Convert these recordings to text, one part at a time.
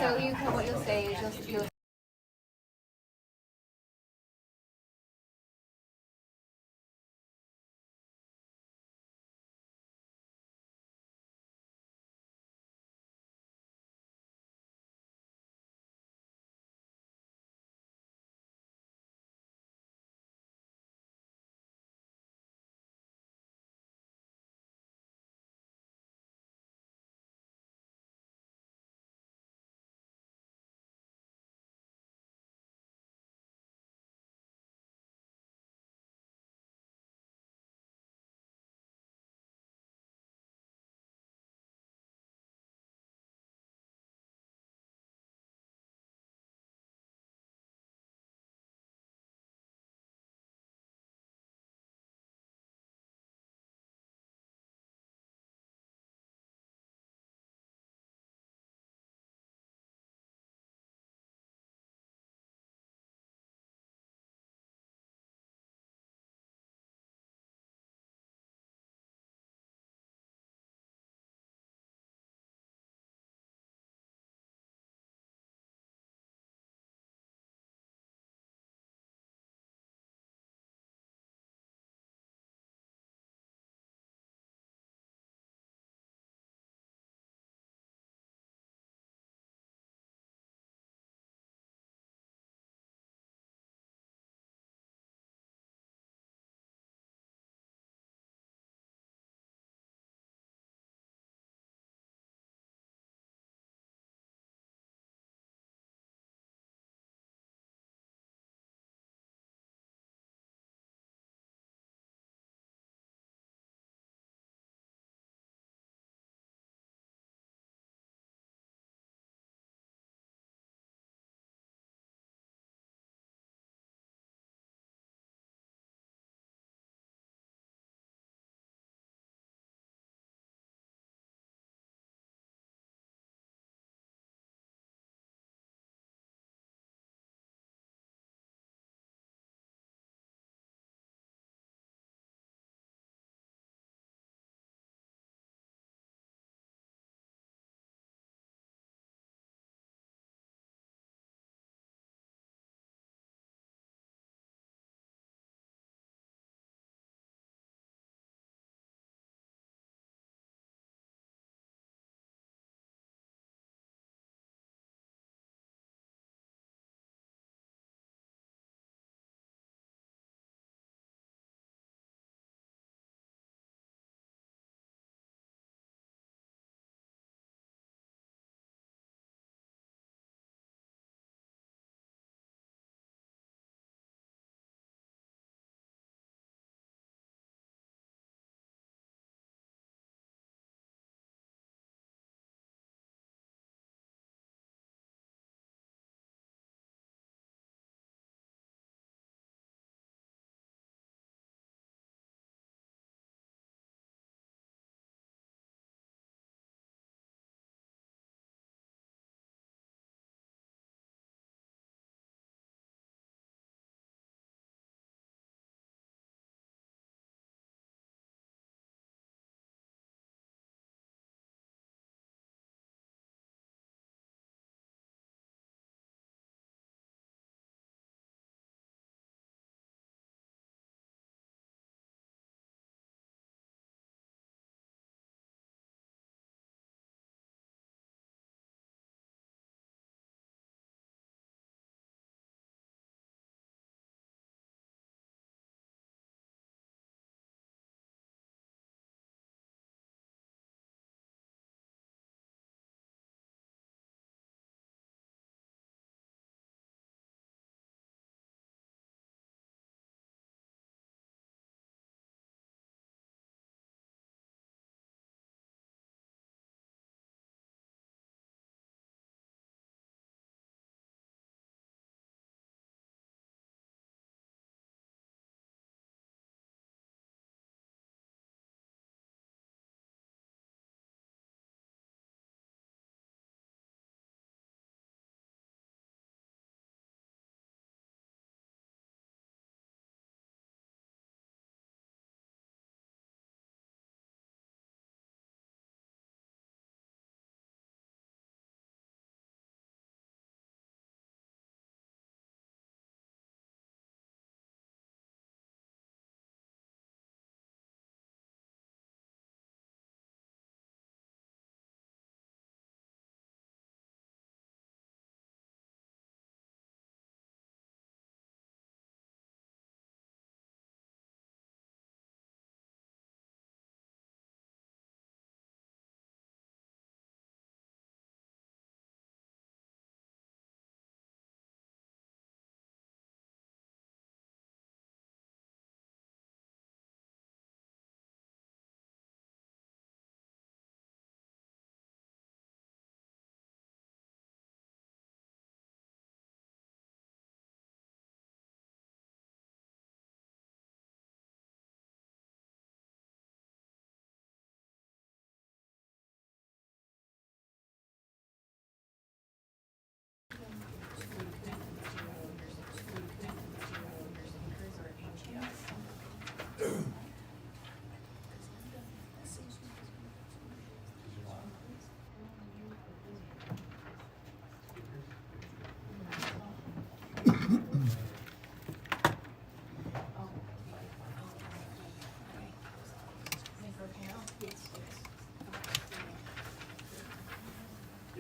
So what you'll say is you'll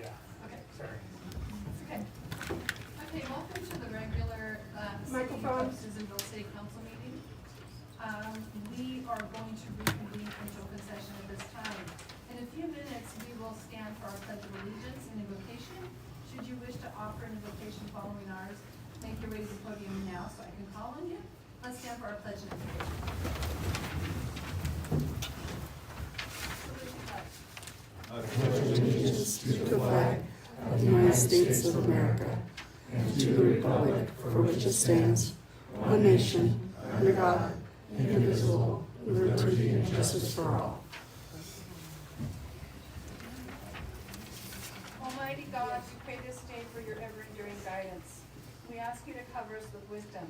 Yeah. Okay. Sorry. Okay. Okay, welcome to the regular Microphone. Susanville City Council meeting. We are going to reconvene into open session at this time. In a few minutes, we will stand for our pledge of allegiance and invocation. Should you wish to offer an invocation following ours, make your way to the podium now so I can call on you. Let's stand for our pledge and invocation. Allegiance to the flag of the United States of America and to the republic for which it stands, one nation, under God, indivisible, with liberty and justice for all. Almighty God, we pray this day for your ever-enduring guidance. We ask you to cover us with wisdom.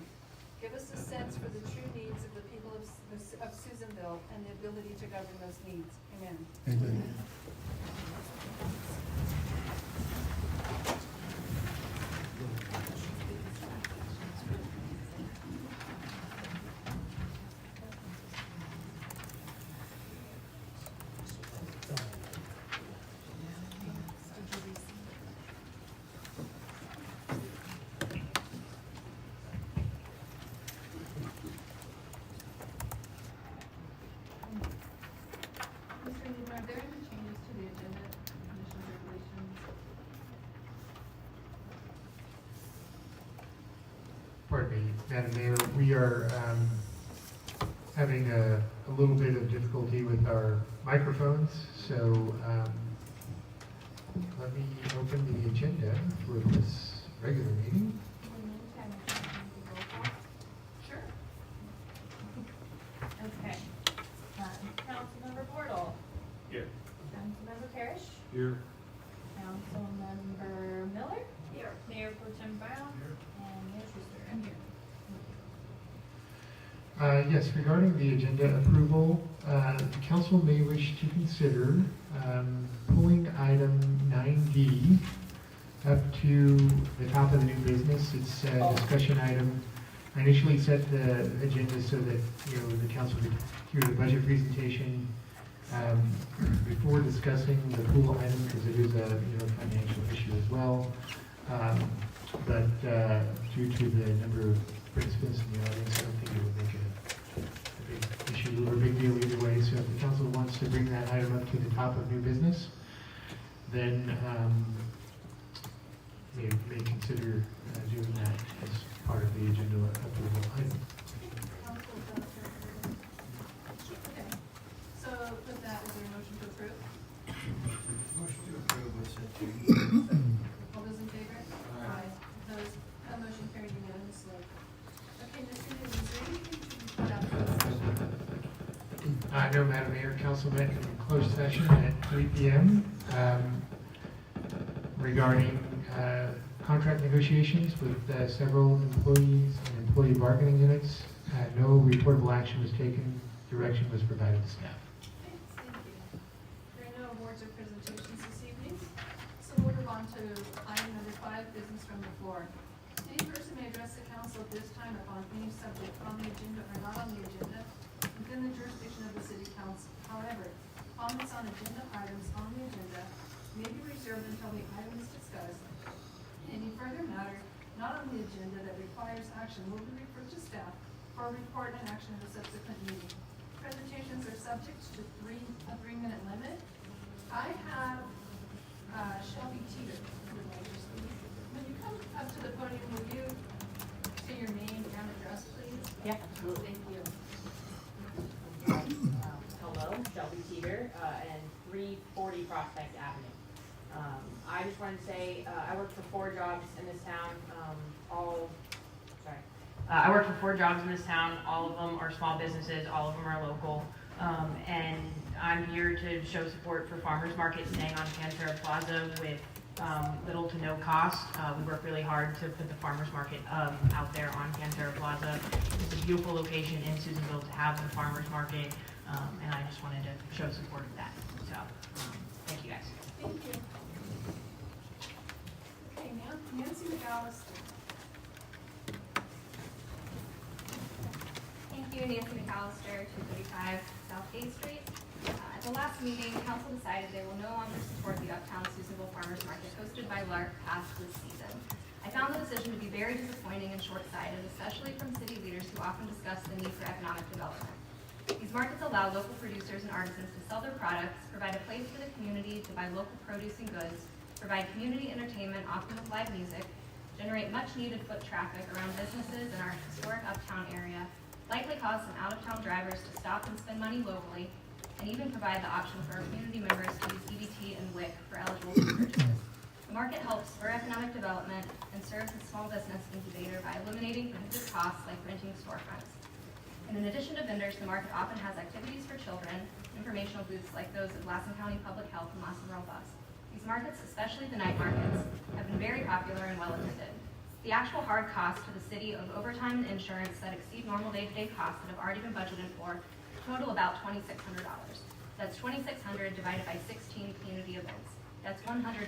Give us a sense for the true needs of the people of Susanville and the ability to govern those needs. Amen. Amen. Mr. Newman, are there any changes to the agenda, commission regulations? Pardon me, Madam Mayor, we are having a little bit of difficulty with our microphones, so let me open the agenda for this regular meeting. Sure. Okay. Councilmember Portal. Here. Councilmember Parrish. Here. Councilmember Miller. Here. Mayor Pro Tem Brown. Here. And Mayor Schuster. I'm here. Yes, regarding the agenda approval, the council may wish to consider pulling item 9D up to the top of the new business. It's a discussion item. I initially set the agenda so that, the council could hear the budget presentation before discussing the pool item, because it is a, financial issue as well. But due to the number of participants in the audience, I don't think it would make a big issue or a big deal either way. So if the council wants to bring that item up to the top of new business, then may consider doing that as part of the agenda approval item. Okay. So with that, is there a motion to approve? Motion to approve was said All those in favor? Aye. Opposed? That motion carried unanimously. Okay, Mr. Newman, is there anything to be put out for this session? No, Madam Mayor, council met in closed session at 3 p.m. Regarding contract negotiations with several employees and employee bargaining units. No reportable action was taken. Direction was provided to staff. Okay, thank you. There are no awards or presentations this evening, so we'll move on to item number 5, business from the floor. Any person may address the council at this time upon any subject on the agenda or not on the agenda within the jurisdiction of the city council. However, comments on agenda items on the agenda may be reserved until the item is discussed. Any further matter not on the agenda that requires action will be referred to staff for a report and action at a subsequent meeting. Presentations are subject to a 3-minute limit. I have Shelby Teeter. When you come up to the podium, will you say your name and address, please? Yeah, absolutely. Thank you. Hello, Shelby Teeter, and 340 Prospect Avenue. I just wanted to say, I work for 4 jobs in this town, I work for 4 jobs in this town, all of them are small businesses, all of them are local. And I'm here to show support for Farmers Market staying on Pantera Plaza with little to no cost. We work really hard to put the Farmers Market out there on Pantera Plaza. It's a beautiful location in Susanville to have the Farmers Market, and I just wanted to show support of that. So, thank you guys. Thank you. Okay, Nancy McAllister. Thank you, Nancy McAllister, 235 South Gay Street. At the last meeting, council decided they will no longer support the Uptown Susanville Farmers Market hosted by LARP past this season. I found the decision to be very disappointing and short-sighted, especially from city leaders who often discuss the need for economic development. These markets allow local producers and artisans to sell their products, provide a place for the community to buy local produce and goods, provide community entertainment, often with live music, generate much-needed foot traffic around businesses in our historic Uptown area, likely cause some out-of-town drivers to stop and spend money locally, and even provide the option for our community members to use EBT and WIC for eligible food purchases. The market helps spur economic development and serves as a small business incubator by eliminating prohibitive costs like renting storefronts. And in addition to vendors, the market often has activities for children, informational booths like those of Lassen County Public Health and Lassen Rural Bus. These markets, especially the night markets, have been very popular and well attended. The actual hard costs to the city of overtime and insurance that exceed normal day-to-day costs that have already been budgeted for total about $2,600. That's $2,600 divided by 16 community events. That's $160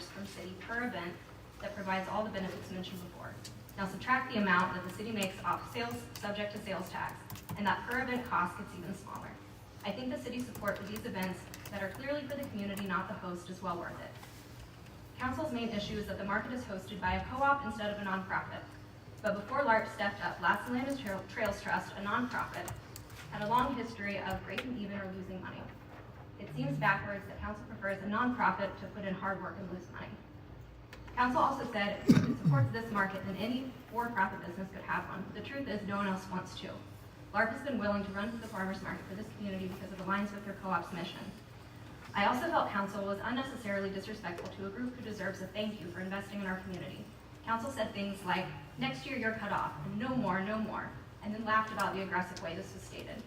from city per event that provides all the benefits mentioned before. Now subtract the amount that the city makes off sales subject to sales tax, and that per event cost gets even smaller. I think the city's support for these events that are clearly for the community, not the host, is well worth it. Council's main issue is that the market is hosted by a co-op instead of a nonprofit. But before LARP stepped up, Lassen Land Trails Trust, a nonprofit, had a long history of breaking even or losing money. It seems backwards that council prefers a nonprofit to put in hard work and lose money. Council also said if it supports this market, then any for-profit business could have one. The truth is no one else wants to. LARP has been willing to run for the farmers market for this community because it aligns with their co-op's mission. I also felt council was unnecessarily disrespectful to a group who deserves a thank you for investing in our community. Council said things like, next year you're cut off, and no more, and then laughed about the aggressive way this was stated.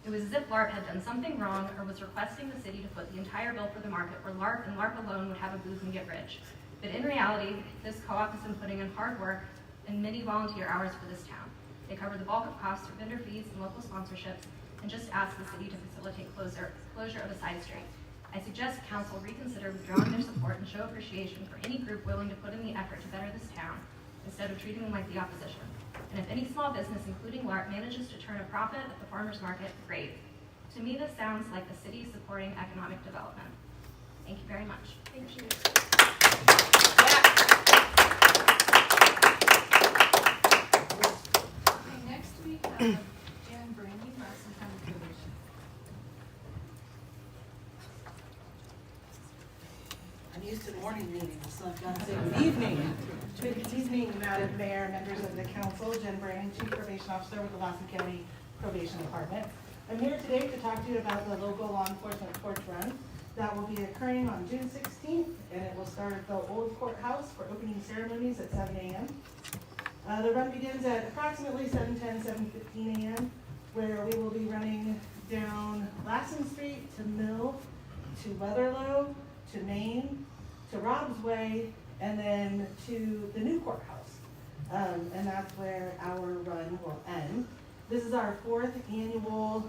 It was as if LARP had done something wrong or was requesting the city to foot the entire bill for the market where LARP and LARP alone would have a booth and get rich. But in reality, this co-op has been putting in hard work and many volunteer hours for this town. They cover the bulk of costs for vendor fees and local sponsorships and just ask the city to facilitate closure of a side street. I suggest council reconsider withdrawing their support and show appreciation for any group willing to put in the effort to better this town instead of treating them like the opposition. And if any small business, including LARP, manages to turn a profit at the farmers market, great. To me, this sounds like the city supporting economic development. Thank you very much. Thank you. Okay, next we have Jan Brandy, Lassen County Probation. I'm used to morning meetings, so I've got to say good evening. Good evening, Madam Mayor, members of the council. Jen Brandon, Chief Probation Officer with the Lassen County Probation Department. I'm here today to talk to you about the local law enforcement torch run that will be occurring on June 16th, and it will start at the old courthouse for opening ceremonies at 7 a.m. The run begins at approximately 7:10, 7:15 a.m., where we will be running down Lassen Street to Mill, to Weatherlow, to Main, to Rob's Way, and then to the new courthouse. And that's where our run will end. This is our 4th annual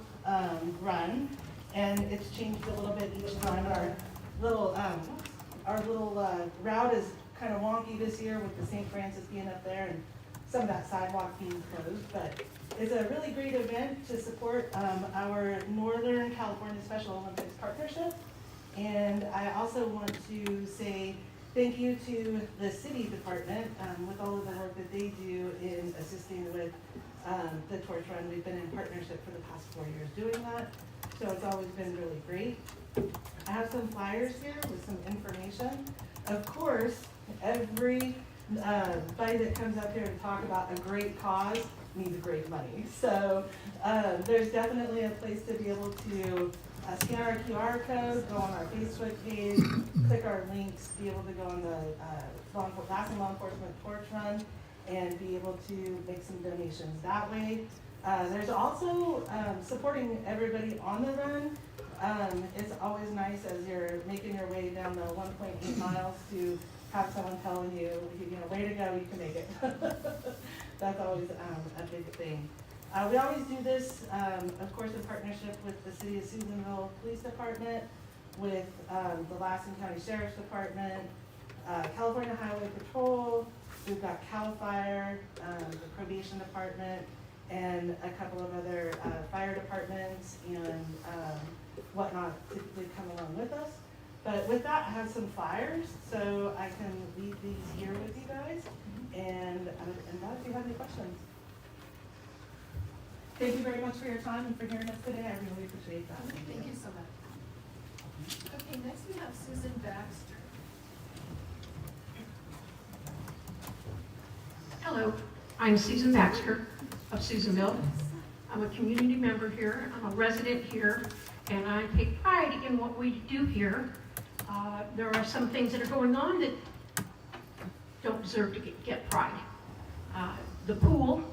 run, and it's changed a little bit each time. Our little route is kind of wonky this year with the St. Francis being up there and some of that sidewalk being closed, but it's a really great event to support our Northern California Special Olympics Partnership. And I also want to say thank you to the city department with all of the work that they do in assisting with the torch run. We've been in partnership for the past 4 years doing that, so it's always been really great. I have some flyers here with some information. Of course, every buddy that comes up here to talk about a great cause needs great money. So there's definitely a place to be able to scan our QR code, go on our Facebook page, click our links, be able to go on the Lassen Law Enforcement Torch Run, and be able to make some donations that way. There's also supporting everybody on the run. It's always nice as you're making your way down the 1.8 miles to have someone telling you, way to go, you can make it. That's always a big thing. We always do this, of course, in partnership with the City of Susanville Police Department, with the Lassen County Sheriff's Department, California Highway Patrol, we've got CAL FIRE, the Probation Department, and a couple of other fire departments and whatnot typically come along with us. But with that, I have some flyers, so I can leave these here with you guys. And now if you have any questions. Thank you very much for your time and for hearing us today. I really appreciate that. Thank you so much. Okay, next we have Susan Baxter. Hello, I'm Susan Baxter of Susanville. I'm a community member here, I'm a resident here, and I take pride in what we do here. There are some things that are going on that don't deserve to get pride. The pool,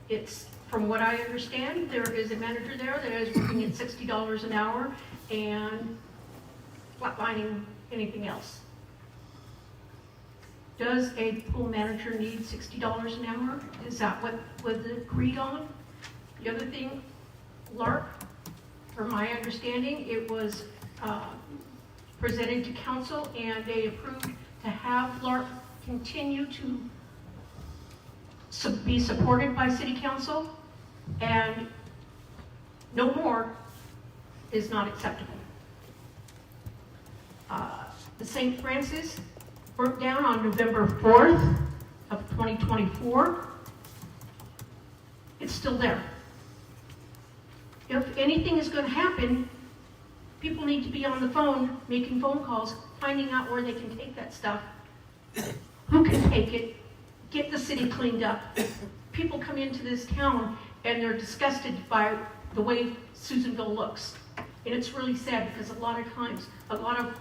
it's, from what I understand, there is a manager there that is working at $60 an hour and flatlining anything else. Does a pool manager need $60 an hour? Is that what was agreed on? The other thing, LARP, from my understanding, it was presented to council and they approved to have LARP continue to be supported by city council, and no more is not acceptable. The St. Francis burnt down on November 4th of 2024. It's still there. If anything is going to happen, people need to be on the phone, making phone calls, finding out where they can take that stuff, who can take it, get the city cleaned up. People come into this town and they're disgusted by the way Susanville looks. And it's really sad because a lot of times, a lot of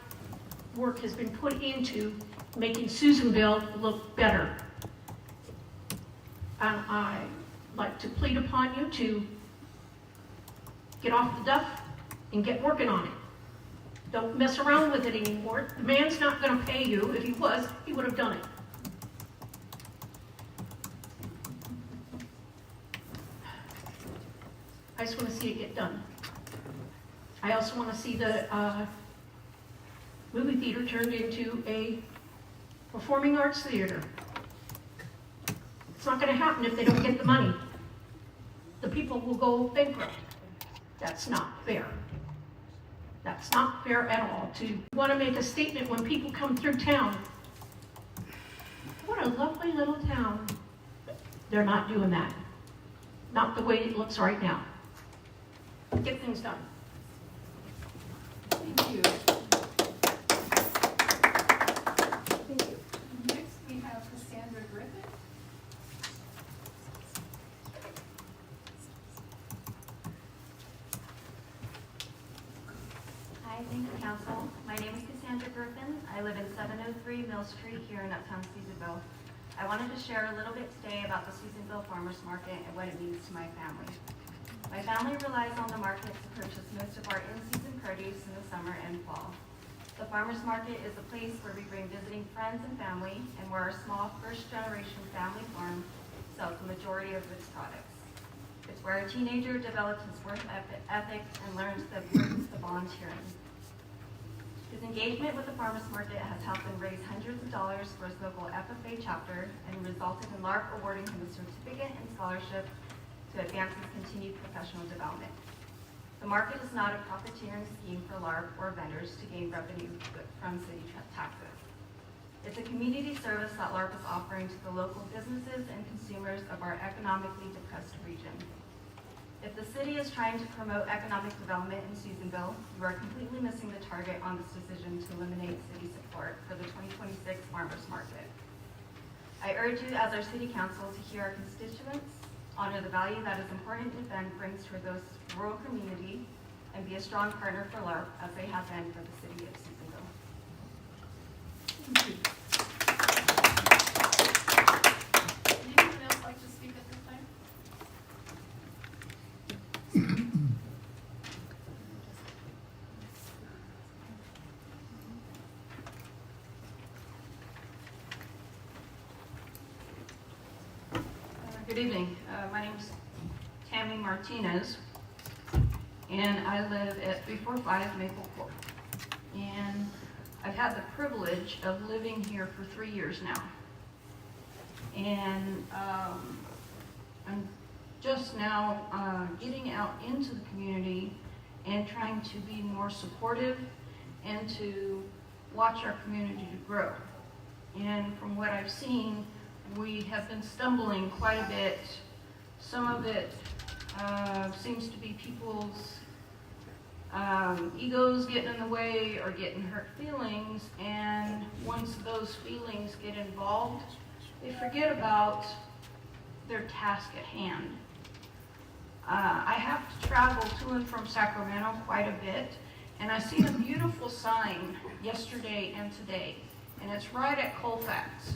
work has been put into making Susanville look better. And I like to plead upon you to get off the duff and get working on it. Don't mess around with it anymore. The man's not going to pay you. If he was, he would have done it. I just want to see it get done. I also want to see the movie theater turned into a performing arts theater. It's not going to happen if they don't get the money. The people will go bankrupt. That's not fair. That's not fair at all. To want to make a statement when people come through town. What a lovely little town. They're not doing that. Not the way it looks right now. Get things done. Thank you. Thank you. Next we have Cassandra Griffin. Hi, thank you, council. My name is Cassandra Griffin. I live in 703 Mill Street here in Uptown Susanville. I wanted to share a little bit today about the Susanville Farmers Market and what it means to my family. My family relies on the market to purchase most of our in-season produce in the summer and fall. The farmers market is a place where we bring visiting friends and family, and where our small first-generation family farm sells the majority of its products. It's where a teenager develops his work ethic and learns the importance of volunteering. His engagement with the farmers market has helped him raise hundreds of dollars for his local FFA chapter and resulted in LARP awarding him a certificate and scholarship to advance his continued professional development. The market is not a profiteering scheme for LARP or vendors to gain revenue from city taxes. It's a community service that LARP is offering to the local businesses and consumers of our economically depressed region. If the city is trying to promote economic development in Susanville, you are completely missing the target on this decision to eliminate city support for the 2026 farmers market. I urge you as our city council to hear our constituents, honor the value that is important to defend brings to those rural community, and be a strong partner for LARP as they have been for the city of Susanville. Thank you. Would anyone else like to speak at this time? Good evening. My name is Tammy Martinez, and I live at 345 Maple Court. And I've had the privilege of living here for 3 years now. And I'm just now getting out into the community and trying to be more supportive and to watch our community to grow. And from what I've seen, we have been stumbling quite a bit. Some of it seems to be people's egos getting in the way or getting hurt feelings, and once those feelings get involved, they forget about their task at hand. I have to travel to and from Sacramento quite a bit, and I seen a beautiful sign yesterday and today, and it's right at Colfax,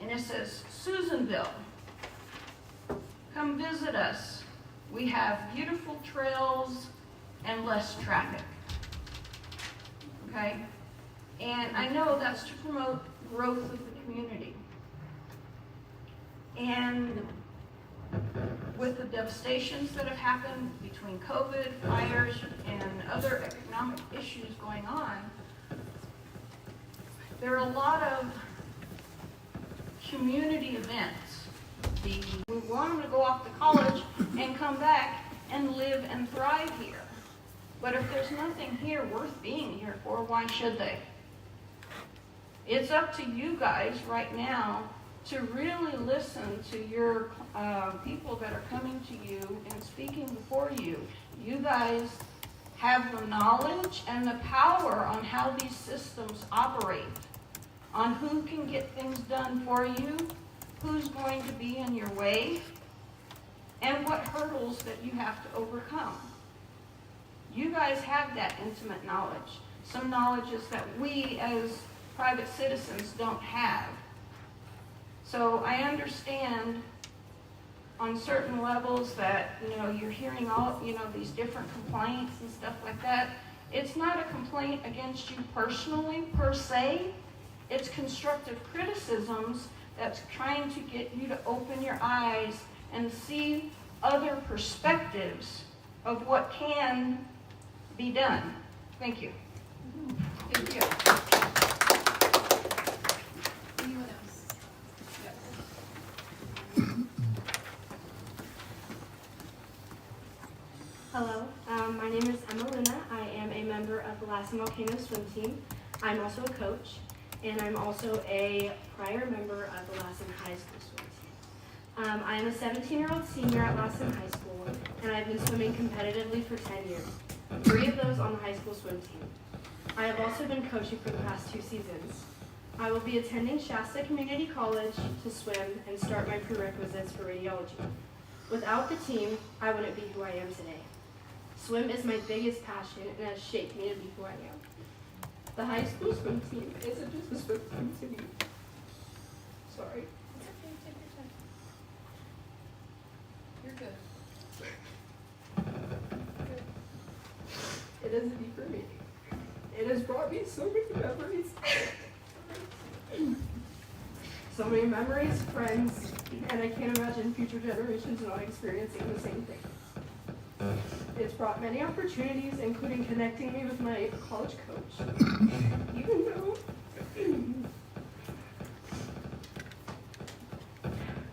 and it says, Susanville, come visit us. We have beautiful trails and less traffic. Okay? And I know that's to promote growth of the community. And with the devastations that have happened between COVID, fires, and other economic issues going on, there are a lot of community events. We want them to go off to college and come back and live and thrive here. But if there's nothing here worth being here for, why should they? It's up to you guys right now to really listen to your people that are coming to you and speaking before you. You guys have the knowledge and the power on how these systems operate, on who can get things done for you, who's going to be in your way, and what hurdles that you have to overcome. You guys have that intimate knowledge, some knowledges that we as private citizens don't have. So I understand on certain levels that, you're hearing all, these different complaints and stuff like that. It's not a complaint against you personally, per se. It's constructive criticisms that's trying to get you to open your eyes and see other perspectives of what can be done. Thank you. Thank you. Anyone else? Yes. Hello, my name is Emma Luna. I am a member of the Lassen Volcano swim team. I'm also a coach, and I'm also a prior member of the Lassen High School swim team. I am a 17-year-old senior at Lassen High School, and I've been swimming competitively for 10 years, 3 of those on the high school swim team. I have also been coaching for the past 2 seasons. I will be attending Shasta Community College to swim and start my prerequisites for radiology. Without the team, I wouldn't be who I am today. Swim is my biggest passion and has shaped me to be who I am. The high school swim team isn't just a swim team to me. Sorry. It's okay, take your time. You're good. It is deep for me. It has brought me so many memories. So many memories, friends, and I can't imagine future generations not experiencing the same thing. It's brought many opportunities, including connecting me with my college coach.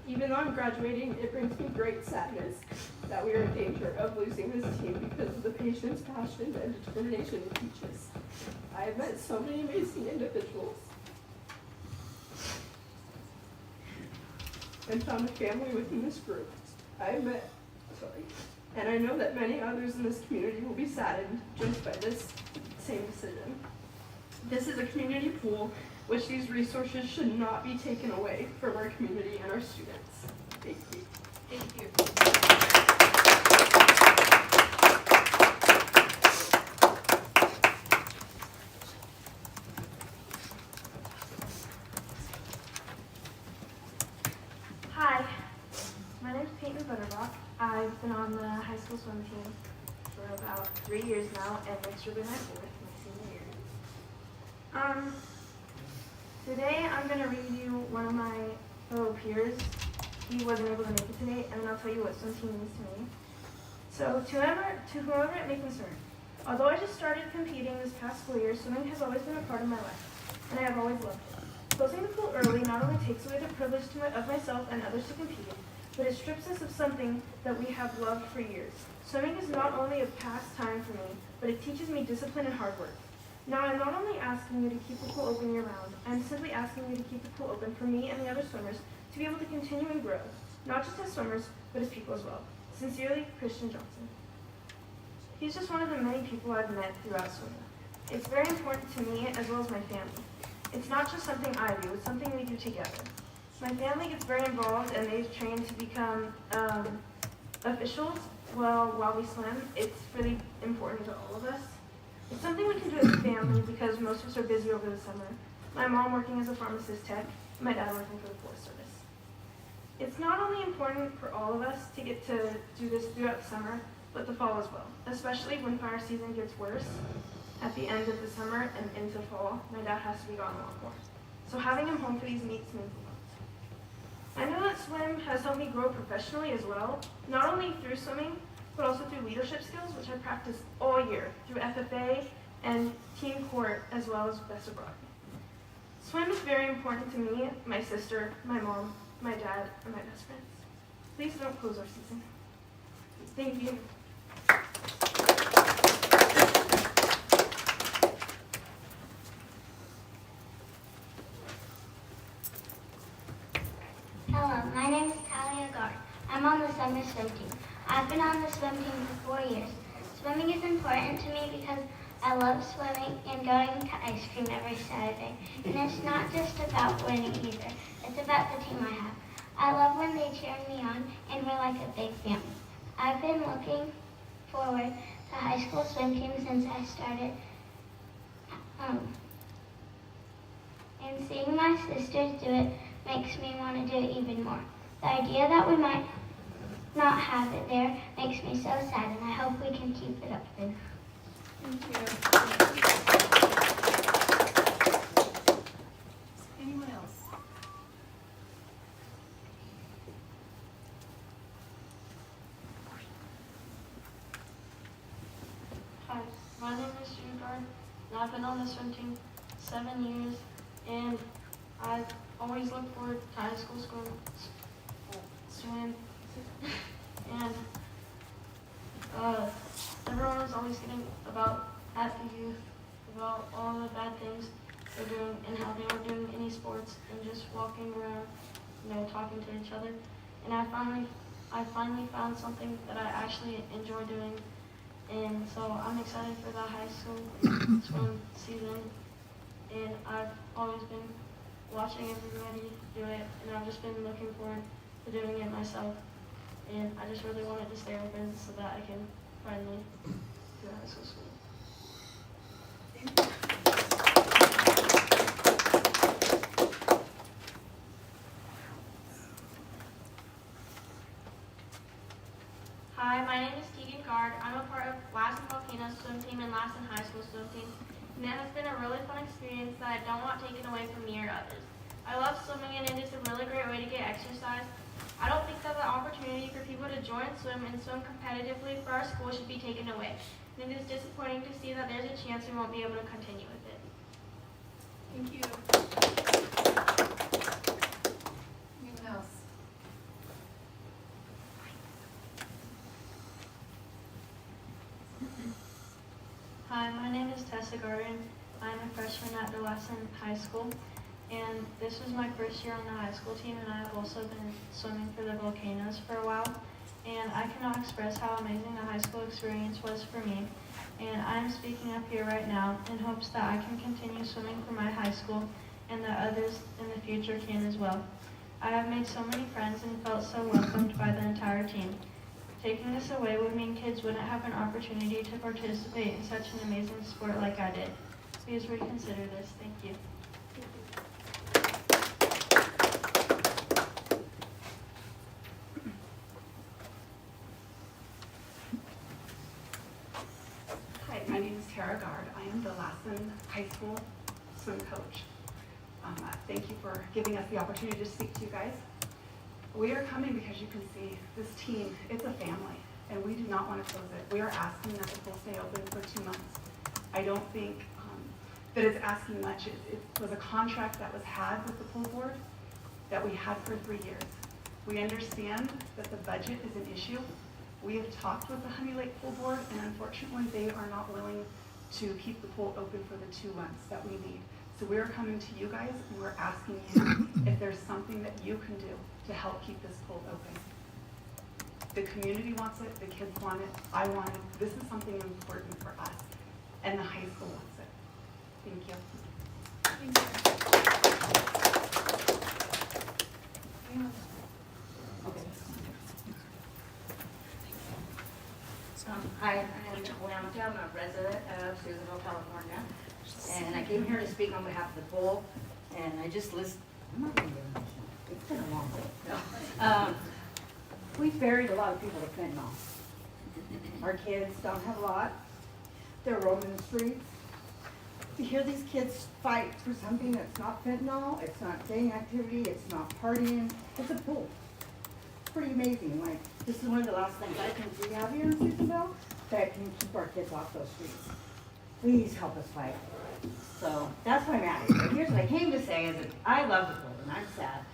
Even though I'm graduating, it brings me great sadness that we are in danger of losing this team because of the patience, passion, and determination it teaches. I have met so many amazing individuals and found a family within this group. And I know that many others in this community will be saddened just by this same decision. This is a community pool, which these resources should not be taken away from our community and our students. Thank you. Thank you. Hi, my name is Peyton Butterrock. I've been on the high school swim team for about 3 years now, and next year will be my 4th, my senior year. Today I'm going to read you one of my fellow peers. He wasn't able to make it today, and then I'll tell you what swim team means to me. So, to whoever it may concern, although I just started competing this past school year, swimming has always been a part of my life, and I have always loved it. Closing the pool early not only takes away the privilege of myself and others to compete, but it strips us of something that we have loved for years. Swimming is not only a pastime for me, but it teaches me discipline and hard work. Now, I'm not only asking you to keep the pool open year-round, I'm simply asking you to keep the pool open for me and the other swimmers to be able to continue and grow, not just as swimmers, but as people as well. Sincerely, Christian Johnson. He's just one of the many people I've met throughout swimming. It's very important to me as well as my family. It's not just something I do, it's something we do together. My family gets very involved and they've trained to become officials while we swim. It's really important to all of us. It's something we can do as a family because most of us are busy over the summer. My mom working as a pharmacist tech, my dad working for the Forest Service. It's not only important for all of us to get to do this throughout the summer, but the fall as well, especially when fire season gets worse. At the end of the summer and into fall, my dad has to be gone a lot more. So having him home for these meets means a lot. I know that swim has helped me grow professionally as well, not only through swimming, but also through leadership skills, which I practice all year through FFA and team court, as well as Best of Broadband. Swim is very important to me, my sister, my mom, my dad, and my best friends. Please don't close our season. Thank you. Hello, my name is Talia Gard. I'm on the summer swim team. I've been on the swim team for 4 years. Swimming is important to me because I love swimming and going to ice cream every Saturday. And it's not just about winning either. It's about the team I have. I love when they cheer me on and we're like a big family. I've been looking forward to high school swim team since I started. And seeing my sisters do it makes me want to do it even more. The idea that we might not have it there makes me so sad, and I hope we can keep it up there. Thank you. Anyone else? Hi, my name is Susanville, and I've been on the swim team 7 years, and I've always looked forward to high school swim, and everyone was always getting about at the youth, about all the bad things they're doing and how they were doing any sports and just walking around, talking to each other. And I finally found something that I actually enjoy doing, and so I'm excited for the high school swim season. And I've always been watching everybody do it, and I've just been looking forward to doing it myself. And I just really wanted to stay open so that I can finally do high school school. Hi, my name is Tegan Gard. I'm a part of Lassen Volcanoes swim team and Lassen High School swim team. And it has been a really fun experience that I don't want taken away from me or others. I love swimming and it is a really great way to get exercise. I don't think that the opportunity for people to join swim and swim competitively for our school should be taken away. And it is disappointing to see that there's a chance we won't be able to continue with it. Thank you. Anyone else? Hi, my name is Tessa Garden. I'm a freshman at the Lassen High School. And this was my first year on the high school team, and I've also been swimming for the Volcanoes for a while. And I cannot express how amazing the high school experience was for me. And I'm speaking up here right now in hopes that I can continue swimming for my high school and that others in the future can as well. I have made so many friends and felt so welcomed by the entire team. Taking this away would mean kids wouldn't have an opportunity to participate in such an amazing sport like I did. Please reconsider this. Thank you. Hi, my name is Tara Gard. I am the Lassen High School swim coach. Thank you for giving us the opportunity to speak to you guys. We are coming because you can see this team, it's a family, and we do not want to close it. We are asking that the pool stay open for 2 months. I don't think that it's asking much. It was a contract that was had with the pool board that we had for 3 years. We understand that the budget is an issue. We have talked with the Honey Lake Pool Board, and unfortunately, they are not willing to keep the pool open for the 2 months that we need. So we're coming to you guys, and we're asking you if there's something that you can do to help keep this pool open. The community wants it, the kids want it, I want it. This is something important for us, and the high school wants it. Thank you. Thank you. Anyone? Hi, I'm Nicole Hamilton. I'm a resident of Susanville, California. And I came here to speak on behalf of the pool. And I just listened. I'm not going to get emotional. It's been a long day. No. We've buried a lot of people with fentanyl. Our kids don't have a lot. They're roaming the streets. To hear these kids fight for something that's not fentanyl, it's not gang activity, it's not partying, it's a pool. It's pretty amazing. Like, this is one of the last things I think we have here in Susanville that can keep our kids off those streets. Please help us fight. So that's why I'm at it. Here's what I came to say is that I love the pool and I'm sad.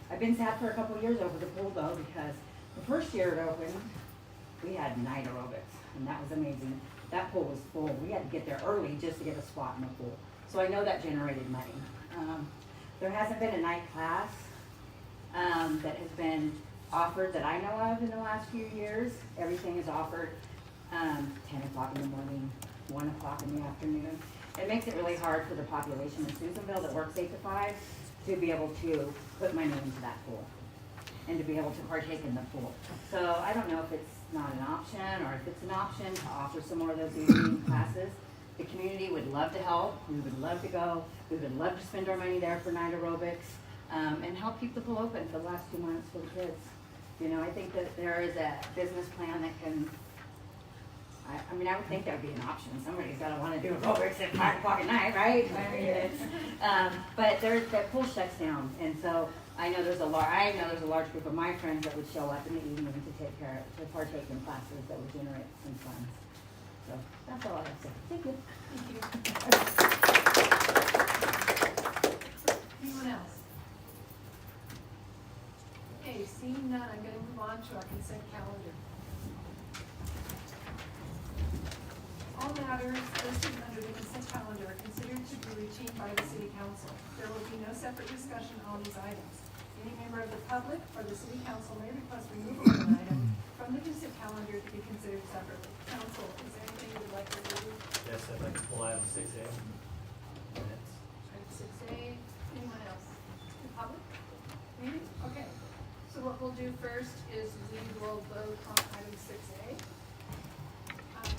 I've been sad for a couple of years over the pool though, because the first year it opened, we had night aerobics and that was amazing. That pool was full. We had to get there early just to get a spot in the pool. So I know that generated money. There hasn't been a night class that has been offered that I know of in the last few years. Everything is offered 10 o'clock in the morning, 1 o'clock in the afternoon. It makes it really hard for the population in Susanville that works 8 to 5 to be able to put money into that pool and to be able to partake in the pool. So I don't know if it's not an option or if it's an option to offer some more of those evening classes. The community would love to help. We would love to go. We would love to spend our money there for night aerobics and help keep the pool open for the last 2 months for the kids. You know, I think that there is a business plan that can, I mean, I would think that would be an option. Somebody's got to want to do aerobics at 5 o'clock at night, right? I mean, it's, but that pool shuts down, and so I know there's a large group of my friends that would show up in the evening to partake in classes that would generate some funds. So that's all I have to say. Thank you. Anyone else? Okay, seeing none, I'm going to move on to our consent calendar. All matters listed under the consent calendar are considered to be routine by the City Council. There will be no separate discussion on these items. Any member of the public or the City Council may request removal of an item from the consent calendar to be considered separately. Council, is there anything you would like to remove? Yes, I'd like to pull item 6A. Minutes. Item 6A. Anyone else? The public? Me? Okay. So what we'll do first is we will vote on item 6A.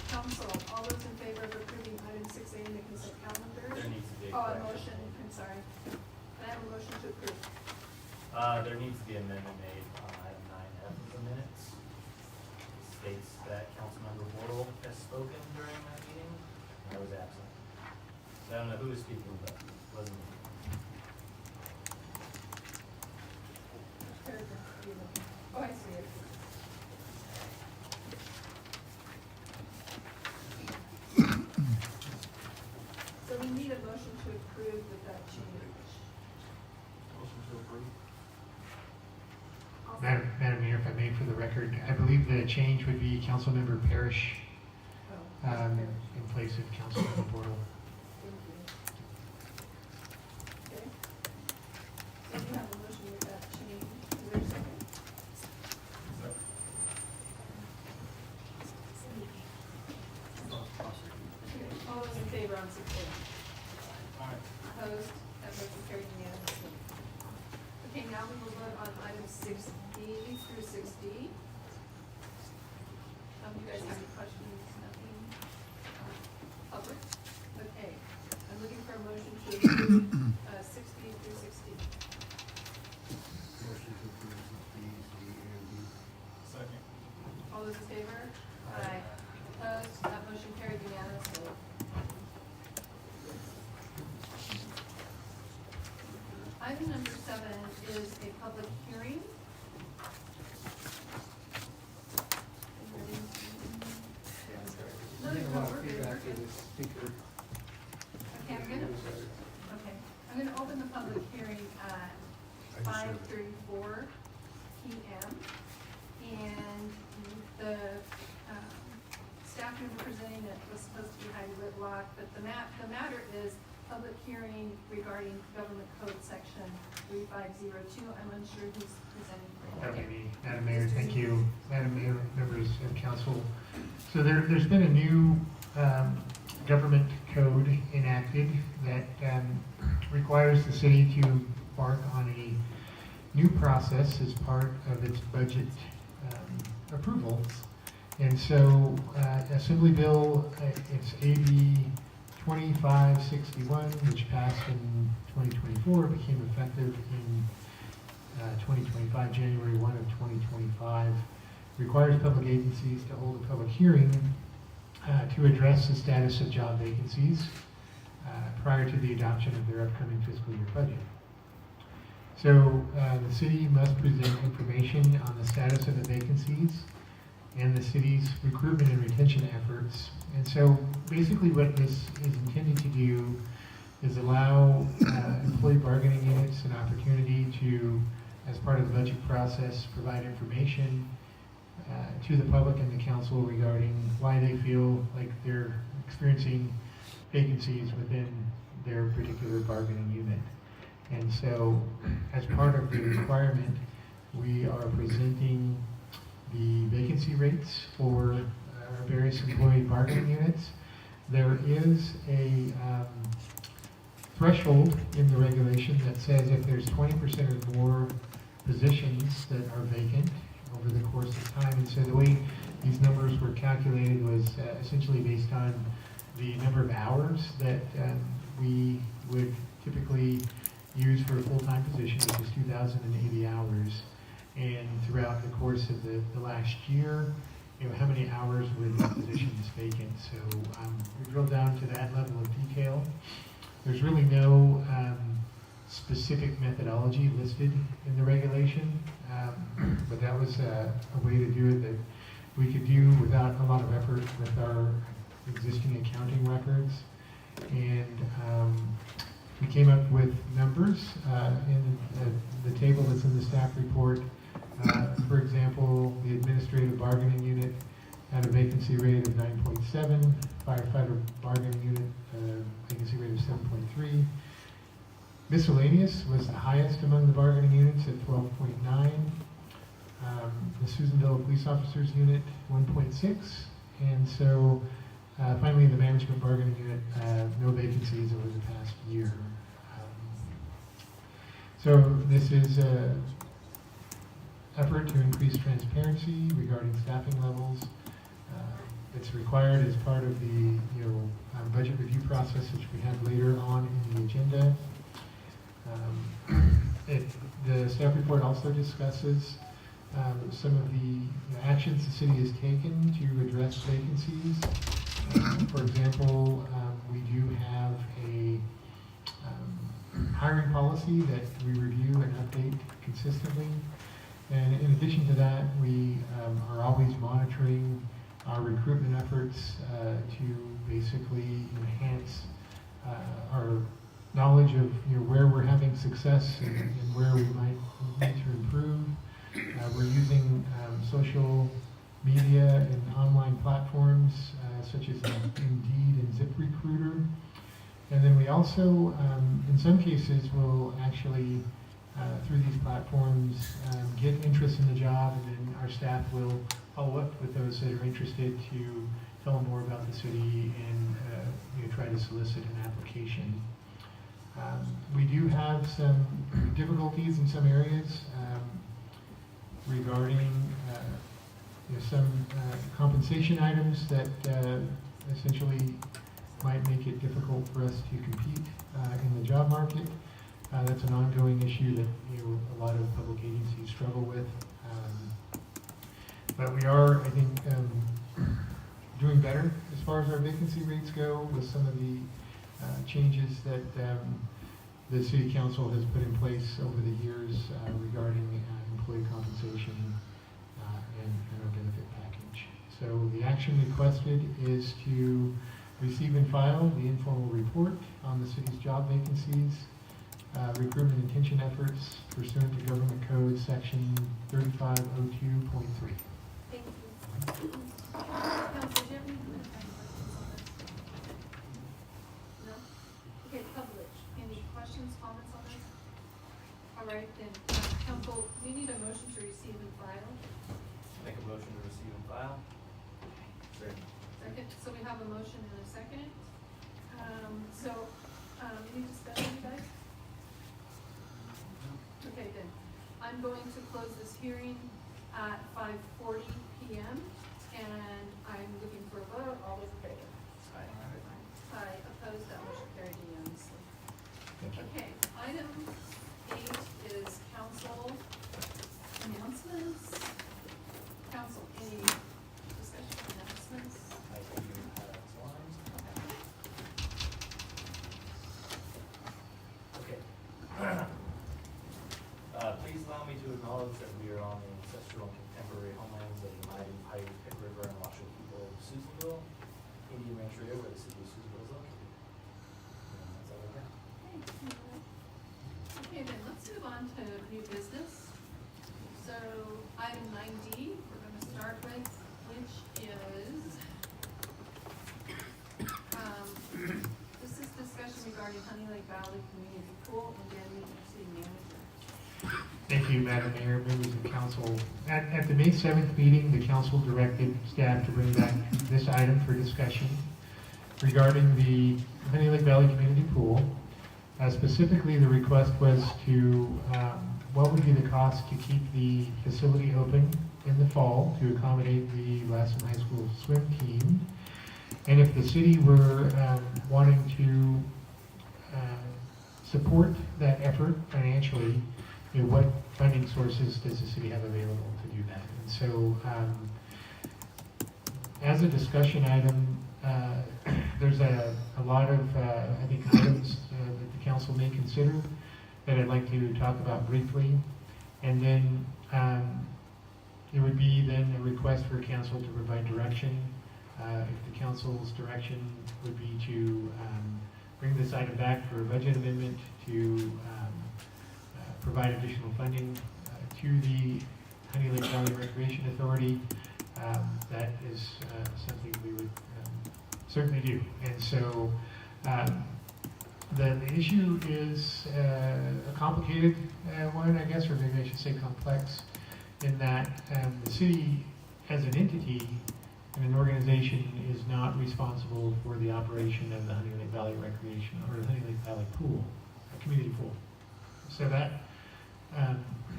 Council, all those in favor of approving item 6A in the consent calendar? There needs to be a Oh, a correction. motion, I'm sorry. Can I have a motion to approve? There needs to be an amendment made on item 9F of the minutes. It states that Councilmember Wardle has spoken during that meeting. I was absent. So I don't know who was speaking, but it wasn't me. Which paragraph are you looking at? Oh, I see it. So we need a motion to approve with that change. Motion to approve. Madam Mayor, if I may, for the record, I believe the change would be Councilmember Parrish Oh, in place of Councilmember Bortle. thank you. Okay. So we have a motion with that change. Is there a second? Okay, all those in favor on 6A? Opposed? That motion carried unanimously. Okay, now we will vote on items 6B through 6D. You guys have any questions? Nothing? Public? Okay, I'm looking for a motion to approve 6B through 6D. Motion to approve B, C, and D. Second. All those in favor? Aye. Opposed? That motion carried unanimously. Item number 7 is a public hearing. No, we're good, we're good. Okay, I'm gonna open the public hearing at 5:34. p.m. And the staff member presenting it was supposed to be Heidi Whitlock, but the matter is public hearing regarding government code section 3502. I'm unsure who's presenting. That would be Madam Mayor. Thank you, Madam Mayor, members of council. So there's been a new government code enacted that requires the city to embark on a new process as part of its budget approvals. And so Assembly Bill, it's AB 2561, which passed in 2024, became effective in 2025, January 1 of 2025, requires public agencies to hold a public hearing to address the status of job vacancies prior to the adoption of their upcoming fiscal year budget. So the city must present information on the status of the vacancies and the city's recruitment and retention efforts. And so basically what this is intended to do is allow employee bargaining units an opportunity to, as part of the budget process, provide information to the public and the council regarding why they feel like they're experiencing vacancies within their particular bargaining unit. And so as part of the requirement, we are presenting the vacancy rates for our various employee bargaining units. There is a threshold in the regulation that says if there's 20% or more positions that are vacant over the course of time. And so the way these numbers were calculated was essentially based on the number of hours that we would typically use for a full-time position, which is 2,080 hours. And throughout the course of the last year, how many hours were the positions vacant? So we drilled down to that level of detail. There's really no specific methodology listed in the regulation, but that was a way to do it that we could do without a lot of effort with our existing accounting records. And we came up with numbers in the table that's in the staff report. For example, the administrative bargaining unit had a vacancy rate of 9.7, firefighter bargaining unit vacancy rate of 7.3. Miscellaneous was the highest among the bargaining units at 12.9. The Susanville police officers unit 1.6, and so finally the management bargaining unit no vacancies over the past year. So this is an effort to increase transparency regarding staffing levels. It's required as part of the budget review process, which we have later on in the agenda. The staff report also discusses some of the actions the city has taken to address vacancies. For example, we do have a hiring policy that we review and update consistently. And in addition to that, we are always monitoring our recruitment efforts to basically enhance our knowledge of where we're having success and where we might need to improve. We're using social media and online platforms such as Indeed and ZipRecruiter. And then we also, in some cases, will actually, through these platforms, get interest in the job, and then our staff will follow up with those that are interested to tell them more about the city and try to solicit an application. We do have some difficulties in some areas regarding some compensation items that essentially might make it difficult for us to compete in the job market. That's an ongoing issue that a lot of public agencies struggle with. But we are, I think, doing better as far as our vacancy rates go with some of the changes that the City Council has put in place over the years regarding employee compensation and our benefit package. So the action requested is to receive and file the informal report on the city's job vacancies, recruitment intention efforts pursuant to Government Code Section 3502.3. Thank you. Council, do you have any questions on this? No? Okay, public, any questions, comments on this? All right, then, council, we need a motion to receive and file. Make a motion to receive and file. Second, so we have a motion and a second. Any discussion, you guys? Okay, then, I'm going to close this hearing at 5:40 p.m. and I'm looking for a vote. All those in favor? Aye, opposed, that motion carried unanimously. Okay, item 8 is council announcements. Council, any discussion or announcements? I think you have slides. Okay. Please allow me to acknowledge that we are on the ancestral and contemporary homelands of the mighty Pike, Pitt River, and Washoe people of Susanville, Indian Rancheria, where the city of Susanville is located. And that's all I got. Okay, then let's move on to new business. So item 9D, we're going to start with, which is, this is discussion regarding Honey Lake Valley Community Pool and Danny, city manager. Thank you, Madam Mayor, members of council. At the May 7th meeting, the council directed staff to bring back this item for discussion regarding the Honey Lake Valley Community Pool. Specifically, the request was to, what would be the cost to keep the facility open in the fall to accommodate the Lassen High School swim team? And if the city were wanting to support that effort financially, what funding sources does the city have available to do that? And so, as a discussion item, there's a lot of, I think, items that the council may consider that I'd like to talk about briefly. And then it would be then a request for council to provide direction. If the council's direction would be to bring this item back for a budget amendment to provide additional funding to the Honey Lake Valley Recreation Authority, that is something we would certainly do. And so the issue is a complicated one, I guess, or maybe I should say complex, in that the city as an entity and an organization is not responsible for the operation of the Honey Lake Valley Recreation or the Honey Lake Valley Pool, a community pool. So that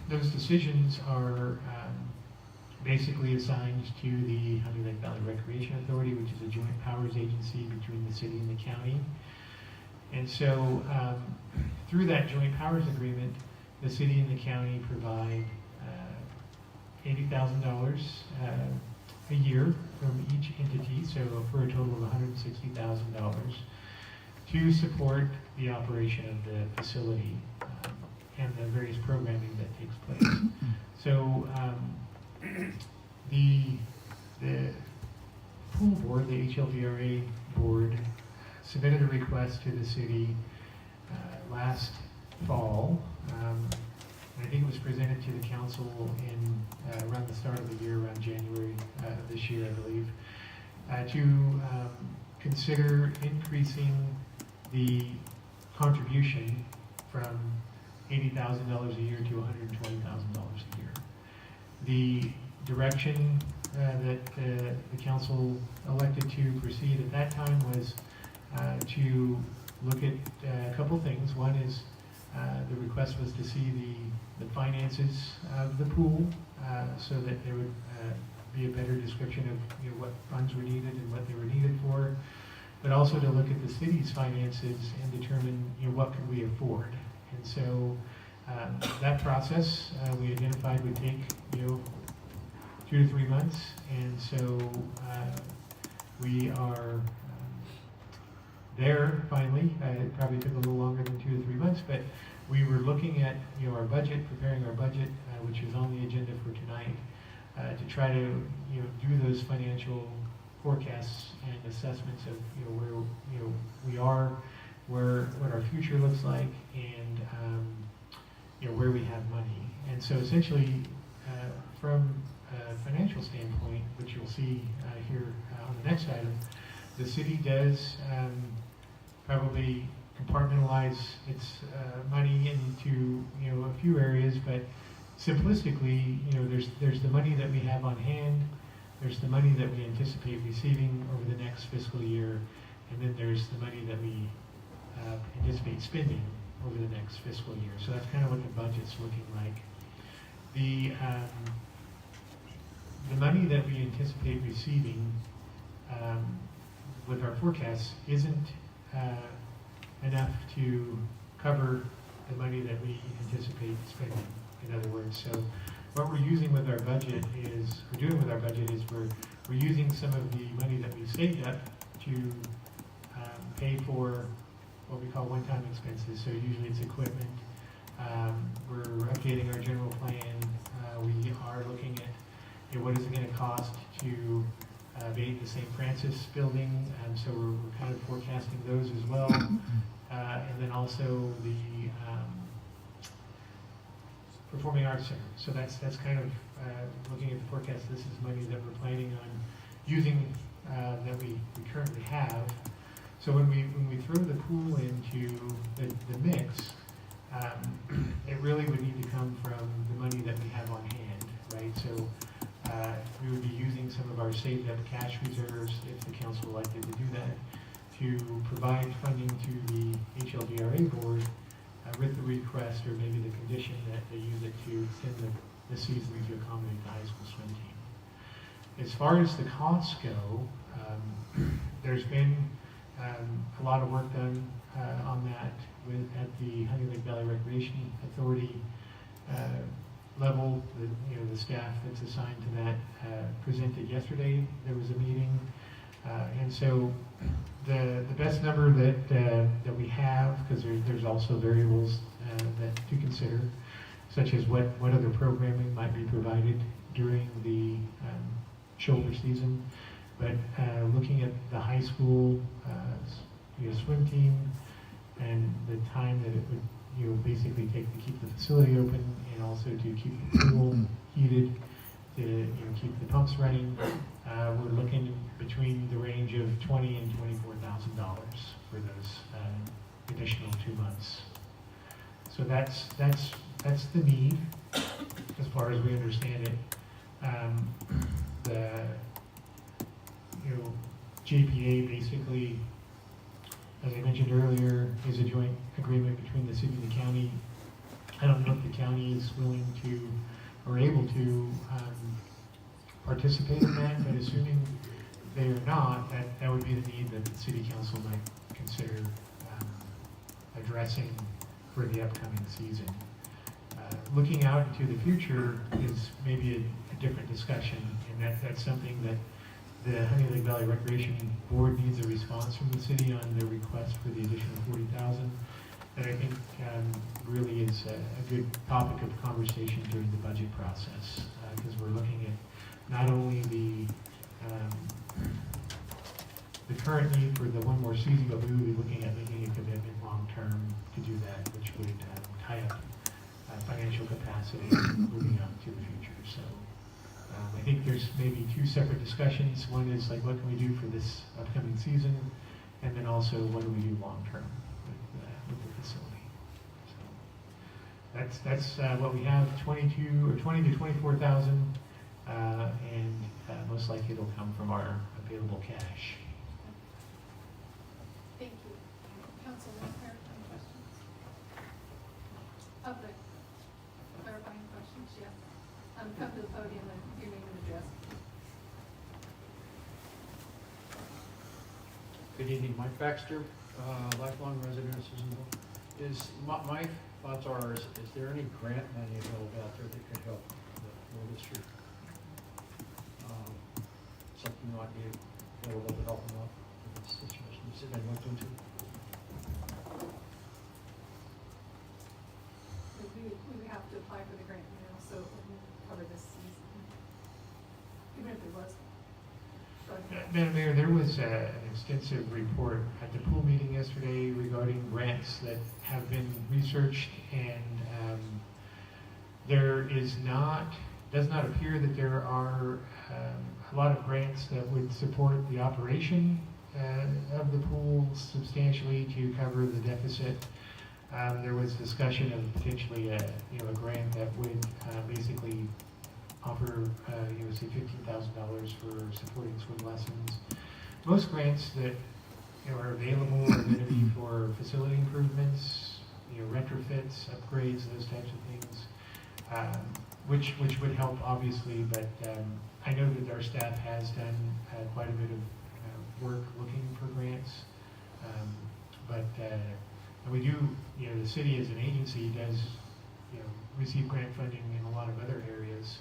those decisions are basically assigned to the Honey Lake Valley Recreation Authority, which is a joint powers agency between the city and the county. And so through that joint powers agreement, the city and the county provide $80,000 a year from each entity, so for a total of $160,000 to support the operation of the facility and the various programming that takes place. So the pool board, the HLVRA board, submitted a request to the city last fall. I think it was presented to the council in around the start of the year, around January of this year, I believe, to consider increasing the contribution from $80,000 a year to $120,000 a year. The direction that the council elected to proceed at that time was to look at a couple things. One is the request was to see the finances of the pool so that there would be a better description of what funds were needed and what they were needed for, but also to look at the city's finances and determine what could we afford. And so that process we identified would take 2 to 3 months, and so we are there finally. It probably took a little longer than 2 to 3 months, but we were looking at our budget, preparing our budget, which is on the agenda for tonight, to try to do those financial forecasts and assessments of where we are, what our future looks like, and And so essentially, from a financial standpoint, which you'll see here on the next item, the city does probably compartmentalize its money into a few areas, but simplistically, there's the money that we have on hand, there's the money that we anticipate receiving over the next fiscal year, and then there's the money that we anticipate spending over the next fiscal year. So that's kind of what the budget's looking like. The money that we anticipate receiving with our forecasts isn't enough to cover the money that we anticipate spending, in other words. So what we're using with our budget is, we're using some of the money that we've saved up to pay for what we call one-time expenses. So usually it's equipment. We're updating our general plan. We are looking at what is it going to cost to abate the St. Francis building, and so we're kind of forecasting those as well. And then also the Performing Arts Center. So that's kind of looking at the forecast. This is money that we're planning on using that we currently have. So when we throw the pool into the mix, it really would need to come from the money that we have on hand, right? So we would be using some of our saved up cash reserves, if the council elected to do that, to provide funding to the HLDRA board with the request, or maybe the condition that they use it to extend the season to accommodate the high school swim team. As far as the costs go, there's been a lot of work done on that at the Honey Lake Valley Recreation Authority level. The staff that's assigned to that presented yesterday. There was a meeting, and so the best number that we have, because there's also variables that to consider, such as what other programming might be provided during the shoulder season. But looking at the high school swim team and the time that it would basically take to keep the facility open, and also to keep the pool heated, to keep the pumps running, we're looking between the range of $20,000 and $24,000 for those additional 2 months. So that's the need as far as we understand it. The JPA basically, as I mentioned earlier, is a joint agreement between the city and the county. I don't know if the county is willing to or able to participate in that, but assuming they are not, that would be the need that the city council might consider addressing for the upcoming season. Looking out into the future is maybe a different discussion, and that's something that the Honey Lake Valley Recreation Board needs a response from the city on their request for the additional $40,000. That I think really is a good topic of conversation during the budget process, because we're looking at not only the current need for the one more season, but we will be looking at making a commitment long term to do that, which would tie up financial capacity moving out to the future. So I think there's maybe two separate discussions. One is like, what can we do for this upcoming season, and then also what do we do long term with the facility. So that's what we have. 20 to 24,000, and most likely it'll come from our available cash. Thank you. Council, any clarifying questions? Public, clarifying questions, yes. Come to the podium and your name and address. Good evening, Mike Baxter, lifelong resident of Susanville. My thoughts are, is there any grant money available out there that could help the school district? Something might be available to help them out in this situation. Has it been looked into? We would have to apply for the grant now, so it would cover this season. Even if it was. Madam Mayor, there was an extensive report at the pool meeting yesterday regarding grants that have been researched and There does not appear that there are a lot of grants that would support the operation of the pool substantially to cover the deficit. There was discussion of potentially a grant that would basically offer say $15,000 for supporting swim lessons. Most grants that are available are going to be for facility improvements, retrofits, upgrades, those types of things, which would help obviously. But I know that our staff has done quite a bit of work looking for grants, but we do. The city as an agency does receive grant funding in a lot of other areas,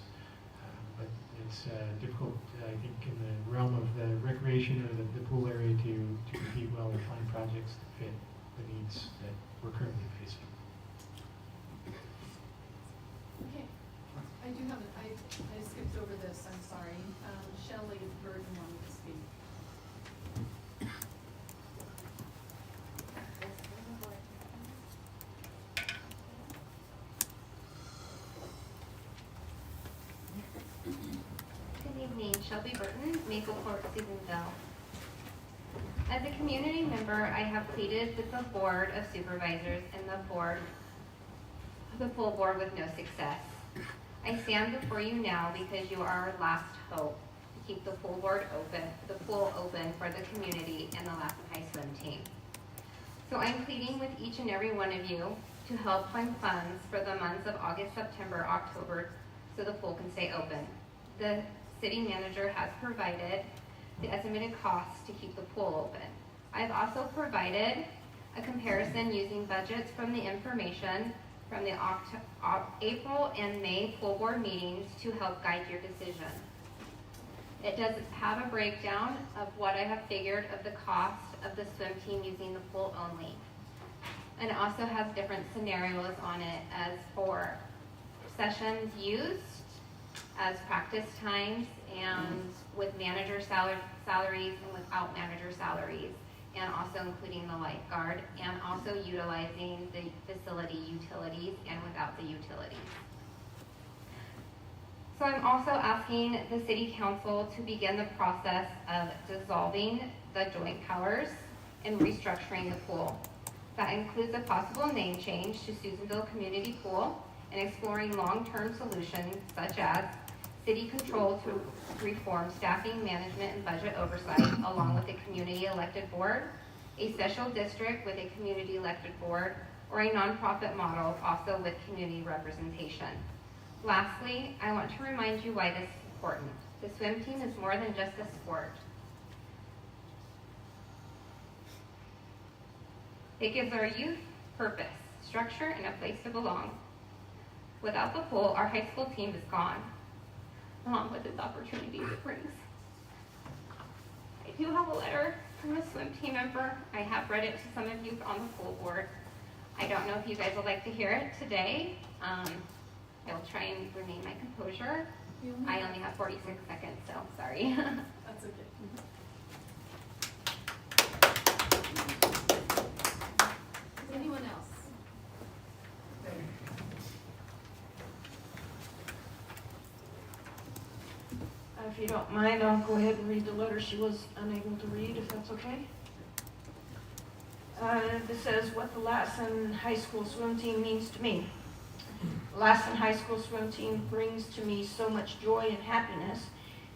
but it's difficult, I think, in the realm of the recreation or the pool area to compete well and find projects that fit the needs that we're currently facing. Okay, I do have, I skipped over this, I'm sorry. Shelley Burton wanted to speak. Good evening, Shelby Burton, Maple Court, Susanville. As a community member, I have pleaded with the Board of Supervisors and the full board with no success. I stand before you now because you are our last hope to keep the pool open for the community and the Lassen High swim team. So I'm pleading with each and every one of you to help find funds for the months of August, September, October, so the pool can stay open. The city manager has provided the estimated costs to keep the pool open. I've also provided a comparison using budgets from the information from the April and May pool board meetings to help guide your decision. It does have a breakdown of what I have figured of the cost of the swim team using the pool only. And it also has different scenarios on it as for sessions used, as practice times, and with manager salaries and without manager salaries, and also including the lifeguard, and also utilizing the facility utilities and without the utilities. So I'm also asking the City Council to begin the process of dissolving the joint powers and restructuring the pool. That includes a possible name change to Susanville Community Pool and exploring long-term solutions such as city control to reform staffing, management, and budget oversight, along with a community elected board, a special district with a community elected board, or a nonprofit model also with community representation. Lastly, I want to remind you why this is important. The swim team is more than just a sport. It gives our youth purpose, structure, and a place to belong. Without the pool, our high school team is gone, along with its opportunities it brings. I do have a letter from a swim team member. I have read it to some of you on the pool board. I don't know if you guys would like to hear it today. I'll try and remain my composure. I only have 46 seconds, so sorry. That's okay. Anyone else? If you don't mind, I'll go ahead and read the letter she was unable to read, if that's okay. This says what the Lassen High School swim team means to me. The Lassen High School swim team brings to me so much joy and happiness.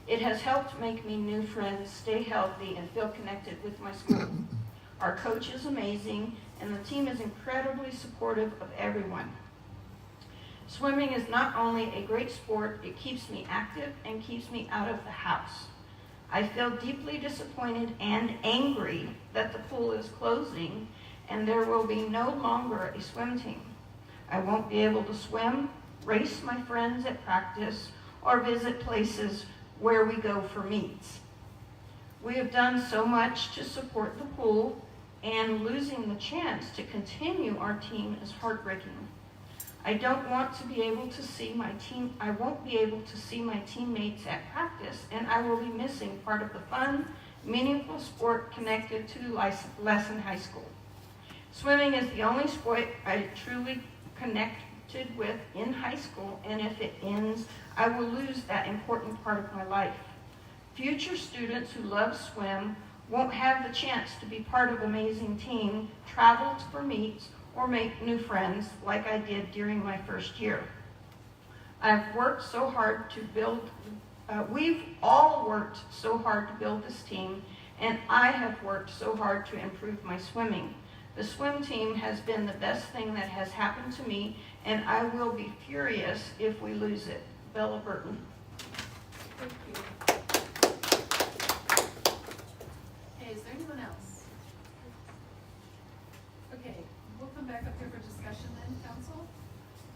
It has helped make me new friends, stay healthy, and feel connected with my school. Our coach is amazing, and the team is incredibly supportive of everyone. Swimming is not only a great sport, it keeps me active and keeps me out of the house. I feel deeply disappointed and angry that the pool is closing and there will be no longer a swim team. I won't be able to swim, race my friends at practice, or visit places where we go for meets. We have done so much to support the pool, and losing the chance to continue our team is heartbreaking. I won't be able to see my teammates at practice, and I will be missing part of the fun, meaningful sport connected to Lassen High School. Swimming is the only sport I truly connect with in high school, and if it ends, I will lose that important part of my life. Future students who love swim won't have the chance to be part of an amazing team, travel for meets, or make new friends like I did during my first year. I've worked so hard to build, we've all worked so hard to build this team, and I have worked so hard to improve my swimming. The swim team has been the best thing that has happened to me, and I will be furious if we lose it. Bella Burton. Thank you. Okay, is there anyone else? Okay, we'll come back up here for discussion then, council.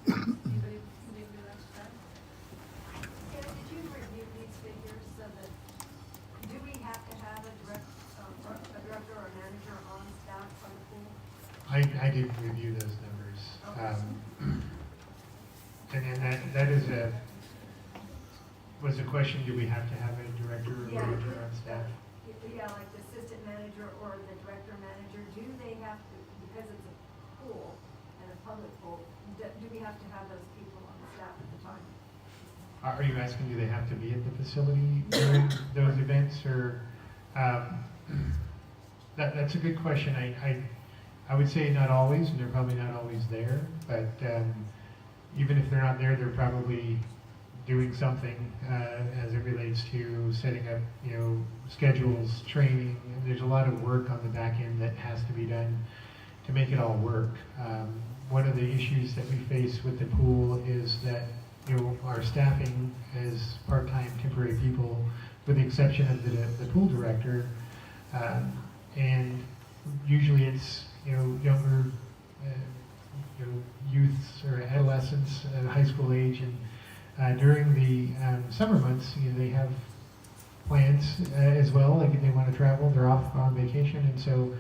Anybody would like to start? Sarah, did you review these figures so that, do we have to have a director or manager on staff for the pool? I did review those numbers. And that is was a question, do we have to have a director or manager on staff? Yeah, like the assistant manager or the director manager, do they have to, because it's a pool and a public pool, do we have to have those people on the staff at the time? Are you asking, do they have to be at the facility during those events, or that's a good question. I would say not always, and they're probably not always there, but even if they're not there, they're probably doing something as it relates to setting up, schedules, training. And there's a lot of work on the back end that has to be done to make it all work. One of the issues that we face with the pool is that our staffing as part-time temporary people, with the exception of the pool director, and usually it's younger youths or adolescents at high school age, and during the summer months, they have plans as well. Like if they want to travel, they're off on vacation, and so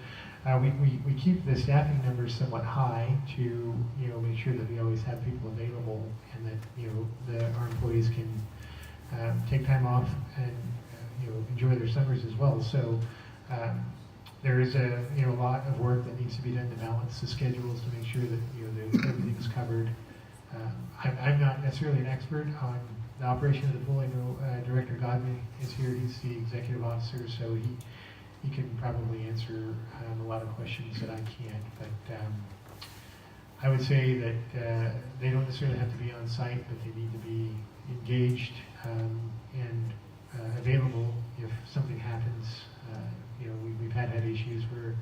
we keep the staffing numbers somewhat high to make sure that we always have people available, and that our employees can take time off and enjoy their summers as well. So there is a lot of work that needs to be done to balance the schedules to make sure that everything's covered. I'm not necessarily an expert on the operation of the pool. I know Director Godwin is here. He's the executive officer, so he can probably answer a lot of questions that I can't. But I would say that they don't necessarily have to be on site, but they need to be engaged and available if something happens. We've had issues where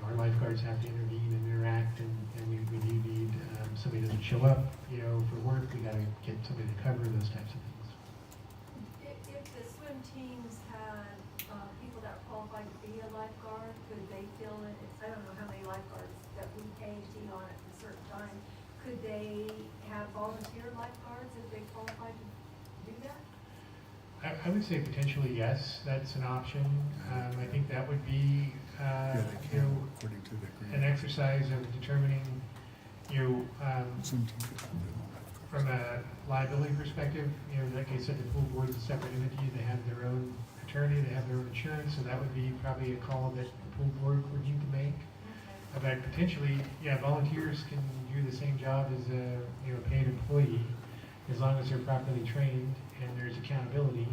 our lifeguards have to intervene and interact, and we do need somebody doesn't show up, for work. We got to get somebody to cover those types of things. If the swim teams had people that are qualified to be a lifeguard, could they fill in? I don't know how many lifeguards that we pay to be on at a certain time. Could they have volunteer lifeguards if they qualified to do that? I would say potentially yes, that's an option. I think that would be an exercise of determining from a liability perspective. Like I said, the pool board is a separate entity. They have their own attorney, they have their own insurance, so that would be probably a call that the pool board would need to make. But potentially, volunteers can do the same job as a paid employee, as long as they're properly trained and there's accountability.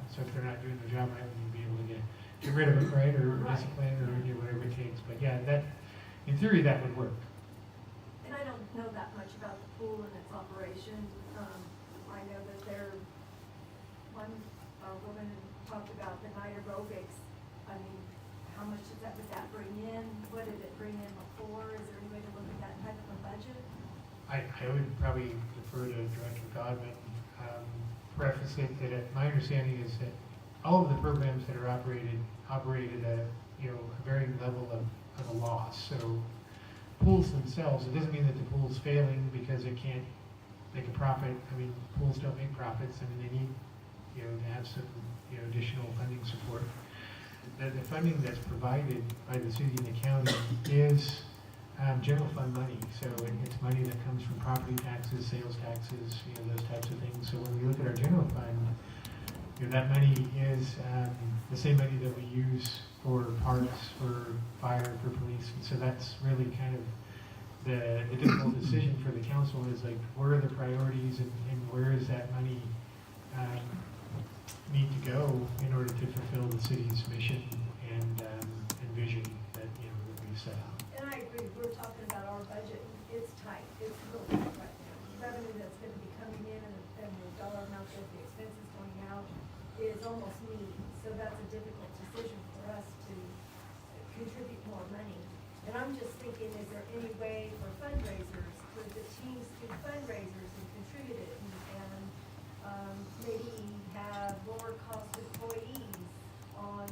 So if they're not doing their job right, we need to be able to get rid of it, right, or discipline, or whatever it takes. But that, in theory, that would work. And I don't know that much about the pool and its operation. I know that one woman talked about the night aerobics. I mean, how much would that bring in? What did it bring in before? Is there any way to look at that type of a budget? I would probably defer to Director Godwin. Preface it that my understanding is that all of the programs that are operated at a varying level of a loss. So pools themselves, it doesn't mean that the pool's failing because it can't make a profit. I mean, pools don't make profits. I mean, they need to have some additional funding support. The funding that's provided by the city and the county is general fund money, so it's money that comes from property taxes, sales taxes, those types of things. So when we look at our general fund, that money is the same money that we use for parks, for fire, for police, and so that's really kind of the difficult decision for the council is like, where are the priorities and where is that money need to go in order to fulfill the city's mission and vision that, you know, that we've set out. And I agree, we're talking about our budget, it's tight, it's real tight right now. Revenue that's gonna be coming in and the dollar amount that the expenses going out is almost mean. So that's a difficult decision for us to contribute more money. And I'm just thinking, is there any way for fundraisers, for the teams to fundraisers and contribute it and maybe have lower cost employees on,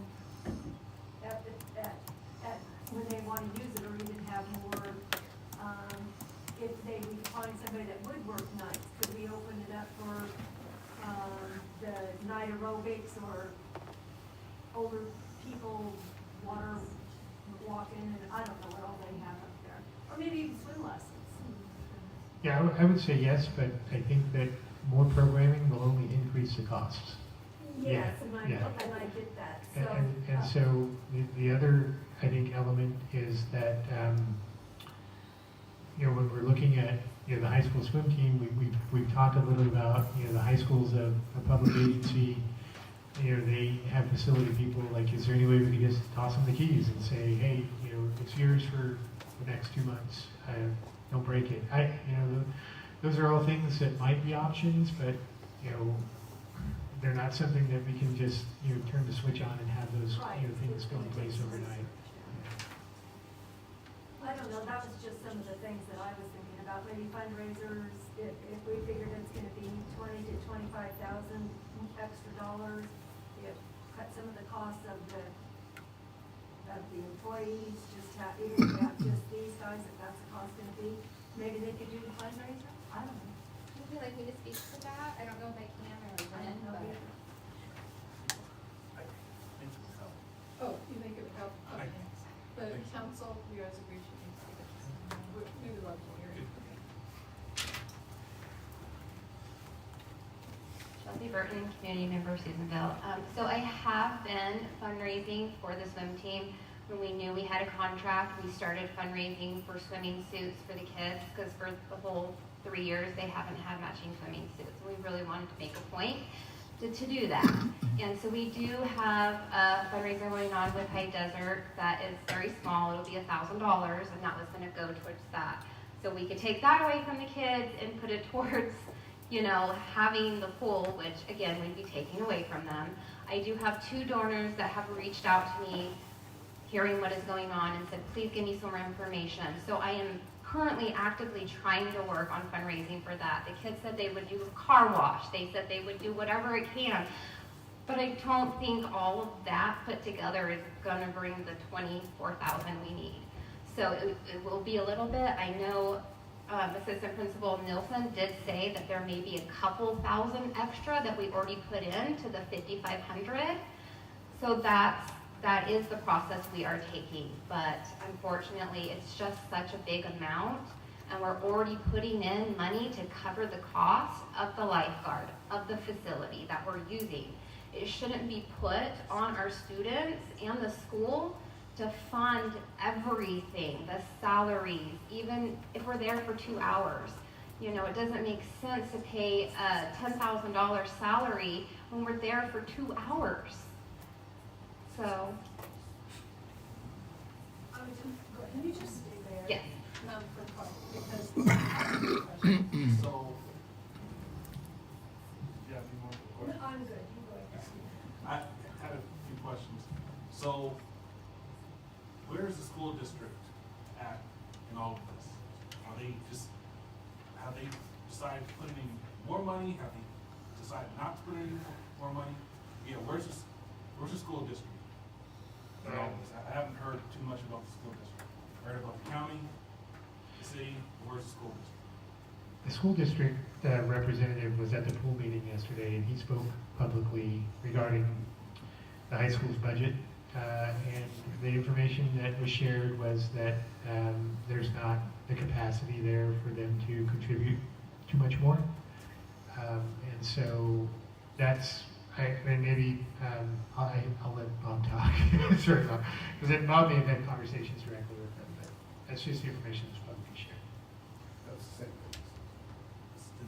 at when they want to use it, or even have more, if we find somebody that would work nights, could we open it up for, the night aerobics or older people water walking, and I don't know what all they have up there, or maybe even swim lessons. Yeah, I would say yes, but I think that more programming will only increase the costs. Yes, and I get that, so. And so the other, I think, element is that, you know, when we're looking at, you know, the high school swim team, we've talked a little about, you know, the high school's a public agency. You know, they have facility people, like, is there any way we could just toss them the keys and say, hey, you know, it's yours for the next 2 months, don't break it. You know, those are all things that might be options, but, you know, they're not something that we can just, you know, turn the switch on and have those, you know, things go in place overnight. I don't know, that was just some of the things that I was thinking about, maybe fundraisers, if we figured it's gonna be 20 to 25,000 extra dollars, cut some of the costs of the employees, just have, even if we have just these guys, if that's the cost gonna be, maybe they could do the fundraiser, I don't know. Would you like me to speak to that? I don't know if I can or I when, don't know but. either. Oh, you think it would help? Okay. The council, you guys agree she needs to get this? We would love to hear it. Chelsea Burton, community member, Susanville. So I have been fundraising for the swim team. When we knew we had a contract, we started fundraising for swimming suits for the kids, because for the whole 3 years, they haven't had matching swimming suits. We really wanted to make a point to do that. And so we do have a fundraiser going on with High Desert that is very small. It'll be $1,000, and that was going to go towards that. So we could take that away from the kids and put it towards, you know, having the pool, which again, we'd be taking away from them. I do have 2 donors that have reached out to me, hearing what is going on, and said, please give me some more information. So I am currently actively trying to work on fundraising for that. The kids said they would do a car wash. They said they would do whatever it can. But I don't think all of that put together is gonna bring the 24,000 we need. So it will be a little bit. I know Assistant Principal Nilsson did say that there may be a couple thousand extra that we already put into the 5,500. So that is the process we are taking, but unfortunately, it's just such a big amount, and we're already putting in money to cover the cost of the lifeguard, of the facility that we're using. It shouldn't be put on our students and the school to fund everything, the salaries, even if we're there for 2 hours. You know, it doesn't make sense to pay a $10,000 salary when we're there for 2 hours. So. Can you just stay there? Yes. For part, because. So, do you have any more questions? I'm good, you go ahead. I had a few questions. So, where is the school district at in all of this? Are they just, have they decided to put in more money? Have they decided not to put in more money? Yeah, where's the school district in all of this? I haven't heard too much about the school district. Heard about the county, the city, where's the school district? The school district representative was at the pool meeting yesterday, and he spoke publicly regarding the high school's budget. And the information that was shared was that there's not the capacity there for them to contribute too much more. And so that's, maybe I'll let Bob talk. Sorry, Bob, because Bob may have had conversations directly with them, but that's just the information that's publicly shared.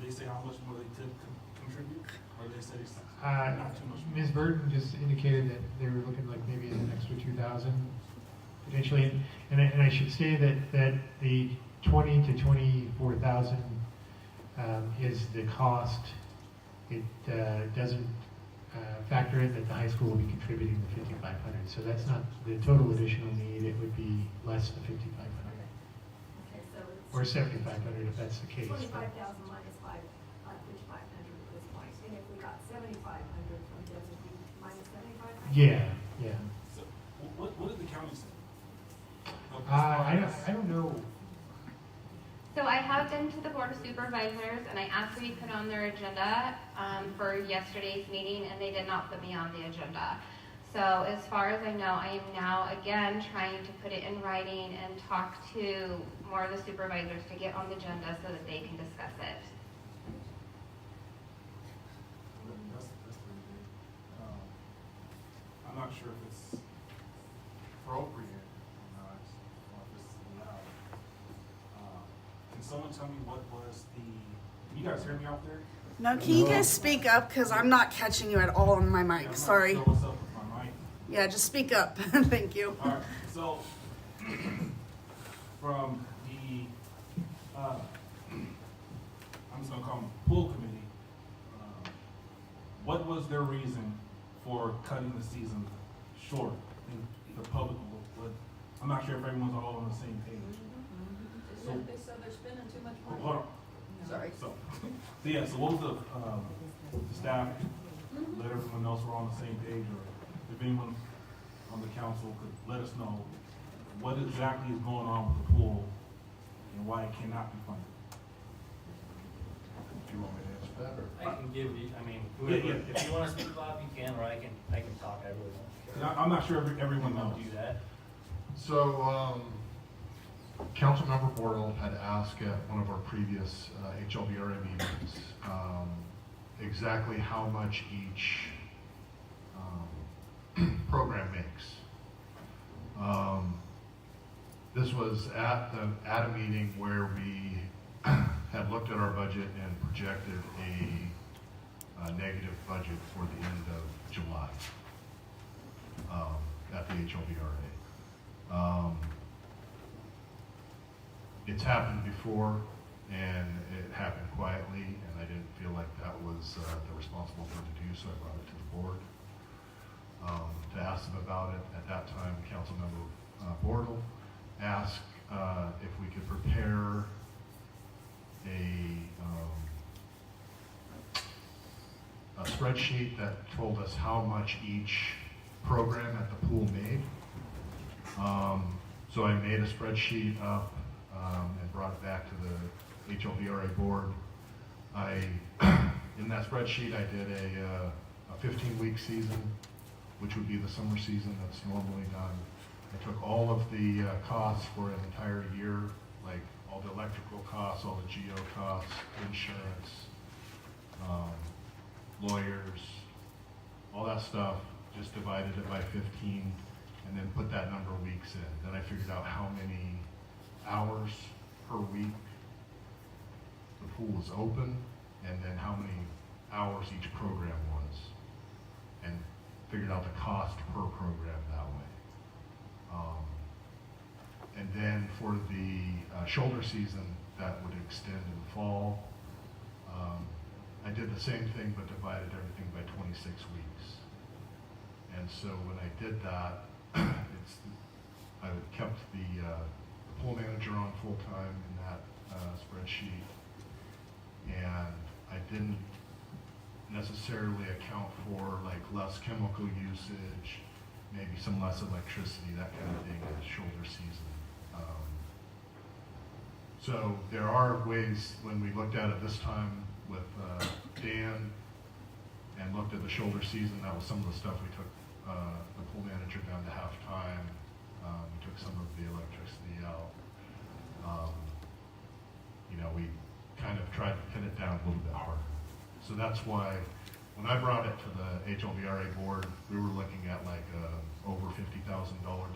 they say how much more they could contribute, or they say it's Uh, not too much more? Ms. Burton just indicated that they were looking like maybe an extra 2,000 potentially. And I should say that the 20 to 24,000 is the cost. It doesn't factor in that the high school will be contributing the 5,500. So that's not the total additional need. It would be less than 5,500 Okay, so it's. or 7,500 if that's the case. 25,000 minus 5,500 at this point, and if we got 7,500 from them, it'd be minus 7,500? Yeah. So, what did the county say? I don't know. So I have been to the Board of Supervisors and I asked to be put on their agenda for yesterday's meeting, and they did not put me on the agenda. So as far as I know, I am now again trying to put it in writing and talk to more of the supervisors to get on the agenda so that they can discuss it. That's pretty big. I'm not sure if it's appropriate or not, or if it's allowed. Can someone tell me what was the, can you guys hear me out there? No, can you guys speak up? Because I'm not catching you at all on my Yeah, mic. I'm not Sorry. sure what's up with my mic. Yeah, just speak up. Thank you. All right, so from the, I'm just gonna call them pool committee, what was their reason for cutting the season short? I think the public would, I'm not sure if everyone's all on the same page. They said they're spending too much money. Hold on. Sorry. So yeah, so what was the staff, let everyone else we're on the same page, or if anyone on the council could let us know what exactly is going on with the pool and why it cannot be funded. Do you want me to answer that, or? I can give you, I mean, Yeah. if you wanna speak, Bob, you can, or I can talk, I really don't care. I'm not sure if everyone knows. Do that. So, Councilmember Bortle had asked at one of our previous HLBRA meetings exactly how much each program makes. This was at a meeting where we had looked at our budget and projected a negative budget for the end of July at the HLBRA. It's happened before, and it happened quietly, and I didn't feel like that was the responsible thing to do, so I brought it to the board to ask them about it. At that time, Councilmember Bortle asked if we could prepare a spreadsheet that told us how much each program at the pool made. So I made a spreadsheet up and brought it back to the HLVRA board. In that spreadsheet, I did a 15-week season, which would be the summer season that's normally done. I took all of the costs for an entire year, like all the electrical costs, all the geo costs, insurance, lawyers, all that stuff, just divided it by 15, and then put that number of weeks in. Then I figured out how many hours per week the pool was open, and then how many hours each program was, and figured out the cost per program that way. And then for the shoulder season that would extend in the fall, I did the same thing but divided everything by 26 weeks. And so when I did that, I kept the pool manager on full time in that spreadsheet, and I didn't necessarily account for like less chemical usage, maybe some less electricity, that kind of thing in the shoulder season. So there are ways, when we looked at it this time with Dan and looked at the shoulder season, that was some of the stuff we took the pool manager down to halftime. We took some of the electricity out. We kind of tried to pin it down a little bit harder. So that's why when I brought it to the HLVRA board, we were looking at like over $50,000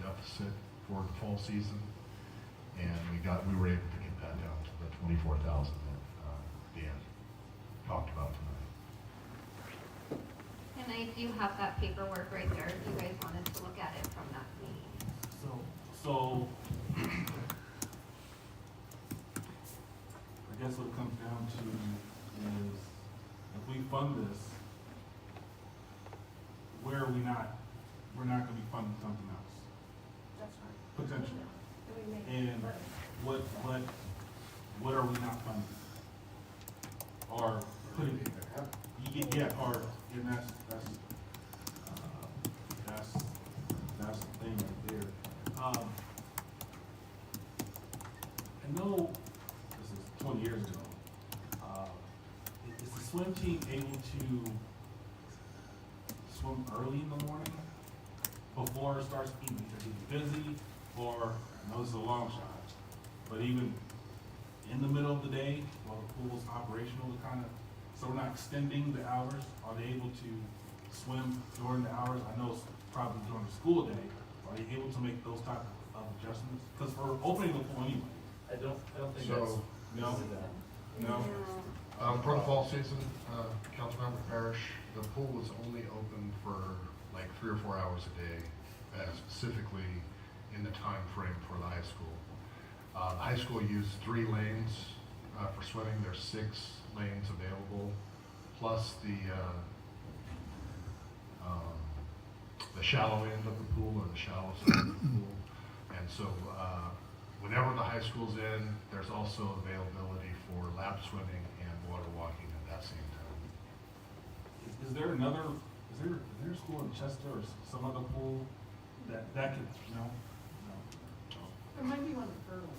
deficit for the fall season, and we were able to get that down to the 24,000 at the end. talked about tonight. And I do have that paperwork right there if you guys wanted to look at it from that meeting. So, I guess what it comes down to is, if we fund this, we're not gonna be funding something else, That's right. potentially. And we may- And what are we not funding? Or putting, or, and that's the thing right there. I know this is 20 years ago. Is the swim team able to swim early in the morning before it starts getting busy? Or, I know this is a long shot, but even in the middle of the day while the pool is operational, to kind of, so we're not extending the hours? Are they able to swim during the hours? I know it's probably during the school day. Are they able to make those type of adjustments? Because we're opening the pool anyway. I don't think So- that's. No? No? For the fall season, Councilmember Parrish, the pool is only open for like 3 or 4 hours a day, specifically in the time frame for the high school. The high school used 3 lanes for swimming. There's 6 lanes available, plus the shallow end of the pool, or the shallow side of the pool. And so whenever the high school's in, there's also availability for lap swimming and water walking at that same time. Is there a school in Chester or some other pool that could, no? There might be one in Fertile.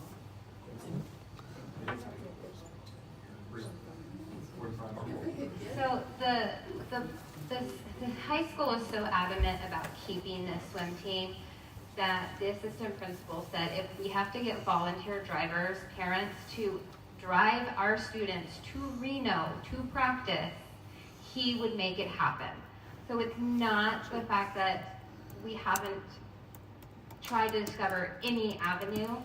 So the high school is so adamant about keeping this swim team that the assistant principal said if we have to get volunteer drivers, parents to drive our students to Reno to practice, he would make it happen. So it's not the fact that we haven't tried to discover any avenue.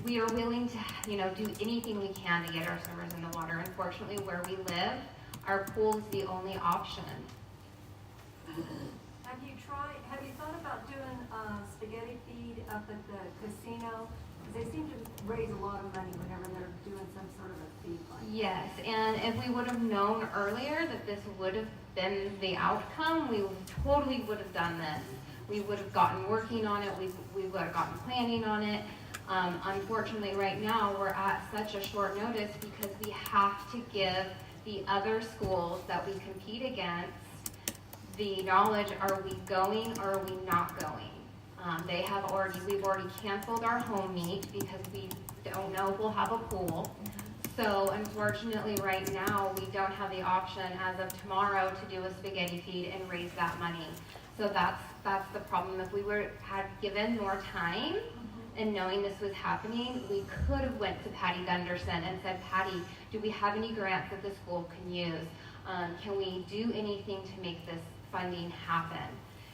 We are willing to, do anything we can to get our swimmers in the water. Unfortunately, where we live, our pool is the only option. Have you thought about doing spaghetti feed up at the casino? Because they seem to raise a lot of money whenever they're doing some sort of a feed like that. Yes, and if we would have known earlier that this would have been the outcome, we totally would have done this. We would have gotten working on it, we would have gotten planning on it. Unfortunately, right now, we're at such a short notice because we have to give the other schools that we compete against the knowledge, are we going or are we not going? We've already canceled our home meet because we don't know if we'll have a pool. So unfortunately, right now, we don't have the option as of tomorrow to do a spaghetti feed and raise that money. So that's the problem. If we had given more time and knowing this was happening, we could have went to Patty Gunderson and said, Patty, do we have any grants that the school can use? Can we do anything to make this funding happen?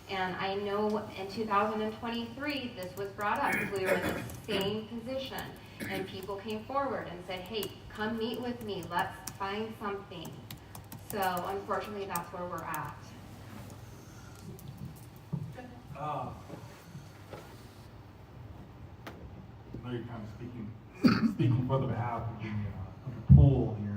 And I know in 2023, this was brought up. We were in the same position. And people came forward and said, hey, come meet with me. Let's find something. So unfortunately, that's where we're at. I know you're kind of speaking for the behalf of the pool here.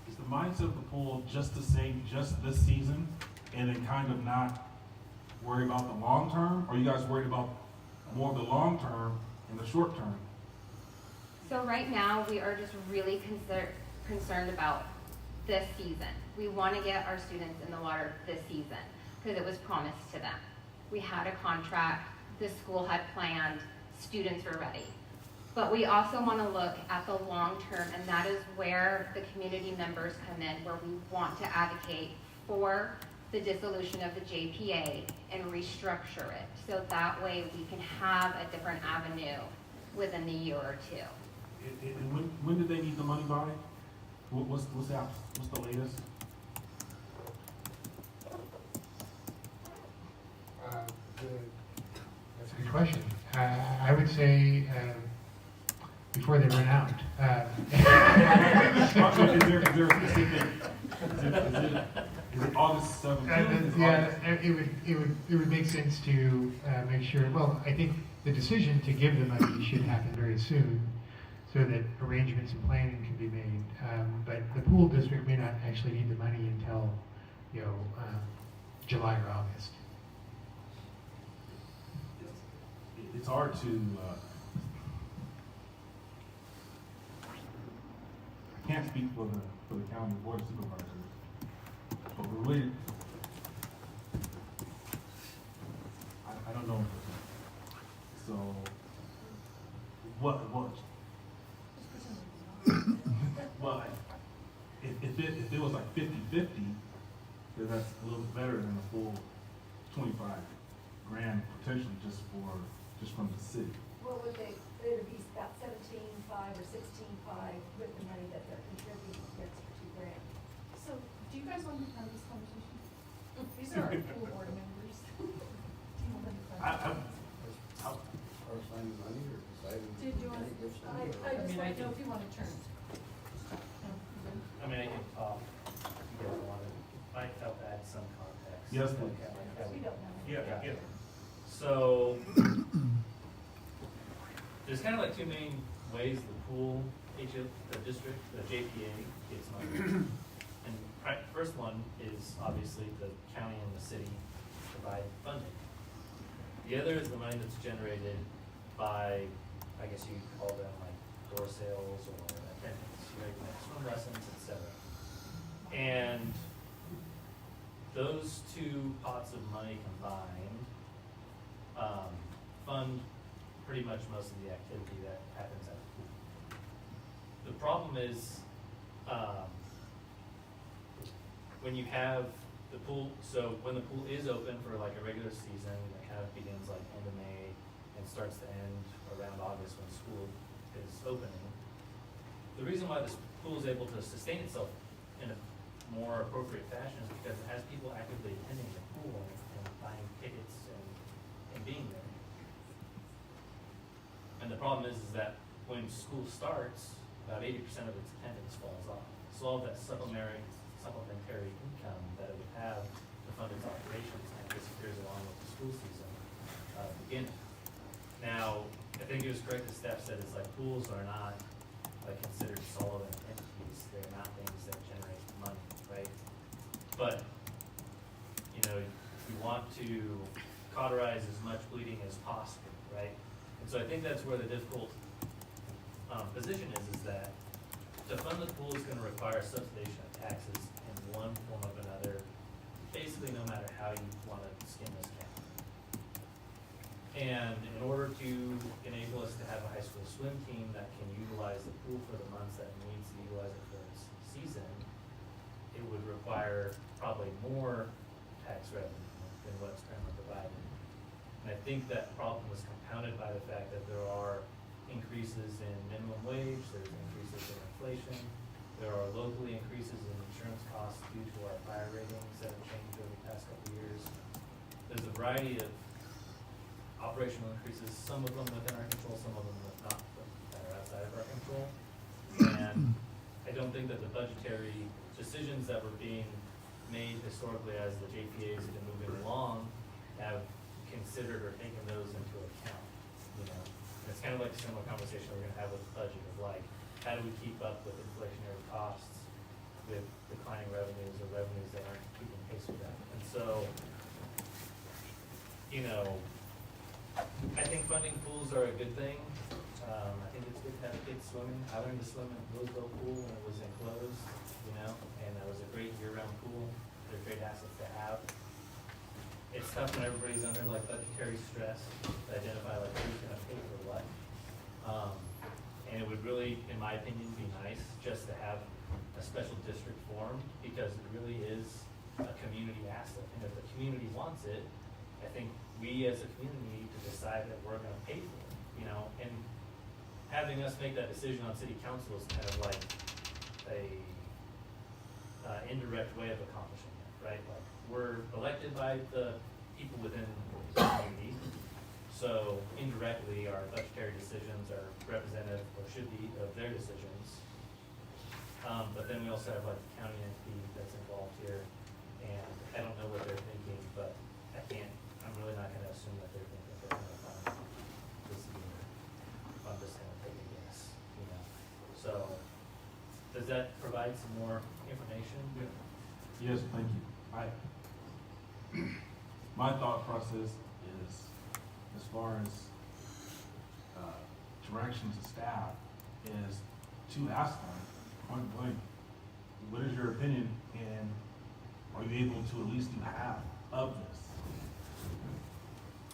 Is the mindset of the pool just to say just this season and then kind of not worry about the long term? Or are you guys worried about more of the long term and the short term? So right now, we are just really concerned about this season. We want to get our students in the water this season because it was promised to them. We had a contract, the school had planned, students were ready. But we also want to look at the long term, and that is where the community members come in, where we want to advocate for the dissolution of the JPA and restructure it. So that way we can have a different avenue within the year or two. And when do they need the money by? What's the latest? That's a Good question. I would say before they run out. Is there a specific, is it August 17th? Yeah, it would make sense to make sure, well, I think the decision to give the money should happen very soon so that arrangements and planning can be made. But the pool district may not actually need the money until, July or August. It's hard to, I can't speak for the county board of supervisors, but we're really, I don't know. So, what? Well, if it was like 50-50, then that's a little bit better than a full 25 grand potentially just from the city. Well, would it'd be about 17.5 or 16.5 with the money that they're contributing, the extra $2,000. So, do you guys want to have this conversation? These are our pool board members. Do you want them to clarify? Or finding money or deciding. Did you want, I just want to know if you want to turn. I mean, I can talk, if you guys want to, might help add some context. Yes, please. We don't know. Yeah. So, there's kind of like two main ways the pool, the district, the JPA gets money. And first one is obviously the county and the city provide funding. The other is the money that's generated by, I guess you could call them like door sales or attendance, like swim lessons, etc. And those two pots of money combined fund pretty much most of the activity that happens at the pool. The problem is when you have the pool, so when the pool is open for like a regular season that kind of begins like end of May and starts to end around August when school is opening, the reason why this pool is able to sustain itself in a more appropriate fashion is because it has people actively attending the pool and buying tickets and being there. And the problem is that when school starts, about 80% of its attendance falls off. So all of that supplementary income that it would have to fund its operations kind of disappears along with the school season beginning. Now, I think it was correct as Steph said, it's like pools are not like considered solvent entities. They're not things that generate money, right? But, you want to cauterize as much bleeding as possible, right? And so I think that's where the difficult position is that to fund the pool is going to require subsidization of taxes in one form or another, basically no matter how you want to skin this cat. And in order to enable us to have a high school swim team that can utilize the pool for the months that it needs to utilize it for its season, it would require probably more tax revenue than what's currently provided. And I think that problem was compounded by the fact that there are increases in minimum wage, there's increases in inflation, there are locally increases in insurance costs due to our fire ratings that have changed over the past couple of years. There's a variety of operational increases, some of them within our control, some of them not, that are outside of our control. And I don't think that the budgetary decisions that were being made historically as the JPAs have been moving along have considered or taken those into account, And it's kind of like a similar conversation we're gonna have with the budget of like, how do we keep up with inflationary costs with declining revenues or revenues that aren't keeping pace with that? And so, I think funding pools are a good thing. I think it's good to have kids swimming. I learned to swim in a Louisville pool when it was enclosed, and that was a great year-round pool. They're great assets to have. It's tough when everybody's under like budgetary stress to identify like who's gonna pay for what. And it would really, in my opinion, be nice just to have a special district formed because it really is a community asset. And if the community wants it, I think we as a community need to decide that we're gonna pay for it, and having us make that decision on city council is kind of like a indirect way of accomplishing it, right? Like we're elected by the people within the community, So indirectly, our budgetary decisions are representative, or should be, of their decisions. But then we also have like the county entity that's involved here, and I don't know what they're thinking, but I'm really not gonna assume that they're thinking they're gonna fund this year. I'm just gonna take a guess, you know? So, does that provide some more information? Yes, thank you. My thought process is, as far as directions to staff, is to ask them, point blank, what is your opinion, and are you able to at least do half of this?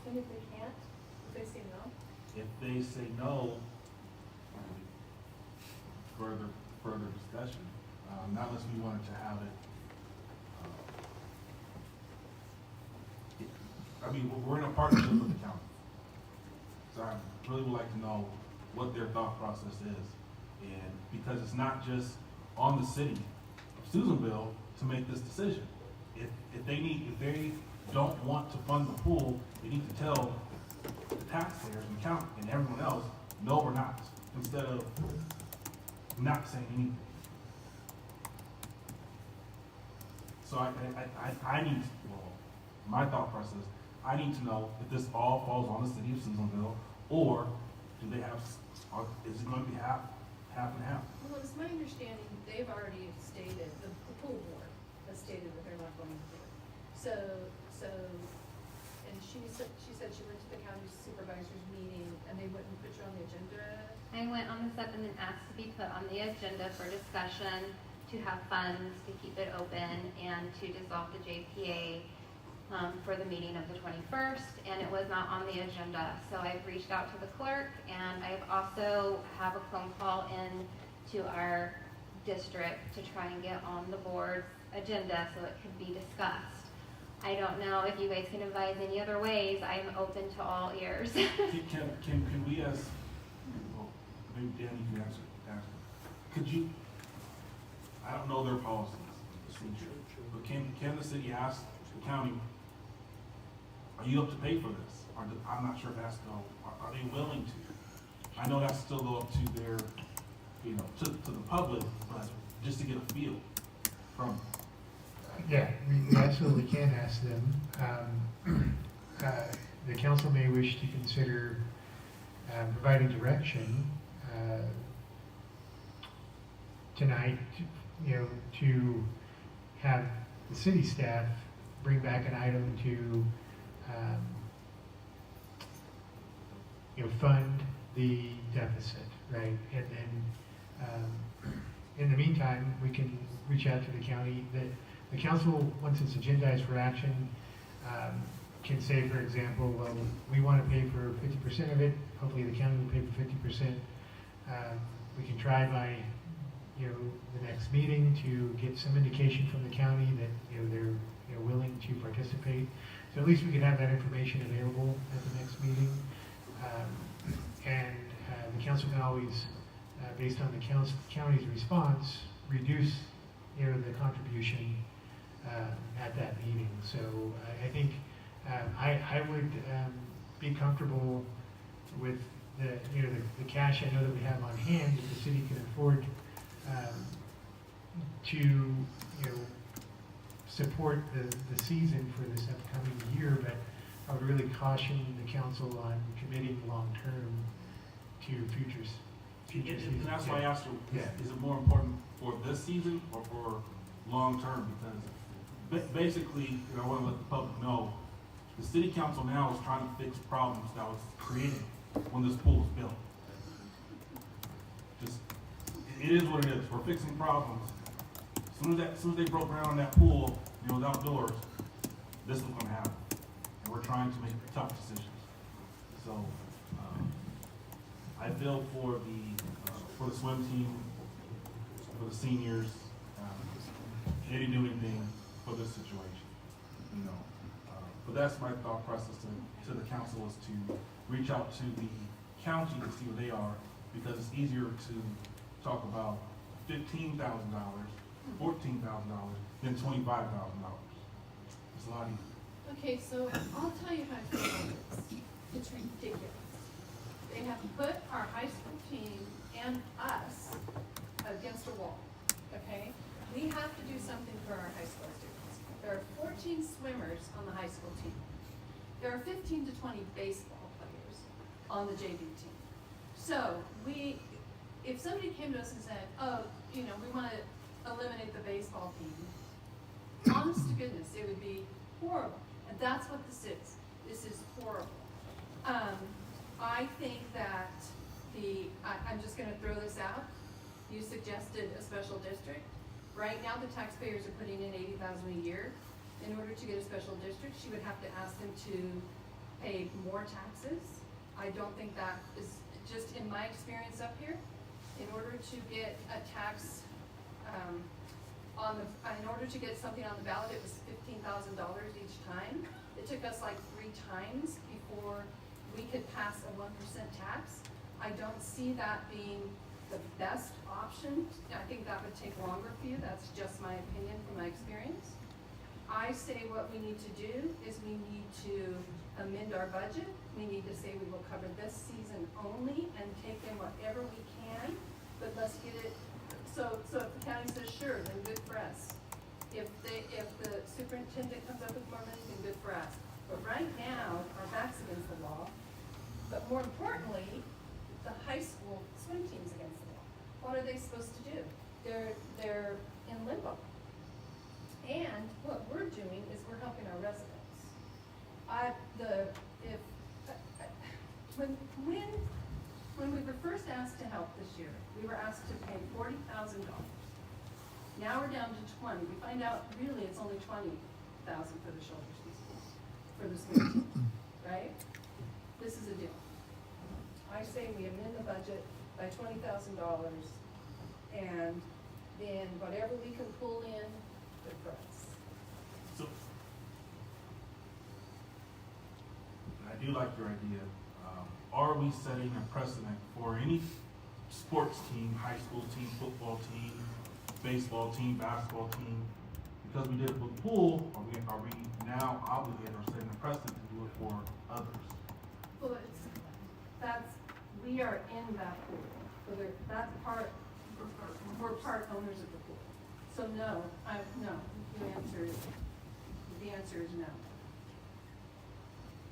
And if they can't, if they say no? If they say no, further discussion, not unless we wanted to have it. I mean, we're in a partnership with the county. So I really would like to know what their thought process is. And because it's not just on the city of Susanville to make this decision. If they don't want to fund the pool, they need to tell the taxpayers and the county and everyone else, no, we're not, instead of not saying anything. So I need, well, my thought process, I need to know if this all falls on the city of Susanville, or do they have, is it going to be half and half? Well, it's my understanding, they've already stated, the pool board has stated that they're not going to do it. So, and she said she went to the county supervisor's meeting and they wouldn't put you on the agenda. I went on this up and then asked to be put on the agenda for discussion, to have funds, to keep it open, and to dissolve the JPA for the meeting of the 21st, and it was not on the agenda. So I've reached out to the clerk, and I've also have a phone call in to our district to try and get on the board's agenda so it could be discussed. I don't know if you guys can advise any other ways. I'm open to all ears. Can we ask, well, maybe Danny can answer. Could you, I don't know their policies, but can the city ask the county, are you up to pay for this? I'm not sure if that's are they willing to? I know that's still go up to their, to the public, but just to get a feel from. Yeah, we absolutely can ask them. The council may wish to consider providing direction tonight, to have the city staff bring back an item to, fund the deficit, right? And then, in the meantime, we can reach out to the county. The council, once it's agendized for action, can say, for example, well, we want to pay for 50% of it. Hopefully the county will pay for 50%. We can try by, the next meeting to get some indication from the county that, they're willing to participate. So at least we can have that information available at the next meeting. And the council can always, based on the county's response, reduce, the contribution at that meeting. So I think I would be comfortable with the cash I know that we have on hand that the city can afford to support the season for this upcoming year, but I would really caution the council on committing long-term to future seasons. And that's why I asked you, Yeah. is it more important for this season or for long-term? Because basically, I want to let the public know, the city council now is trying to fix problems that was created when this pool was built. It is what it is. We're fixing problems. As soon as they broke ground on that pool, it was outdoors, this was going to happen. And we're trying to make tough decisions. So I feel for the swim team, for the seniors, they didn't do anything for this situation, But that's my thought process to the council, is to reach out to the county to see where they are, because it's easier to talk about $15,000, $14,000 than $25,000. It's a lot easier. Okay, so I'll tell you how I feel about this. It's ridiculous. They have put our high school team and us against a wall, okay? We have to do something for our high school students. There are 14 swimmers on the high school team. There are 15 to 20 baseball players on the JV team. So if somebody came to us and said, oh, we want to eliminate the baseball team, honest to goodness, it would be horrible. And that's what this is. This is horrible. I think that I'm just going to throw this out. You suggested a special district. Right now, the taxpayers are putting in $80,000 a year. In order to get a special district, she would have to ask them to pay more taxes. I don't think that is, just in my experience up here, in order to get a tax, in order to get something on the ballot, it was $15,000 each time. It took us like 3 times before we could pass a 1% tax. I don't see that being the best option. I think that would take longer for you. That's just my opinion from my experience. I say what we need to do is we need to amend our budget. We need to say we will cover this season only and take in whatever we can, but let's get it, so if the county says sure, then good for us. If the superintendent comes up with more money, then good for us. But right now, our back's against the wall, but more importantly, the high school swim team's against the wall. What are they supposed to do? They're in limbo. And what we're doing is we're helping our residents. When we were first asked to help this year, we were asked to pay $40,000. Now we're down to 20. We find out really it's only $20,000 for the shoulder season, for the swim team, right? This is a deal. I say we amend the budget by $20,000, and then whatever we can pull in, good for us. So, I do like your idea. Are we setting a precedent for any sports team, high school team, football team, baseball team, basketball team? Because we did it with pool, are we now obligated or setting a precedent to do it for others? Well, we are in that pool. So we're part owners of the pool. So no, the answer is no.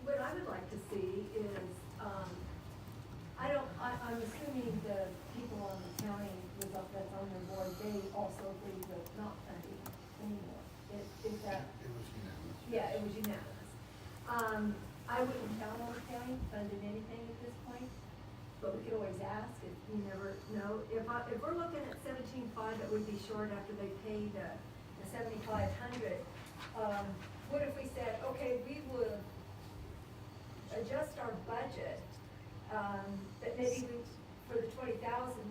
What I would like to see is, I'm assuming the people on the county that's on their board, they also agree with not funding anymore. Is that? It was unanimous. Yeah, it was unanimous. I wouldn't count on the county funding anything at this point, but we could always ask if you never know. If we're looking at 17.5 that would be short after they paid the 7,500, what if we said, okay, we would adjust our budget, but maybe for the 20,000,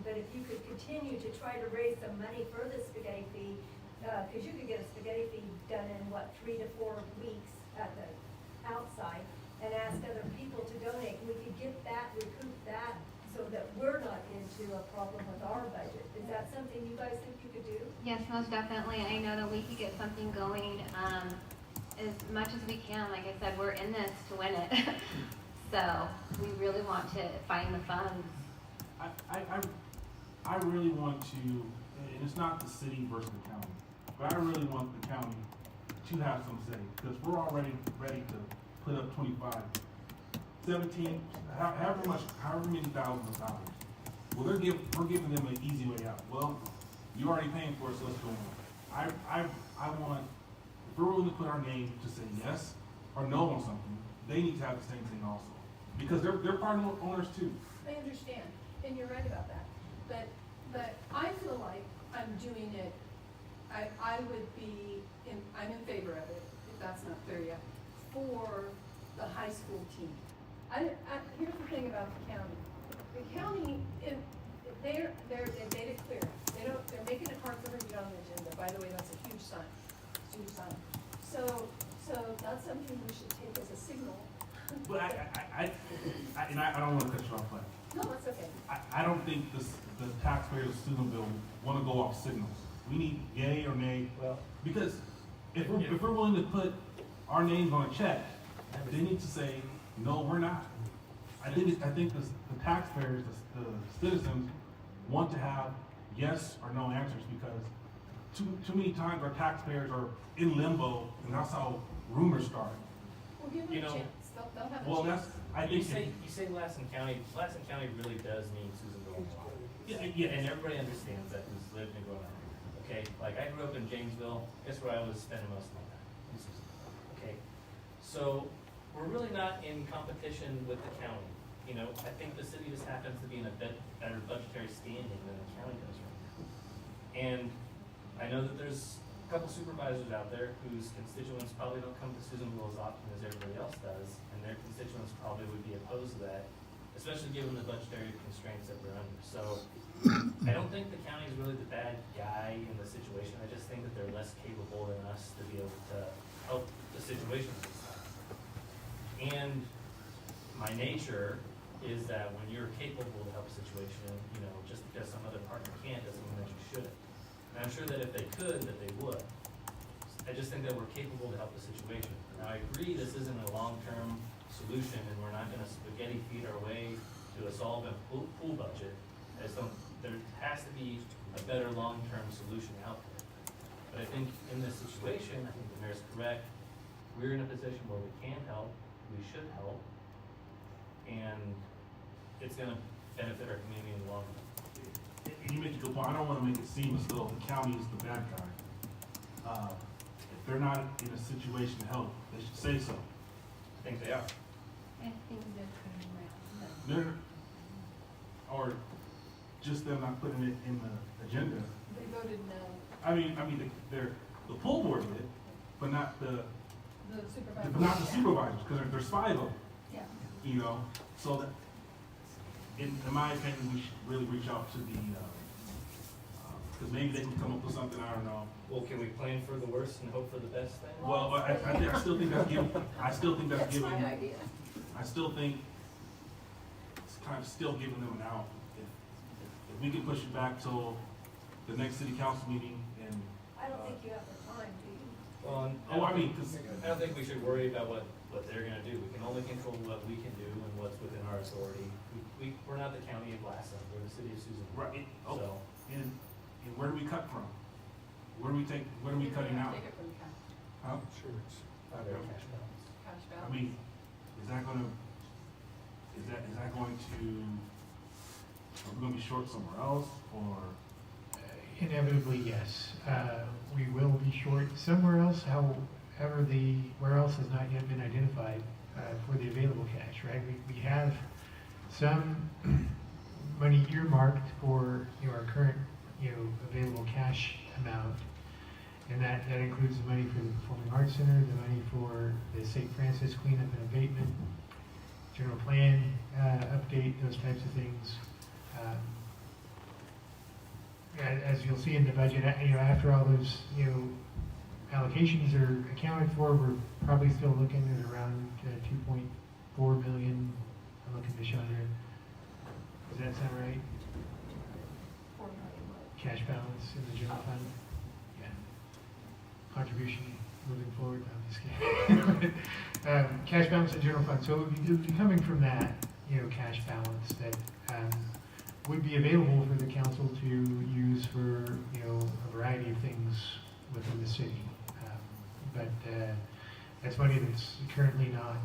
but if you could continue to try to raise some money for the spaghetti fee, because you could get a spaghetti fee done in 3 to 4 weeks at the outside, and ask other people to donate, we could get that, recoup that, so that we're not into a problem with our budget. Is that something you guys think you could do? Yes, most definitely. I know that we could get something going as much as we can. Like I said, we're in this to win it. So we really want to find the funds. I really want to, and it's not the city versus the county, but I really want the county to have some say, because we're already ready to put up 25, 17, however many thousands of dollars. Well, we're giving them an easy way out. Well, you're already paying for it, so let's go on. I want, if we're willing to put our name to say yes or no on something, they need to have the same thing also. Because they're part owners too. I understand, and you're right about that. But I feel like I'm doing it, I'm in favor of it, if that's not clear yet, for the high school team. Here's the thing about the county. The county, they made it clear. They're making it hard for her to get on the agenda. By the way, that's a huge sign. It's a huge sign. So that's something we should take as a signal. But I don't want to cut you off, but No, that's okay. I don't think the taxpayers of Susanville want to go off signals. We need yay or nay. Well, because if we're willing to put our names on a check, they need to say, no, we're not. I think the taxpayers, the citizens want to have yes or no answers, because too many times our taxpayers are in limbo, and that's how rumors start. Well, give You them a know, chance, they'll have a chance. Well, that's, I You think. say Lassen County really does mean Susanville a lot. Yeah. And everybody understands that who's lived and grown up here, okay? Like, I grew up in Janesville, guess where I was spending most of my time? In Susanville, okay? So, we're really not in competition with the county. You know, I think the city just happens to be in a better budgetary standing than the county does right now. And I know that there's a couple supervisors out there whose constituents probably don't come to Susanville as often as everybody else does, and their constituents probably would be opposed to that, especially given the budgetary constraints that we're under. So I don't think the county is really the bad guy in the situation. I just think that they're less capable than us to be able to help the situation this time. And my nature is that when you're capable to help a situation, you know, just because some other partner can't doesn't mean that you shouldn't. And I'm sure that if they could, that they would. I just think that we're capable to help the situation. Now, I agree this isn't a long-term solution, and we're not gonna spaghetti feed our way to a solvent pool budget. There has to be a better long-term solution out there. But I think in this situation, I think the mayor's correct. We're in a position where we can help, we should help, and it's gonna benefit our community in the long run. And you make a good point. I don't want to make it seem as though the county is the bad guy. If they're not in a situation to help, they should say so. I think they are. I think they're turning around. Or just them not putting it in the agenda. They voted no, I mean, the pool board did, but not the the supervisor. supervisors, because there's 5 of them. Yeah. You know, so that, in my opinion, we should really reach out to the, because maybe they can come up with something, I don't know. Well, can we plan for the worst and hope for the best then? Well, I still think that's giving, That's my idea. I still think it's kind of still giving them an out. If we can push it back till the next city council meeting and. I don't think you have the time, do you? Well, I don't think we should worry about what they're gonna do. We can only control what we can do and what's within our authority. We're not the county of Lassen, we're the city of Susanville. Right, So, and where do we cut from? What are we cutting out? Take it from cash, Huh? Sure. not very cash balance. cash I balance. mean, is that going to, are we gonna be short somewhere else, or? Inevitably, yes. We will be short somewhere else, however, where else has not yet been identified for the available cash, right? We have some money earmarked for, our current, available cash amount. And that includes the money for the Performing Arts Center, the money for the St. Francis cleanup and abatement, general plan update, those types of things. As you'll see in the budget, after all those, allocations are accounted for, we're probably still looking at around 2.4 million. I'm looking to Sean here. Does that sound right? 4 million. Cash balance in the general fund? Yeah. Contribution moving forward, no, I'm just kidding. Cash balance in general fund, so it would be coming from that, cash balance that would be available for the council to use for, a variety of things within the city. But that's money that's currently not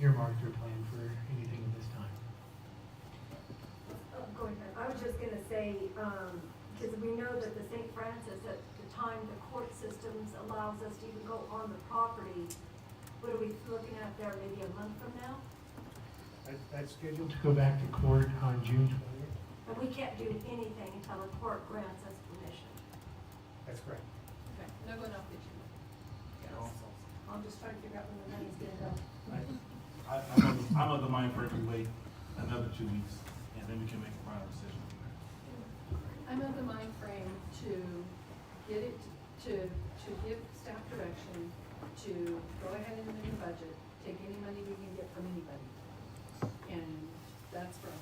earmarked or planned for anything at this time. Going back, I was just gonna say, because we know that the St. Francis, at the time the court systems allows us to even go on the property, what are we looking at there, maybe a month from now? That's scheduled to go back to court on June 20th. And we can't do anything until the court grants us permission. That's correct. Okay, no going off the agenda. I'm just trying to figure out when the money's gonna go. I'm of the mind for if we wait another 2 weeks, and then we can make a final decision. I'm of the mind frame to get it, to give staff direction to go ahead and amend the budget, take any money we can get from anybody. And that's from.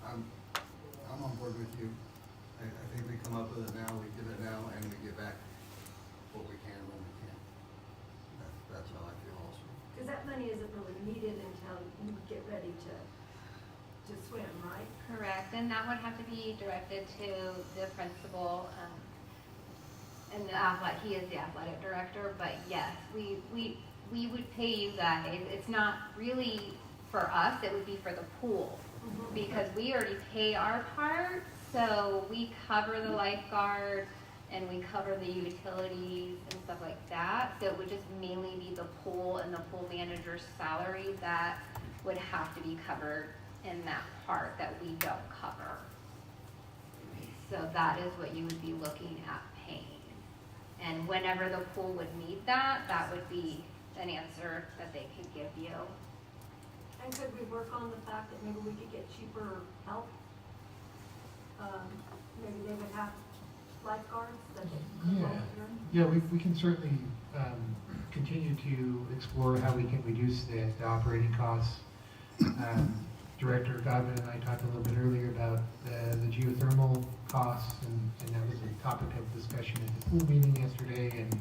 I'm on board with you. I think we come up with it now, we give it now, and we give back what we can when we can. That's how I feel also. Because because that money isn't really needed until you get ready to swim, right? Correct, and that would have to be directed to the principal, and he is the athletic director, but yes, we would pay you guys. It's not really for us, it would be for the pool, because we already pay our part, so we cover the lifeguard, and we cover the utilities and stuff like that, so it would just mainly be the pool and the pool manager's salary that would have to be covered in that part that we don't cover. So that is what you would be looking at paying. And whenever the pool would need that, that would be an answer that they could give you. And could we work on the fact that maybe we could get cheaper help? Maybe they would have lifeguards that they could volunteer? Yeah, we can certainly continue to explore how we can reduce the operating costs. Director Godwin and I talked a little bit earlier about the geothermal costs, and that was a topic of discussion at the pool meeting yesterday. And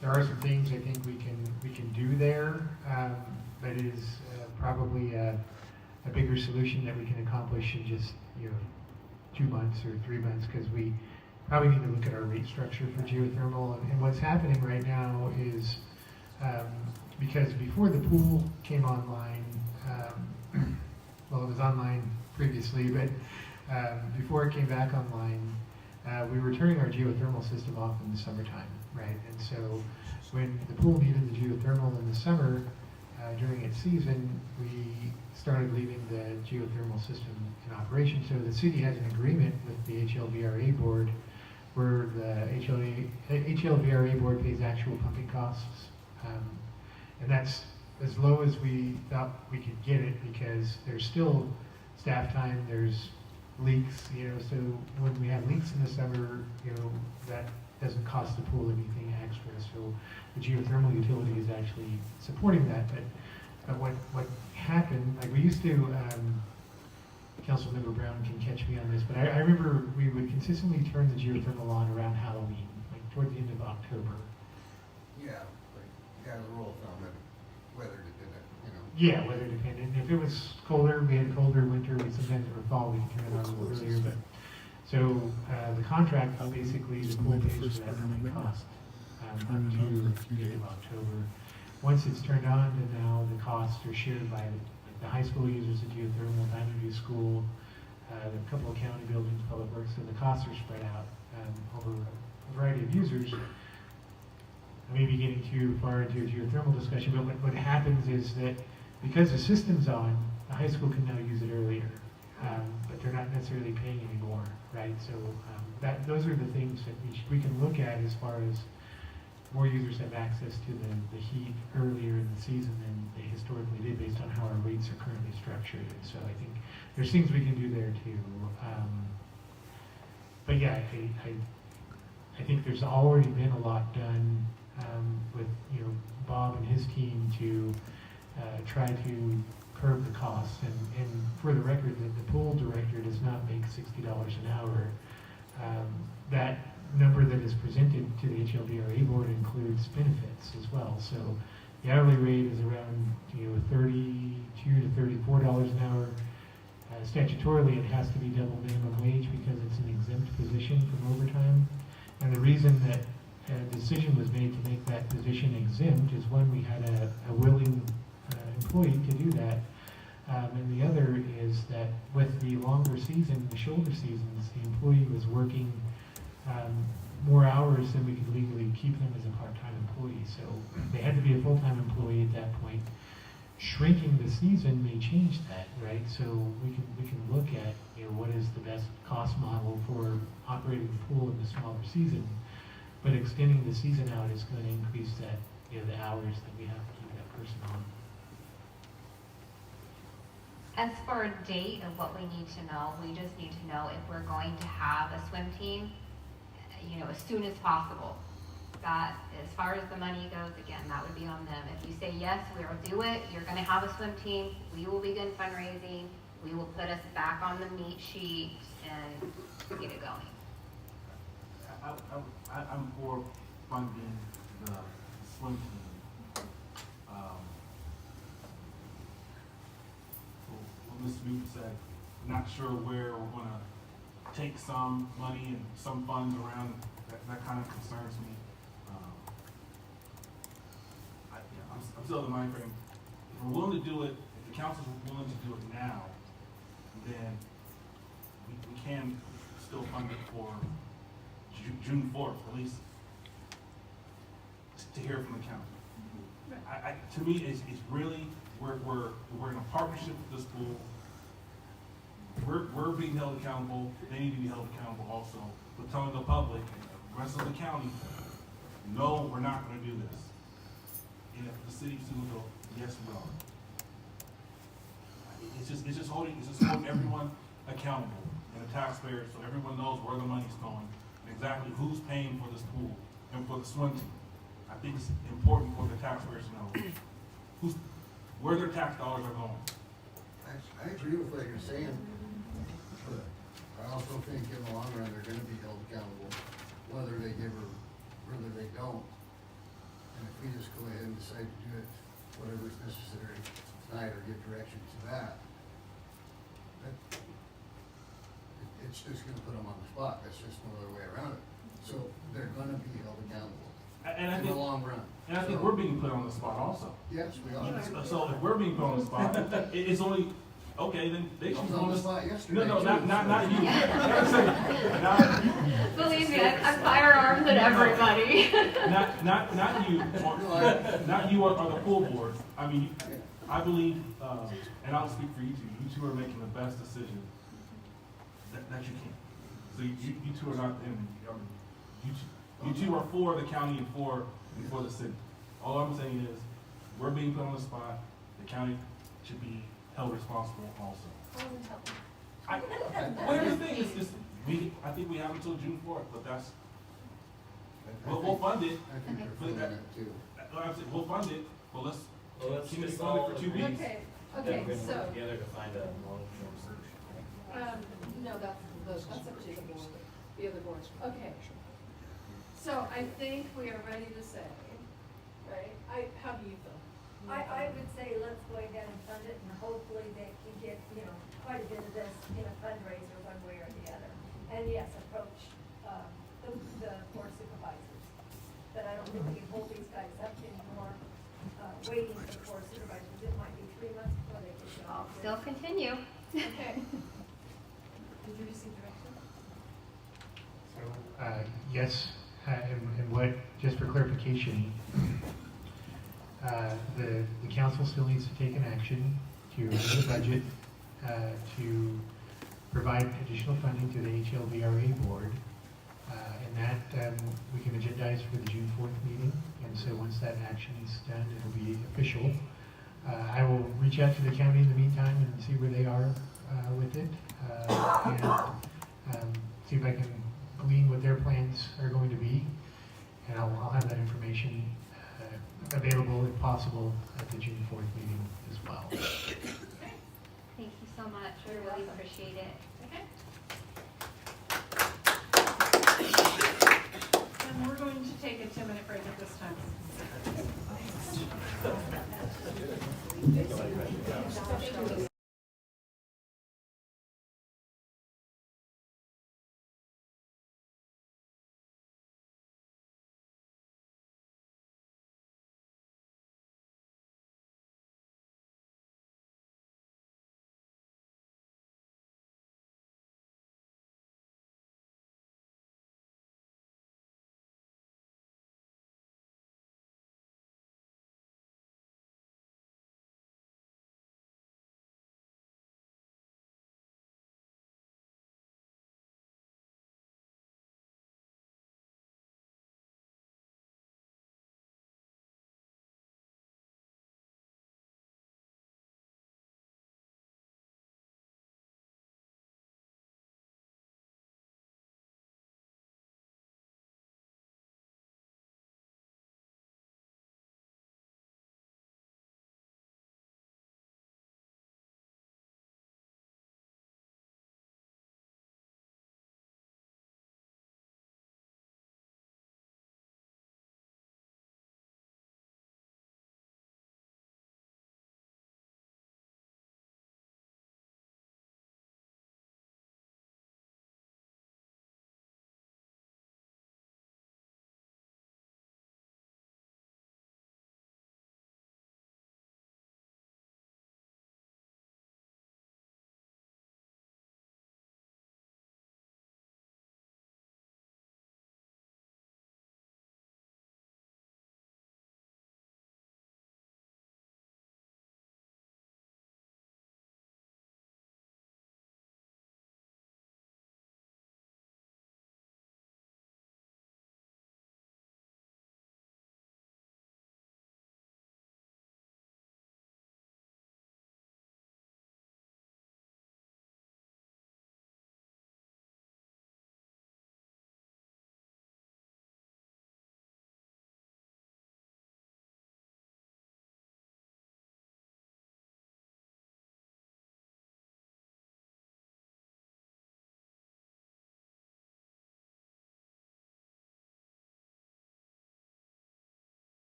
there are some things I think we can do there, but it is probably a bigger solution that we can accomplish in just 2 months or 3 months, because we probably need to look at our rate structure for geothermal. And what's happening right now is because before the pool came online, well, it was online previously, but before it came back online, we were turning our geothermal system off in the summertime, right? And so when the pool needed the geothermal in the summer, during its season, we started leaving the geothermal system in operation. So the city has an agreement with the HLVRA board where the HLVRA board pays actual pumping costs. And that's as low as we thought we could get it, because there's still staff time, there's leaks, so when we have leaks in the summer, that doesn't cost the pool anything extra. So the geothermal utility is actually supporting that. But what happened, like we used to, Councilmember Brown can catch me on this, but I remember we would consistently turn the geothermal on around Halloween, like toward the end of October. Yeah, but you got a rule of thumb, weather dependent, Yeah, weather dependent. If it was colder, we had a colder winter, sometimes it would fall, we could turn it on a little earlier. But so the contract, basically the pool pays for that pumping cost up to the end of October. Once it's turned on, then now the costs are shared by the high school users of geothermal, Diamond View School, a couple of county buildings, Public Works, so the costs are spread out over a variety of users. I may be getting too far into a geothermal discussion, but what happens is that because the system's on, the high school can now use it earlier, but they're not necessarily paying anymore, right? So those are the things that we can look at as far as more users have access to the heat earlier in the season than they historically did, based on how our rates are currently structured. And so I think there's things we can do there too. But yeah, I think there's already been a lot done with Bob and his team to try to curb the costs. And for the record, the pool director does not make $60 an hour. That number that is presented to the HLVRA board includes benefits as well. So the hourly rate is around $32 to $34 an hour. Statutorily, it has to be double minimum wage because it's an exempt position from overtime. And the reason that a decision was made to make that position exempt is, one, we had a willing employee to do that. And the other is that with the longer season, the shoulder seasons, the employee was working more hours than we could legally keep them as a part-time employee. So they had to be a full-time employee at that point. Shrinking the season may change that, right? So we can look at what is the best cost model for operating the pool in the smaller season, but extending the season out is going to increase that the hours that we have to keep that person on. As for a date of what we need to know, we just need to know if we're going to have a swim team, as soon as possible. That, as far as the money goes, again, that would be on them. If you say, yes, we'll do it, you're going to have a swim team, we will begin fundraising, we will put us back on the meet sheet and get it going. I'm for funding the swim team. Ms. Newton said, not sure where we're gonna take some money and some funds around, that kind of concerns me. I'm still in the mind frame. If we're willing to do it, if the council's willing to do it now, then we can still fund it for June 4th, at least, to hear from the county. To me, it's really, we're in a partnership with the school. We're being held accountable, they need to be held accountable also. We're telling the public, the rest of the county, no, we're not gonna do this. And if the city of Susanville, yes, we are. It's just holding everyone accountable and the taxpayers, so everyone knows where the money's going and exactly who's paying for this pool and for the swim team. I think it's important for the taxpayers to know where their tax dollars are going. I agree with what you're saying, but I also think in the long run, they're gonna be held accountable, whether they give or whether they don't. And if we just go ahead and decide to do it, whatever's necessary tonight, or give direction to that, it's just gonna put them on the spot. That's just no other way around it. So they're gonna be held accountable in the long run. And I think we're being put on the spot also. Yes, we are. So if we're being put on the spot, it's only, okay, then they should be on the spot. Yesterday. No, not you. Believe me, I'm firearms at everybody. Not you, not you or the pool board. I mean, I believe, and I'll speak for you two. You two are making the best decision that you can. So you two are not the enemy. You two are for the county and for the city. All I'm saying is, we're being put on the spot. The county should be held responsible also. Whatever the thing is, I think we have until June 4th, but that's, we'll fund it. I think they're funding it too. We'll fund it, but let's keep it just funded all for 2 weeks. Okay, Then okay, we're gonna so, work together to find a long-term solution. no, that's up to the board, the other boards. Okay. So I think we are ready to say, right, how do you feel? I would say let's go ahead and fund it, and hopefully they can get, quite a bit of this in a fundraiser one way or the other. And yes, approach, the board supervisors. But I don't think we can hold these guys up anymore, waiting for the board supervisors. It might be 3 months before they get I'll going. still continue. Okay. Did you receive direction? So, yes, and what, just for clarification, the council still needs to take an action to amend the budget, to provide additional funding to the HLVRA board, and that we can agendize for the June 4th meeting. And so once that action is done, it'll be official. I will reach out to the county in the meantime and see where they are with it, and see if I can glean what their plans are going to be, and I'll have that information available if possible at the June 4th meeting as well. Thank you so much. I really appreciate it. Okay. And we're going to take a 10-minute break at this time.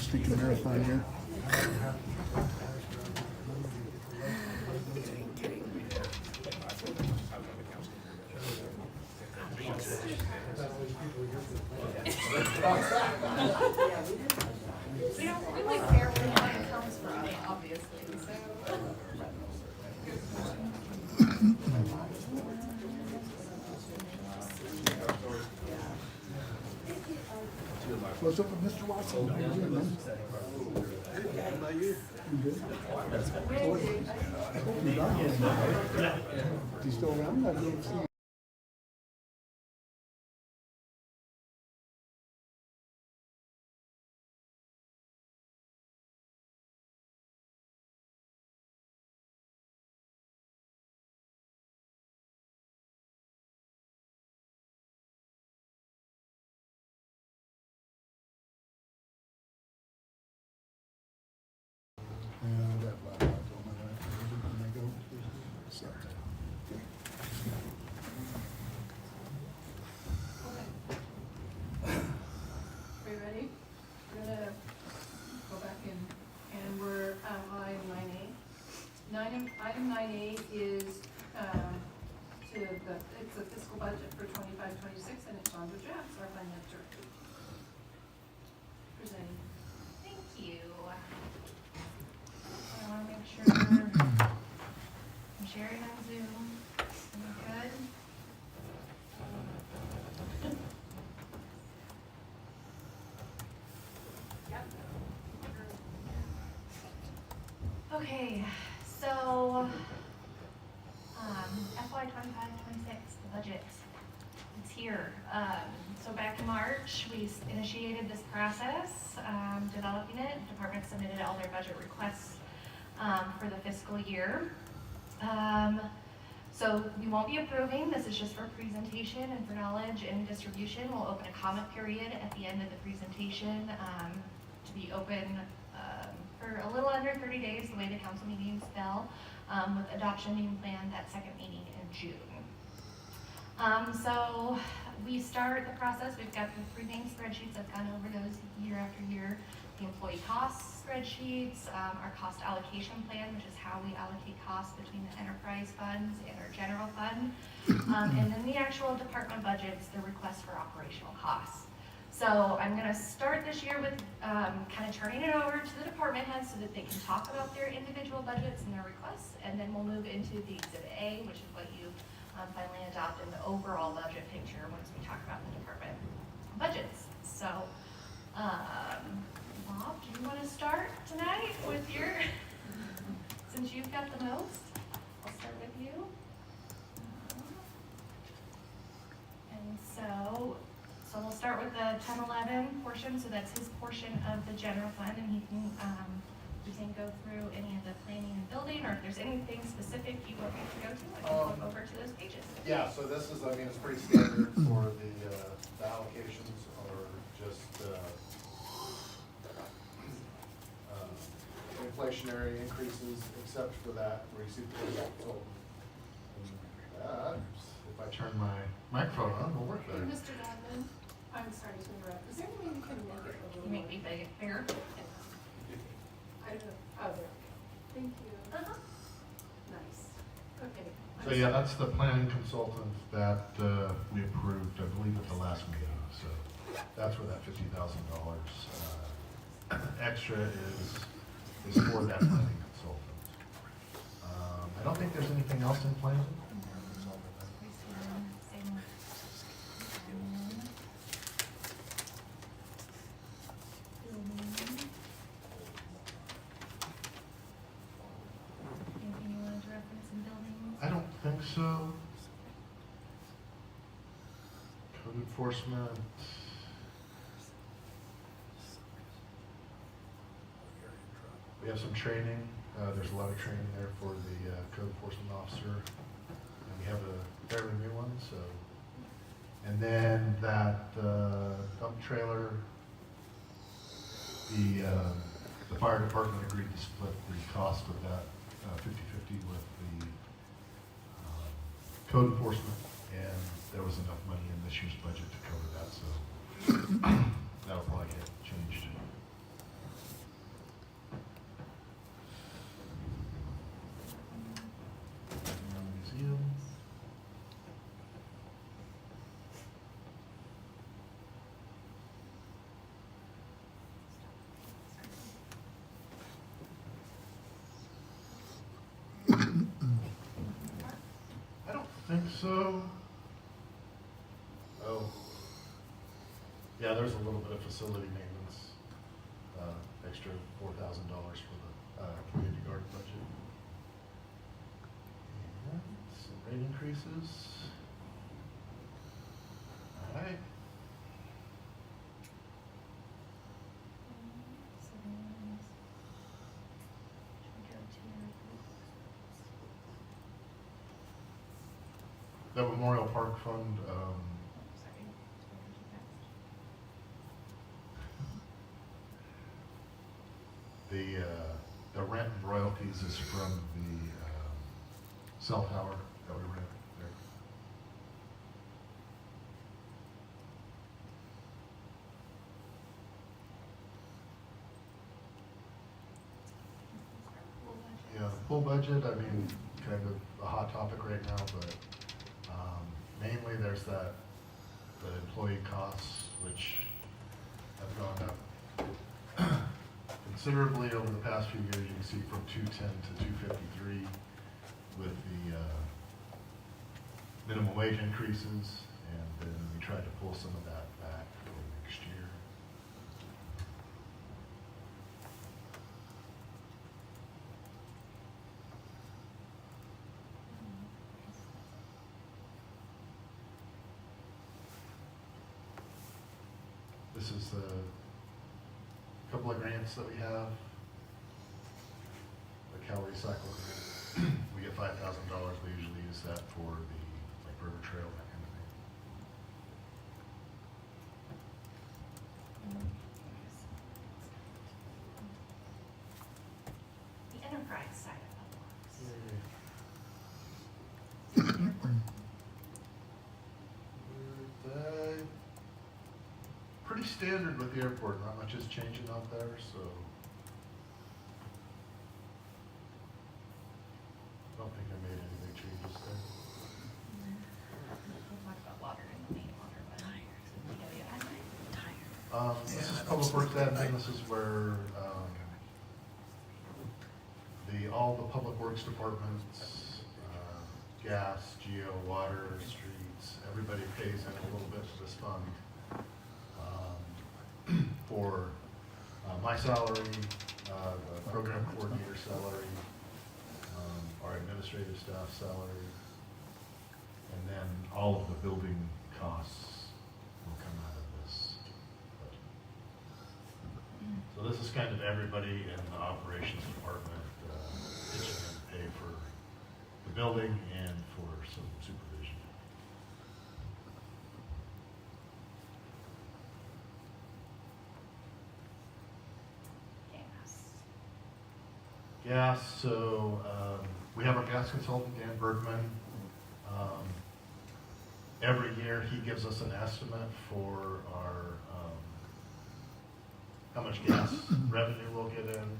sneak a marathon here. We like care when the money comes from me, obviously, so. What's up with Mr. Watson? How you doing, man? How about you? You good? Is he still around? I didn't see him. Are you ready? We're gonna go back in, and we're on line 9A. Item 9A is, it's a fiscal budget for 25-26, and it's Chandra Jacks, our finance director. Presenting. Thank you. I want to make sure I'm sharing on Zoom. Am I good? Okay, so, FY 25-26, the budget, it's here. So back in March, we initiated this process, developing it. The department submitted all their budget requests for the fiscal year. So we won't be approving, this is just for presentation and for knowledge and distribution. We'll open a comment period at the end of the presentation to be open for a little under 30 days, the way the council meetings fell, with adoption being planned that second meeting in June. So we start the process, we've got the 3 main spreadsheets, I've gone over those year after year. The employee costs spreadsheets, our cost allocation plan, which is how we allocate costs between the enterprise funds and our general fund. And then the actual department budgets, the request for operational costs. So I'm gonna start this year with kind of turning it over to the department heads so that they can talk about their individual budgets and their requests, and then we'll move into the Exhibit A, which is what you finally adopt in the overall budget picture once we talk about the department budgets. So, Bob, do you want to start tonight with your, since you've got the most, I'll start with you. And so we'll start with the 10-11 portion, so that's his portion of the general fund, and he can go through any of the planning and building, or if there's anything specific you want me to go to, I can flip over to those pages. Yeah, so this is, I mean, it's pretty standard for the allocations are just inflationary increases, except for that where you see the consultant. If I turn my microphone on, it'll work better. Mr. Donovan, I'm sorry to interrupt. Is there any way you can make it a little? You make me bigger? I don't know. Oh, there. Thank you. Nice. Okay. So yeah, that's the planning consultant that we approved, I believe, at the last meeting. So that's where that $50,000 extra is for that planning consultant. I don't think there's anything else in planning. Anything you wanted to reference in buildings? I don't think so. Code enforcement. We have some training. There's a lot of training there for the code enforcement officer. And we have a fairly new one, so. And then that dump trailer, the fire department agreed to split the cost of that 50-50 with the code enforcement, and there was enough money in this year's budget to cover that, so that'll probably get changed. think so. Oh. Yeah, there's a little bit of facility maintenance, extra $4,000 for the community garden budget. And some rate increases. All right. The Memorial Park Fund, the rent and royalties is from the cell tower that we rent there. Yeah, the pool budget, I mean, kind of a hot topic right now, but mainly there's the employee costs, which have gone up considerably over the past few years. You can see from 210 to 253 with the minimum wage increases, and then we tried to pull some of that back for next year. This is a couple of grants that we have. The calorie cycle grant. We get $5,000. We usually use that for the river trail, that kind of thing. The enterprise side of Pretty standard with the airport. Not much is changing out there, so I don't think I made any big changes there. We'll talk about water in the main water, but This is public works admin. This is where all the public works departments, gas, geo, water, streets, everybody pays in a little bit to this fund for my salary, the program coordinator salary, our administrative staff salary, and then all of the building costs will come out of this budget. So this is kind of everybody in the operations department pitching in to pay for the building and for some supervision. Gas, so we have our gas consultant, Dan Bergman. Every year he gives us an estimate for our how much gas revenue we'll get in.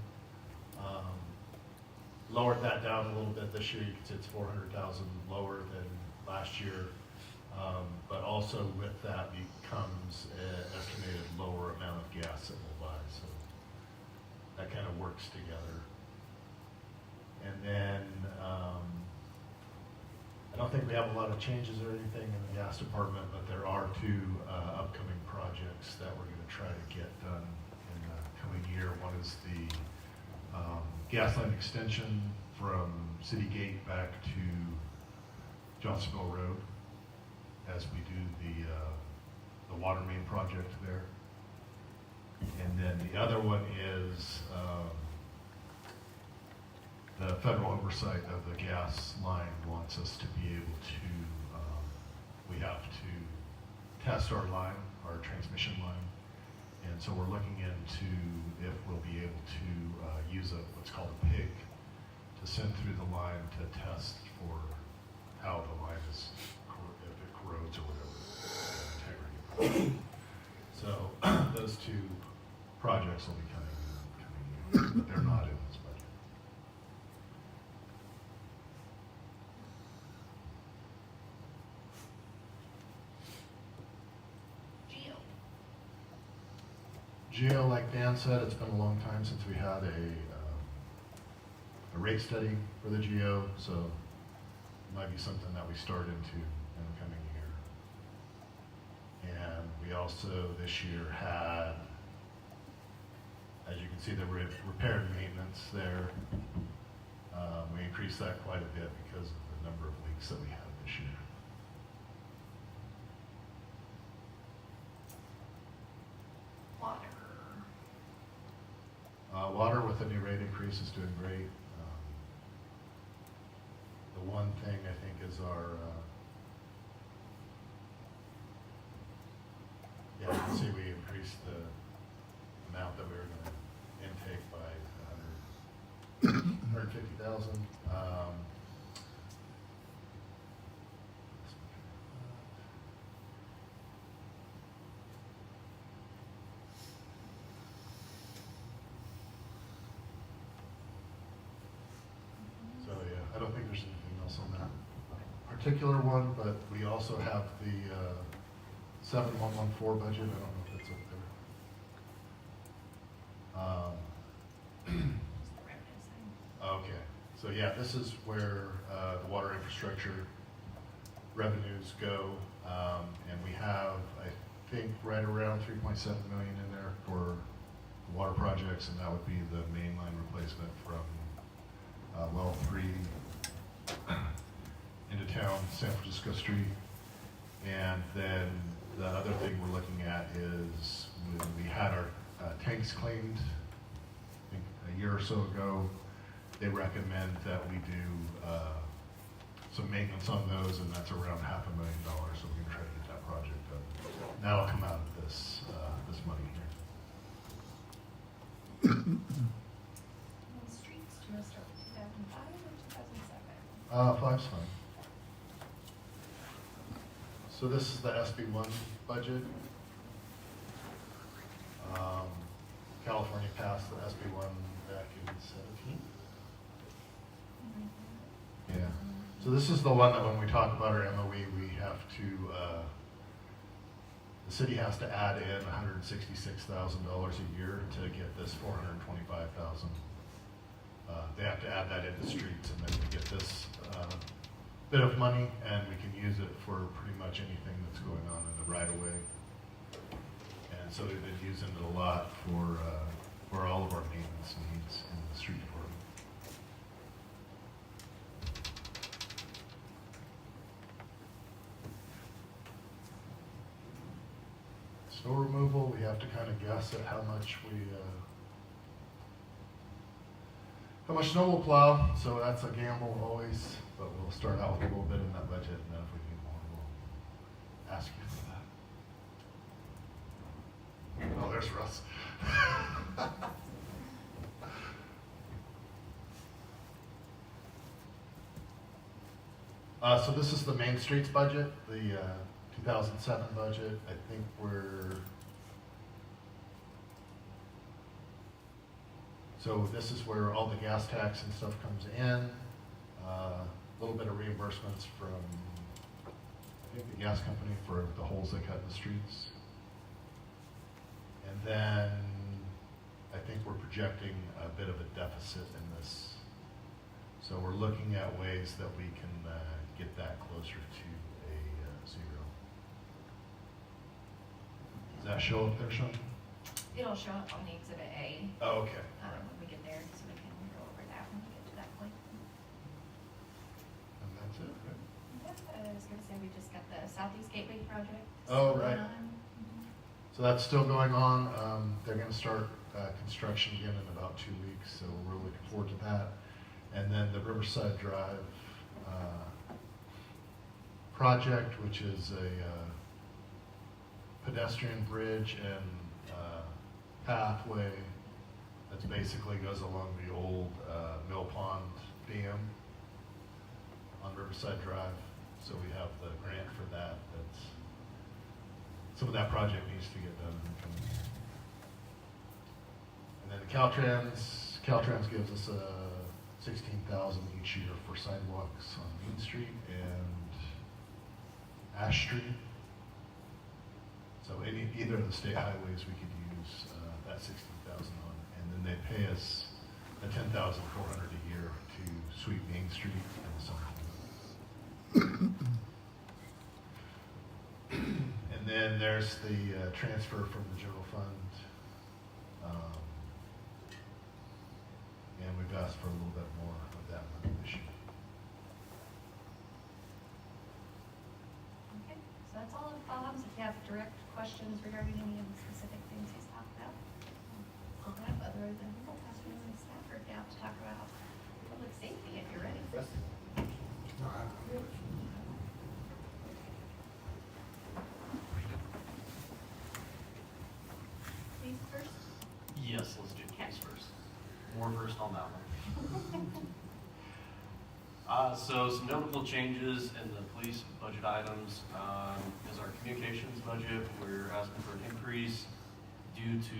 Lowered that down a little bit this year. You can see it's 400,000 lower than last year. But also with that becomes an estimated lower amount of gas that we'll buy. So that kind of works together. And then I don't think we have a lot of changes or anything in the gas department, but there are two upcoming projects that we're going to try to get done in the coming year. One is the gas line extension from City Gate back to Johnsonville Road, as we do the water main project there. And then the other one is the federal oversight of the gas line wants us to be able to, we have to test our line, our transmission line. And so we're looking into if we'll be able to use what's called a pig to send through the line to test for how the line is, if it corrodes or whatever, integrity. So those two projects will be coming, but they're not in this budget. Geo, like Dan said, it's been a long time since we had a rate study for the Geo, so might be something that we start into in the coming year. And we also this year had, as you can see, the repair and maintenance there. We increased that quite a bit because of the number of leaks that we had this year. Water with the new rate increase is doing great. The one thing I think is our, yeah, you can see we increased the amount that we were going to intake by 150,000. So yeah, I don't think there's anything else on that particular one, but we also have the 7114 budget. I don't know if that's up there. Okay, so yeah, this is where the water infrastructure revenues go, and we have, I think, right around 3.7 million in there for water projects, and that would be the main line replacement from well 3 into town, San Francisco Street. And then the other thing we're looking at is when we had our tanks cleaned, I think a year or so ago, they recommend that we do some maintenance on those, and that's around $500,000, so we can try to get that project done. That'll come out of this this money here. Streets, do you want to start with 2005 or 2007? 5's fine. So this is the SB1 budget. California passed the SB1 back in 17. Yeah. So this is the one that when we talk about our MOE, we have to, the city has to add in $166,000 a year to get this $425,000. They have to add that into streets, and then we get this bit of money, and we can use it for pretty much anything that's going on in the right-of-way. And so we've been using it a lot for all of our maintenance needs in the street department. Snow removal, we have to kind of guess at how much snow we'll plow, so that's a gamble always, but we'll start out with a little bit in that budget, and then if we need more, we'll ask you for that. Oh, there's Russ. So this is the Main Streets budget, the 2007 budget. I think so this is where all the gas tax and stuff comes in. A little bit of reimbursements from, I think, the gas company for the holes they cut in the streets. And then I think we're projecting a bit of a deficit in this. So we're looking at ways that we can get that closer to a zero. Does that show up there, Sean? It'll show up on the Exhibit A. Oh, okay. When we get there, so we can go over that when we get to that point. And that's it, right? Yeah, I was going to say, we just got the Southeast Gateway project. Oh, still right. going on. So that's still going on. They're going to start construction again in about 2 weeks, so we're looking forward to that. And then the Riverside Drive project, which is a pedestrian bridge and pathway that basically goes along the old Mill Pond Dam on Riverside Drive. So we have the grant for that. Some of that project needs to get done in the coming year. And then the Caltrans gives us $16,000 each year for sidewalks on Main Street and Ash Street. So either of the state highways we could use that $16,000 on, and then they pay us the $10,400 a year to sweep Main Street in the summertime. And then there's the transfer from the general fund. And we've asked for a little bit more of that money this year. Okay, so that's all of Bob's. If you have direct questions regarding any of the specific things he's talked about, I'll have other than people pass me on staff, or if you have to talk about public safety, if you're ready. No, I have no question. Please first. Yes, let's do case first. More first on that one. So some notable changes in the police budget items is our communications budget. We're asking for an increase due to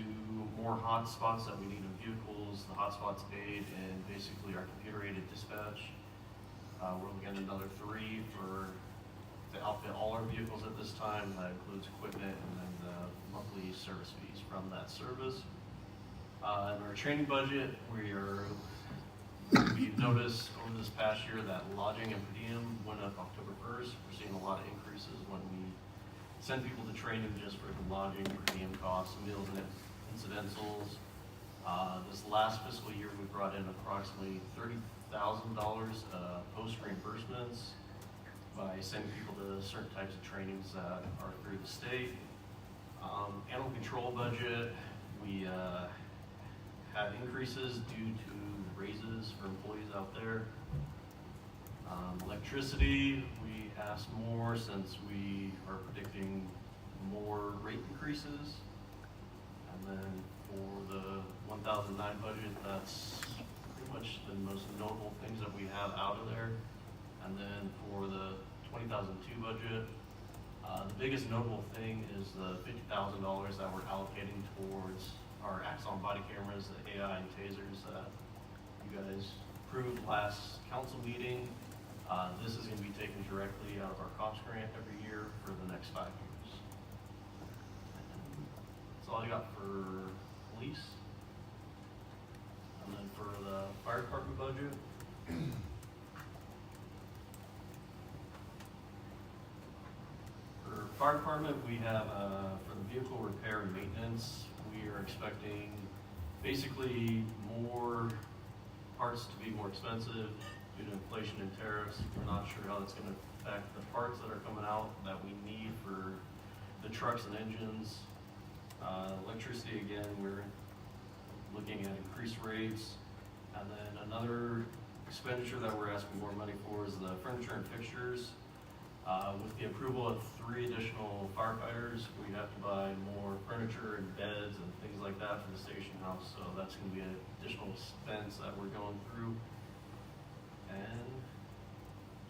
more hotspots that we need in vehicles. The hotspots aid in basically our computer-aided dispatch. We're looking at another 3 to outfit all our vehicles at this time. That includes equipment and then the monthly service fees from that service. In our training budget, we've noticed over this past year that lodging and per diem went up October 1st. We're seeing a lot of increases when we send people to training just for the lodging, per diem costs, meals and incidentals. This last fiscal year, we brought in approximately $30,000 post reimbursements by sending people to certain types of trainings that are through the state. Animal control budget, we had increases due to raises for employees out there. Electricity, we asked more since we are predicting more rate increases. And then for the 1009 budget, that's pretty much the most notable things that we have out of there. And then for the 2002 budget, the biggest notable thing is the $50,000 that we're allocating towards our Axon body cameras, the AI and tasers that you guys approved last council meeting. This is going to be taken directly out of our cost grant every year for the next 5 years. That's all I got for police. And then for the fire department budget, for fire department, we have for the vehicle repair and maintenance, we are expecting basically more parts to be more expensive due to inflation and tariffs. We're not sure how that's going to affect the parts that are coming out that we need for the trucks and engines. Electricity, again, we're looking at increased rates. And then another expenditure that we're asking more money for is the furniture and fixtures. With the approval of 3 additional firefighters, we have to buy more furniture and beds and things like that for the station house. So that's going to be an additional expense that we're going through. And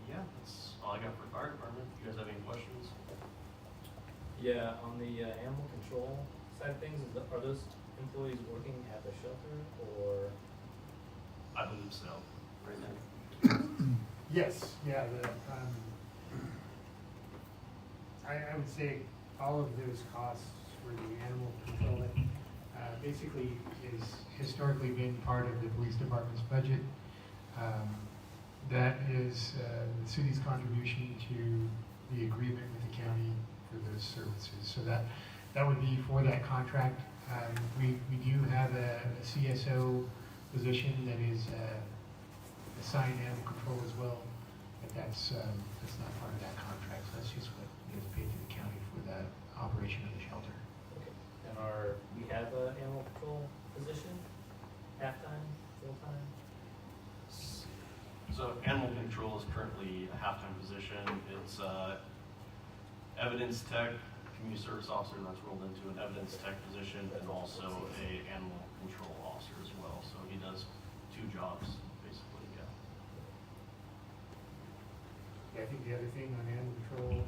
yeah, that's all I got for fire department. You guys have any questions? Yeah, on the animal control side of things, are those employees working at the shelter, or? I believe so, right now. Yes, yeah, I would say all of those costs for the animal control basically is historically been part of the police department's budget. That is the city's contribution to the agreement with the county for those services. So that would be for that contract. We do have a CSO position that is assigned animal control as well, but that's not part of that contract. So that's just what is paid to the county for the operation of the shelter. Okay. And we have an animal control position, half-time, full-time? So animal control is currently a half-time position. It's evidence tech, community service officer that's rolled into an evidence tech position, and also a animal control officer as well. So he does 2 jobs, basically, yeah. Yeah, I think the other thing on animal control, and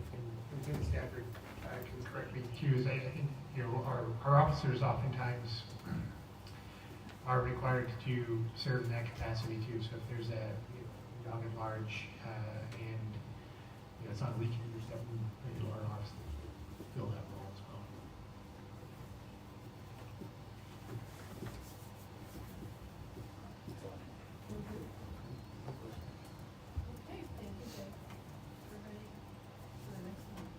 Lieutenant Stafford can correct me too, is I think, you know, our officers oftentimes are required to serve in that capacity too. So if there's a dog at large and it's on weekend or something, our officers fill that role as well. Okay, thank you, Jay. We're ready for the next one.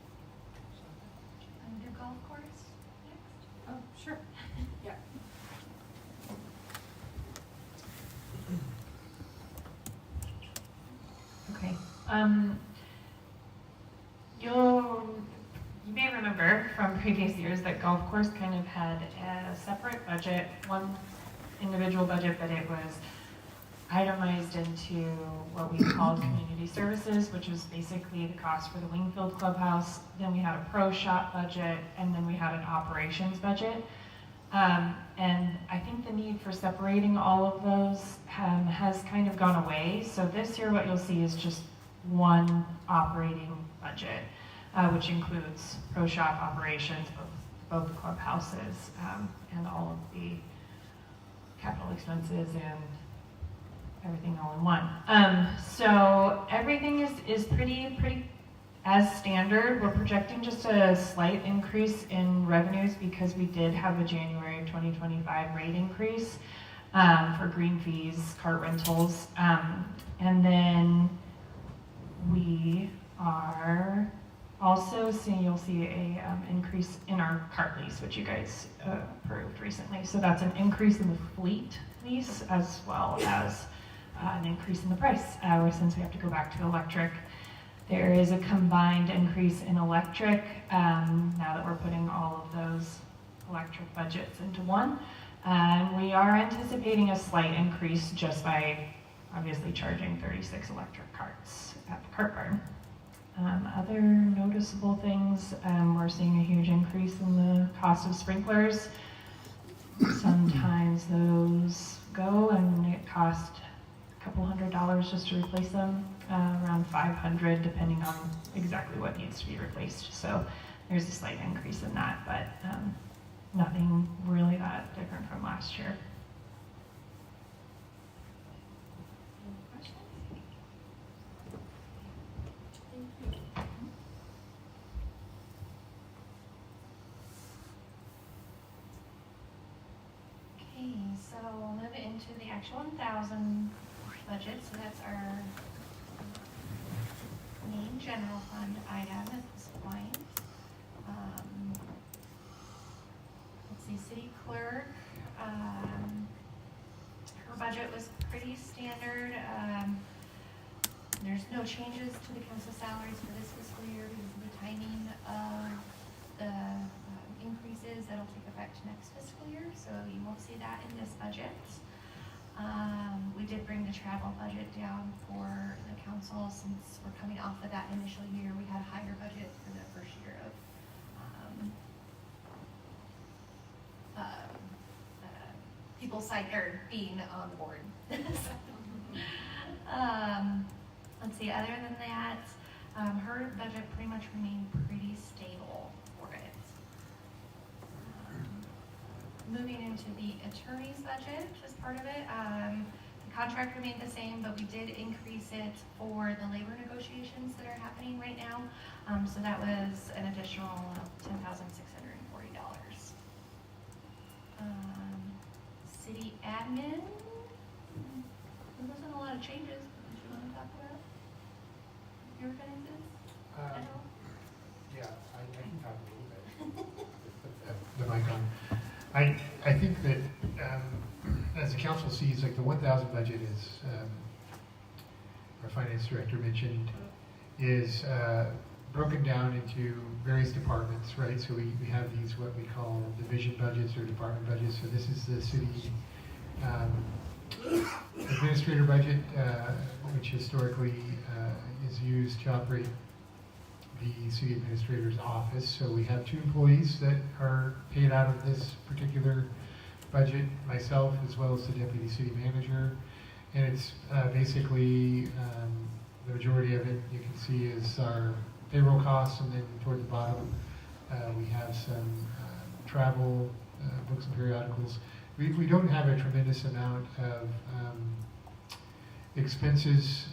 You may remember from previous years that golf course kind of had a separate budget, one individual budget, but it was itemized into what we called community services, which was basically the cost for the Wingfield Clubhouse. Then we had a pro shop budget, and then we had an operations budget. And I think the need for separating all of those has kind of gone away. So this year what you'll see is just one operating budget, which includes pro shop operations, both the clubhouses, and all of the capital expenses and everything all in one. So everything is pretty as standard. We're projecting just a slight increase in revenues because we did have a January 2025 rate increase for green fees, cart rentals, and then we are also seeing, you'll see a increase in our cart lease, which you guys approved recently. So that's an increase in the fleet lease as well as an increase in the price since we have to go back to electric. There is a combined increase in electric now that we're putting all of those electric budgets into one. We are anticipating a slight increase just by obviously charging 36 electric carts at the cart barn. Other noticeable things, we're seeing a huge increase in the cost of sprinklers. Sometimes those go and it costs a couple $100s just to replace them, around $500 depending on exactly what needs to be replaced. So there's a slight increase in that, but nothing really that different from last year. Okay, so we'll move into the actual 1,000 budget. So that's our main general fund item at this point. Let's see, city clerk. Her budget was pretty standard. There's no changes to the council salaries for this fiscal year because of the timing of the increases that'll take effect next fiscal year, so you won't see that in this budget. We did bring the travel budget down for the council since we're coming off of that initial year. We had a higher budget for the first year of people being on the board. Let's see, other than that, her budget pretty much remained pretty stable for it. Moving into the attorney's budget, as part of it, the contract remained the same, but we did increase it for the labor negotiations that are happening right now. So that was an additional $10,640. City admin, there wasn't a lot of changes. Did you want to talk about your finances at all? Yeah, I can talk a little bit. Put the mic on. I think that as the council sees, like the 1,000 budget is, our finance director mentioned, is broken down into various departments, right? So we have these, what we call division budgets or department budgets. So this is the city administrator budget, which historically is used to operate the city administrator's office. So we have 2 employees that are paid out of this particular budget, myself as well as the deputy city manager. And it's basically, the majority of it you can see is our payroll costs, and then toward the bottom we have some travel, books and periodicals. We don't have a tremendous amount of expenses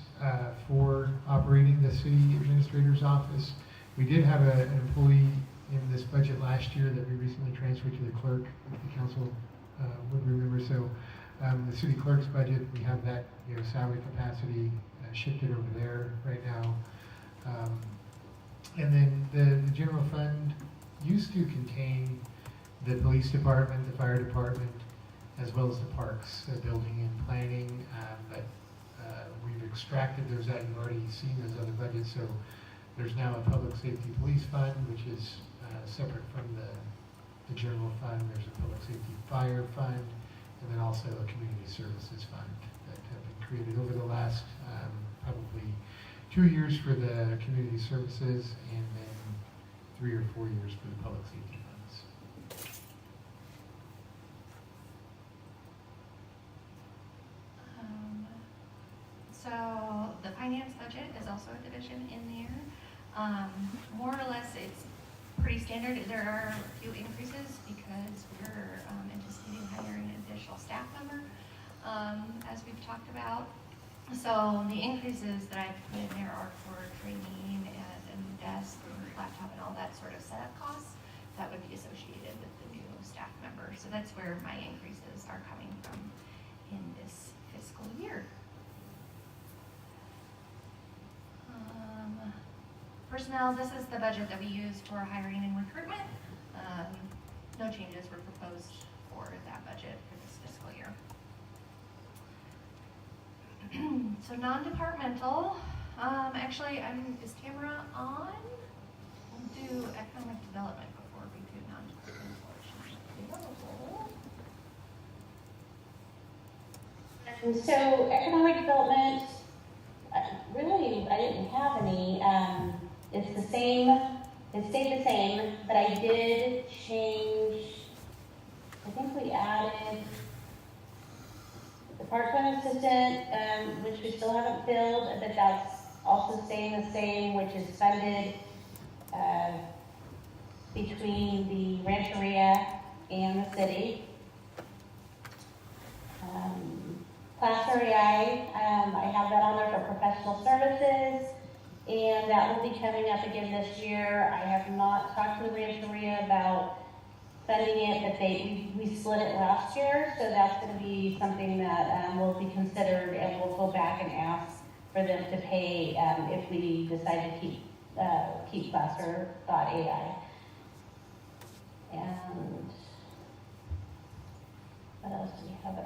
for operating the city administrator's office. We did have an employee in this budget last year that we recently transferred to the clerk, if the council would remember. So the city clerk's budget, we have that salary capacity shifted over there right now. And then the general fund used to contain the police department, the fire department, as well as the parks, building and planning. But we've extracted those out. You've already seen those other budgets. So there's now a public safety police fund, which is separate from the general fund. There's a public safety fire fund, and then also a community services fund that have been created over the last probably 2 years for the community services, and then 3 or 4 years for the public safety funds. So the finance budget is also a division in there. More or less, it's pretty standard. There are a few increases because we're anticipating hiring an additional staff member, as we've talked about. So the increases that I put in there are for training and a new desk, and laptop, and all that sort of setup costs that would be associated with the new staff member. So that's where my increases are coming from in this fiscal year. Personnel, this is the budget that we use for hiring and recruitment. No changes were proposed for that budget for this fiscal year. So non-departmental, actually, is Tamara on? We'll do economic development before we do non-departmental. She's available. So economic development, really, I didn't have any. It's the same, it stayed the same, but I did change, I think we added the part-time assistant, which we still haven't filled, but that's also staying the same, which is funded between the Rancheria and the city. Class REI, I have that on there for professional services, and that will be coming up again this year. I have not talked to the Rancheria about funding it, but we split it last year, so that's going to be something that will be considered, and we'll go back and ask for them to pay if we decide to keep Classer.ai. And what else do we have?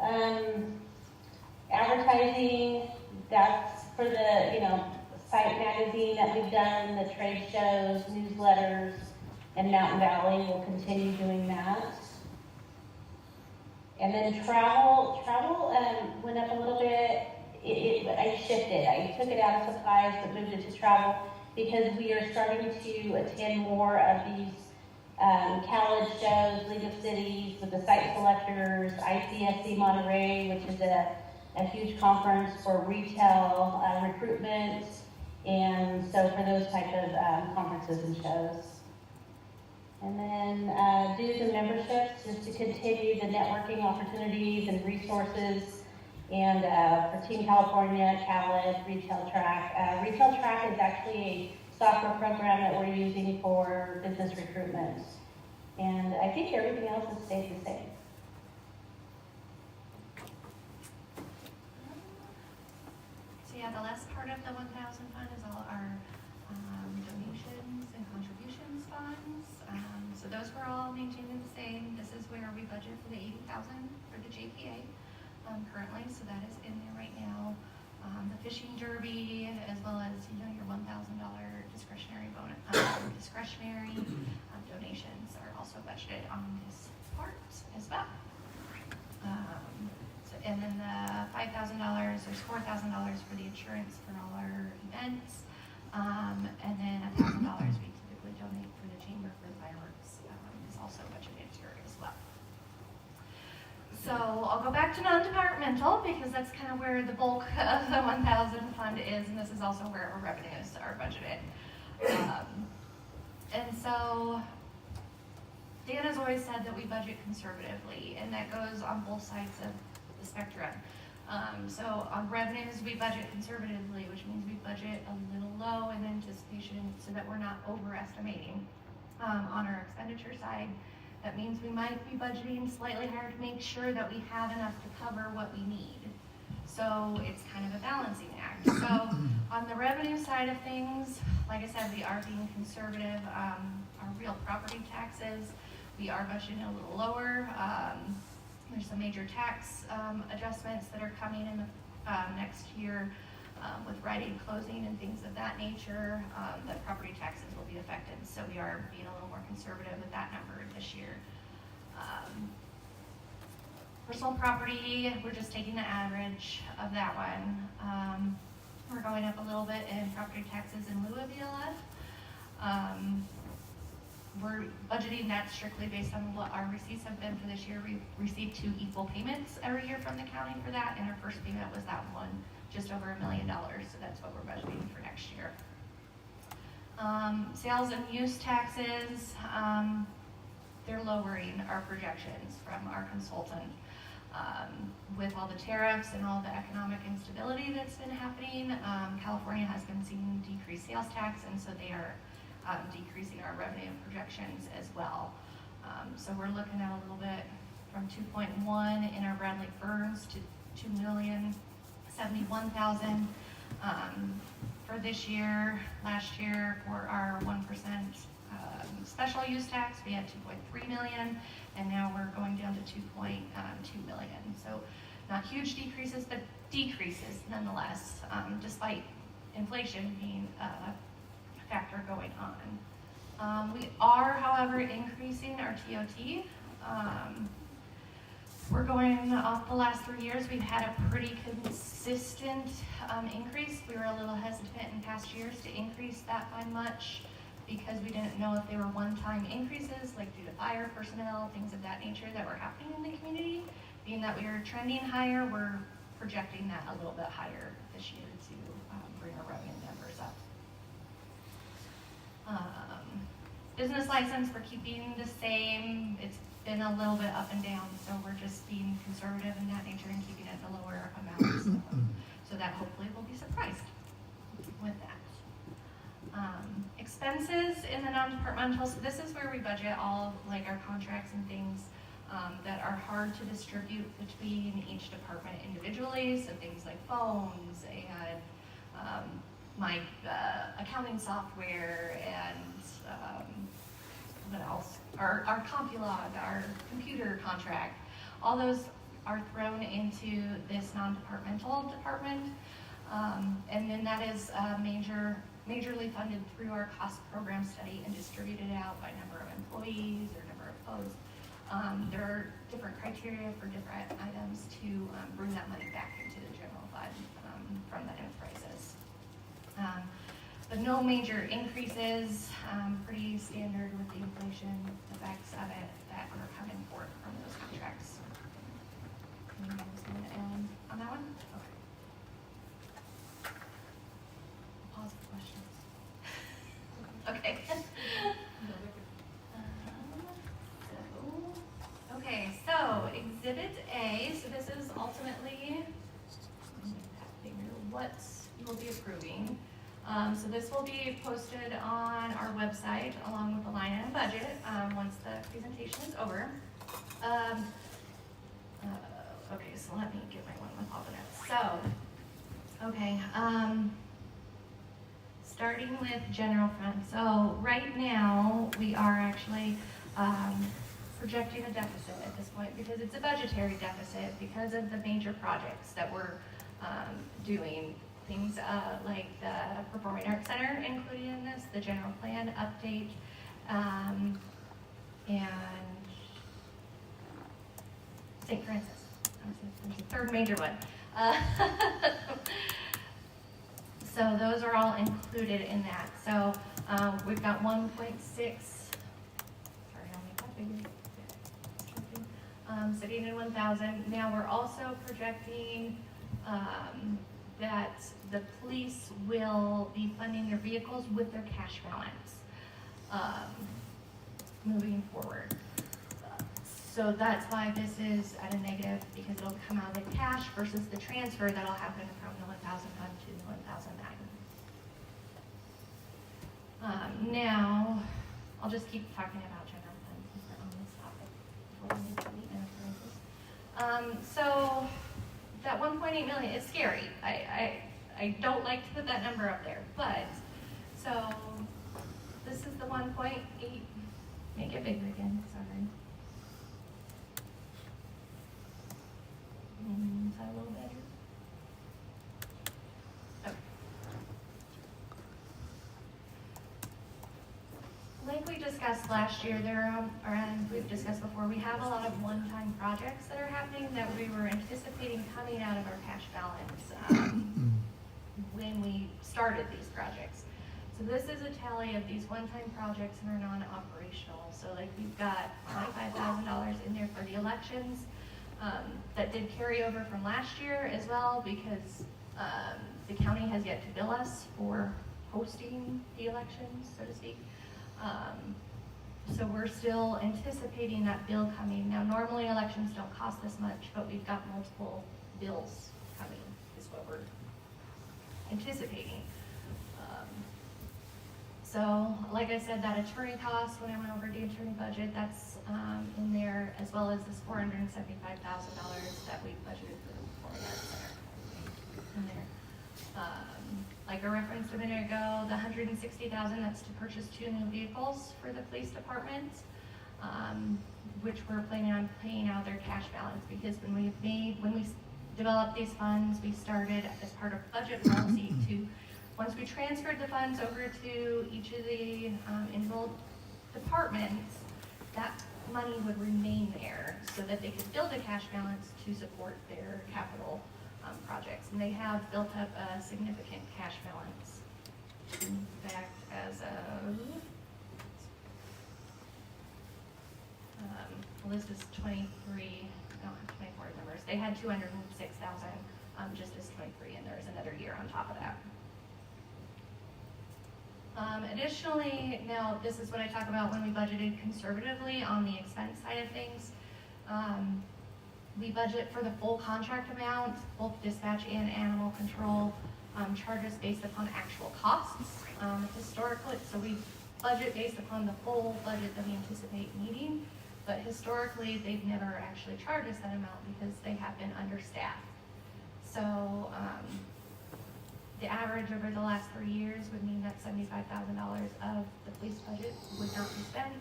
Advertising, that's for the, site magazine that we've done, the trade shows, newsletters, and Mountain Valley will continue doing that. And then travel went up a little bit. I shifted. I took it out of supplies but moved it to travel because we are starting to attend more of these college shows, League of Cities with the site selectors, ICSC Monterey, which is a huge conference for retail recruitment, and so for those type of conferences and shows. And then dues and memberships, just to continue the networking opportunities and resources, and for Team California, CALID, Retail Track. Retail Track is actually a software program that we're using for business recruitment. And I think everything else has stayed the same. So yeah, the last part of the 1,000 fund is all our donations and contributions funds. So those were all maintained the same. This is where we budget for the 80,000 for the JPA currently, so that is in there right now. The fishing derby, as well as your $1,000 discretionary bonus, discretionary donations are also budgeted on this part as well. And then the $5,000, there's $4,000 for the insurance for all our events, and then $1,000 we typically donate for the chamber for the fireworks is also budgeted here as well. So I'll go back to non-departmental because that's kind of where the bulk of the 1,000 fund is, and this is also where our revenues are budgeted. And so Dan has always said that we budget conservatively, and that goes on both sides of the spectrum. So on revenues, we budget conservatively, which means we budget a little low in anticipation so that we're not overestimating. On our expenditure side, that means we might be budgeting slightly higher to make sure that we have enough to cover what we need. So it's kind of a balancing act. So on the revenue side of things, like I said, we are being conservative. Our real property taxes, we are budgeting a little lower. There's some major tax adjustments that are coming in the next year, with Rite Aid closing and things of that nature, that property taxes will be affected. So we are being a little more conservative with that number this year. Personal property, we're just taking the average of that one. We're going up a little bit in property taxes in lieu of ELF. We're budgeting that strictly based on what our receipts have been for this year. We received 2 equal payments every year from the county for that, and our first payment was that one, just over $1 million, so that's what we're budgeting for next year. Sales and use taxes, they're lowering our projections from our consultant. With all the tariffs and all the economic instability that's been happening, California has been seeing decreased sales tax, and so they are decreasing our revenue projections as well. So we're looking at a little bit from 2.1 in our Bradley Burns to 2,071,000 for this year. Last year, for our 1% special use tax, we had 2.3 million, and now we're going down to 2.2 million. So not huge decreases, but decreases nonetheless, despite inflation being a factor going on. We are, however, increasing our TOT. We're going off the last 3 years. We've had a pretty consistent increase. We were a little hesitant in past years to increase that by much because we didn't know if they were one-time increases, like due to fire personnel, things of that nature that were happening in the community. Being that we are trending higher, we're projecting that a little bit higher this year to bring our revenue numbers up. Business license, we're keeping the same. It's been a little bit up and down, so we're just being conservative in that nature and keeping it the lower amounts, so that hopefully we'll be surprised with that. Expenses in the non-departmental, so this is where we budget all like our contracts and things that are hard to distribute between each department individually, so things like phones and my accounting software and what else? Our CompuLog, our computer contract, all those are thrown into this non-departmental department, and then that is majorly funded through our cost program study and distributed out by number of employees or number of posts. There are different criteria for different items to bring that money back into the general fund from the enterprises. But no major increases, pretty standard with the inflation effects of it that are coming forth from those contracts. Anyone else want to add on that one? Okay. Pause for questions. Okay. Okay, so Exhibit A, so this is ultimately what you will be approving. So this will be posted on our website along with the line item budget once the presentation is over. Okay, so let me get my one with all the notes. So, okay, starting with general fund. So right now we are actually projecting a deficit at this point because it's a budgetary deficit because of the major projects that we're doing. Things like the Performing Arts Center included in this, the general plan update, and St. Francis. There's a third major one. So those are all included in that. So we've got 1.6. Sorry, I'll make that bigger. Sitting in 1,000. Now we're also projecting that the police will be funding their vehicles with their cash balance moving forward. So that's why this is at a negative, because it'll come out of the cash versus the transfer that'll happen from the 1,000 fund to the 1,009. Now, I'll just keep talking about general fund since we're on this topic before we get to the enterprises. So that 1.8 million is scary. I don't like to put that number up there, but so this is the 1.8. Make it bigger again. Sorry. Is that a little better? discussed last year, and we've discussed before, we have a lot of one-time projects that are happening that we were anticipating coming out of our cash balance when we started these projects. So this is a tally of these one-time projects and are non-operational. So like we've got $25,000 in there for the elections that did carry over from last year as well, because the county has yet to bill us for hosting the elections, so to speak. So we're still anticipating that bill coming. Now, normally elections don't cost this much, but we've got multiple bills coming, is what we're anticipating. So, like I said, that attorney cost, when I went over the attorney budget, that's in there, as well as this $475,000 that we budgeted for the Memorial Center in there. Like I referenced a minute ago, the $160,000, that's to purchase 2 new vehicles for the police department, which we're planning on paying out their cash balance, because when we developed these funds, we started as part of budget policy to, once we transferred the funds over to each of the enrolled departments, that money would remain there so that they could build a cash balance to support their capital projects. And they have built up a significant cash balance. In fact, as of, well, this is 23, I don't have 24 numbers. They had 206,000 just as 23, and there's another year on top of that. Additionally, now this is what I talk about when we budgeted conservatively on the expense side of things. We budget for the full contract amount, both dispatch and animal control charges based upon actual costs. Historically, so we budget based upon the full budget that we anticipate needing, but historically they've never actually charged us that amount because they have been understaffed. So the average over the last 3 years would mean that $75,000 of the police budget would not be spent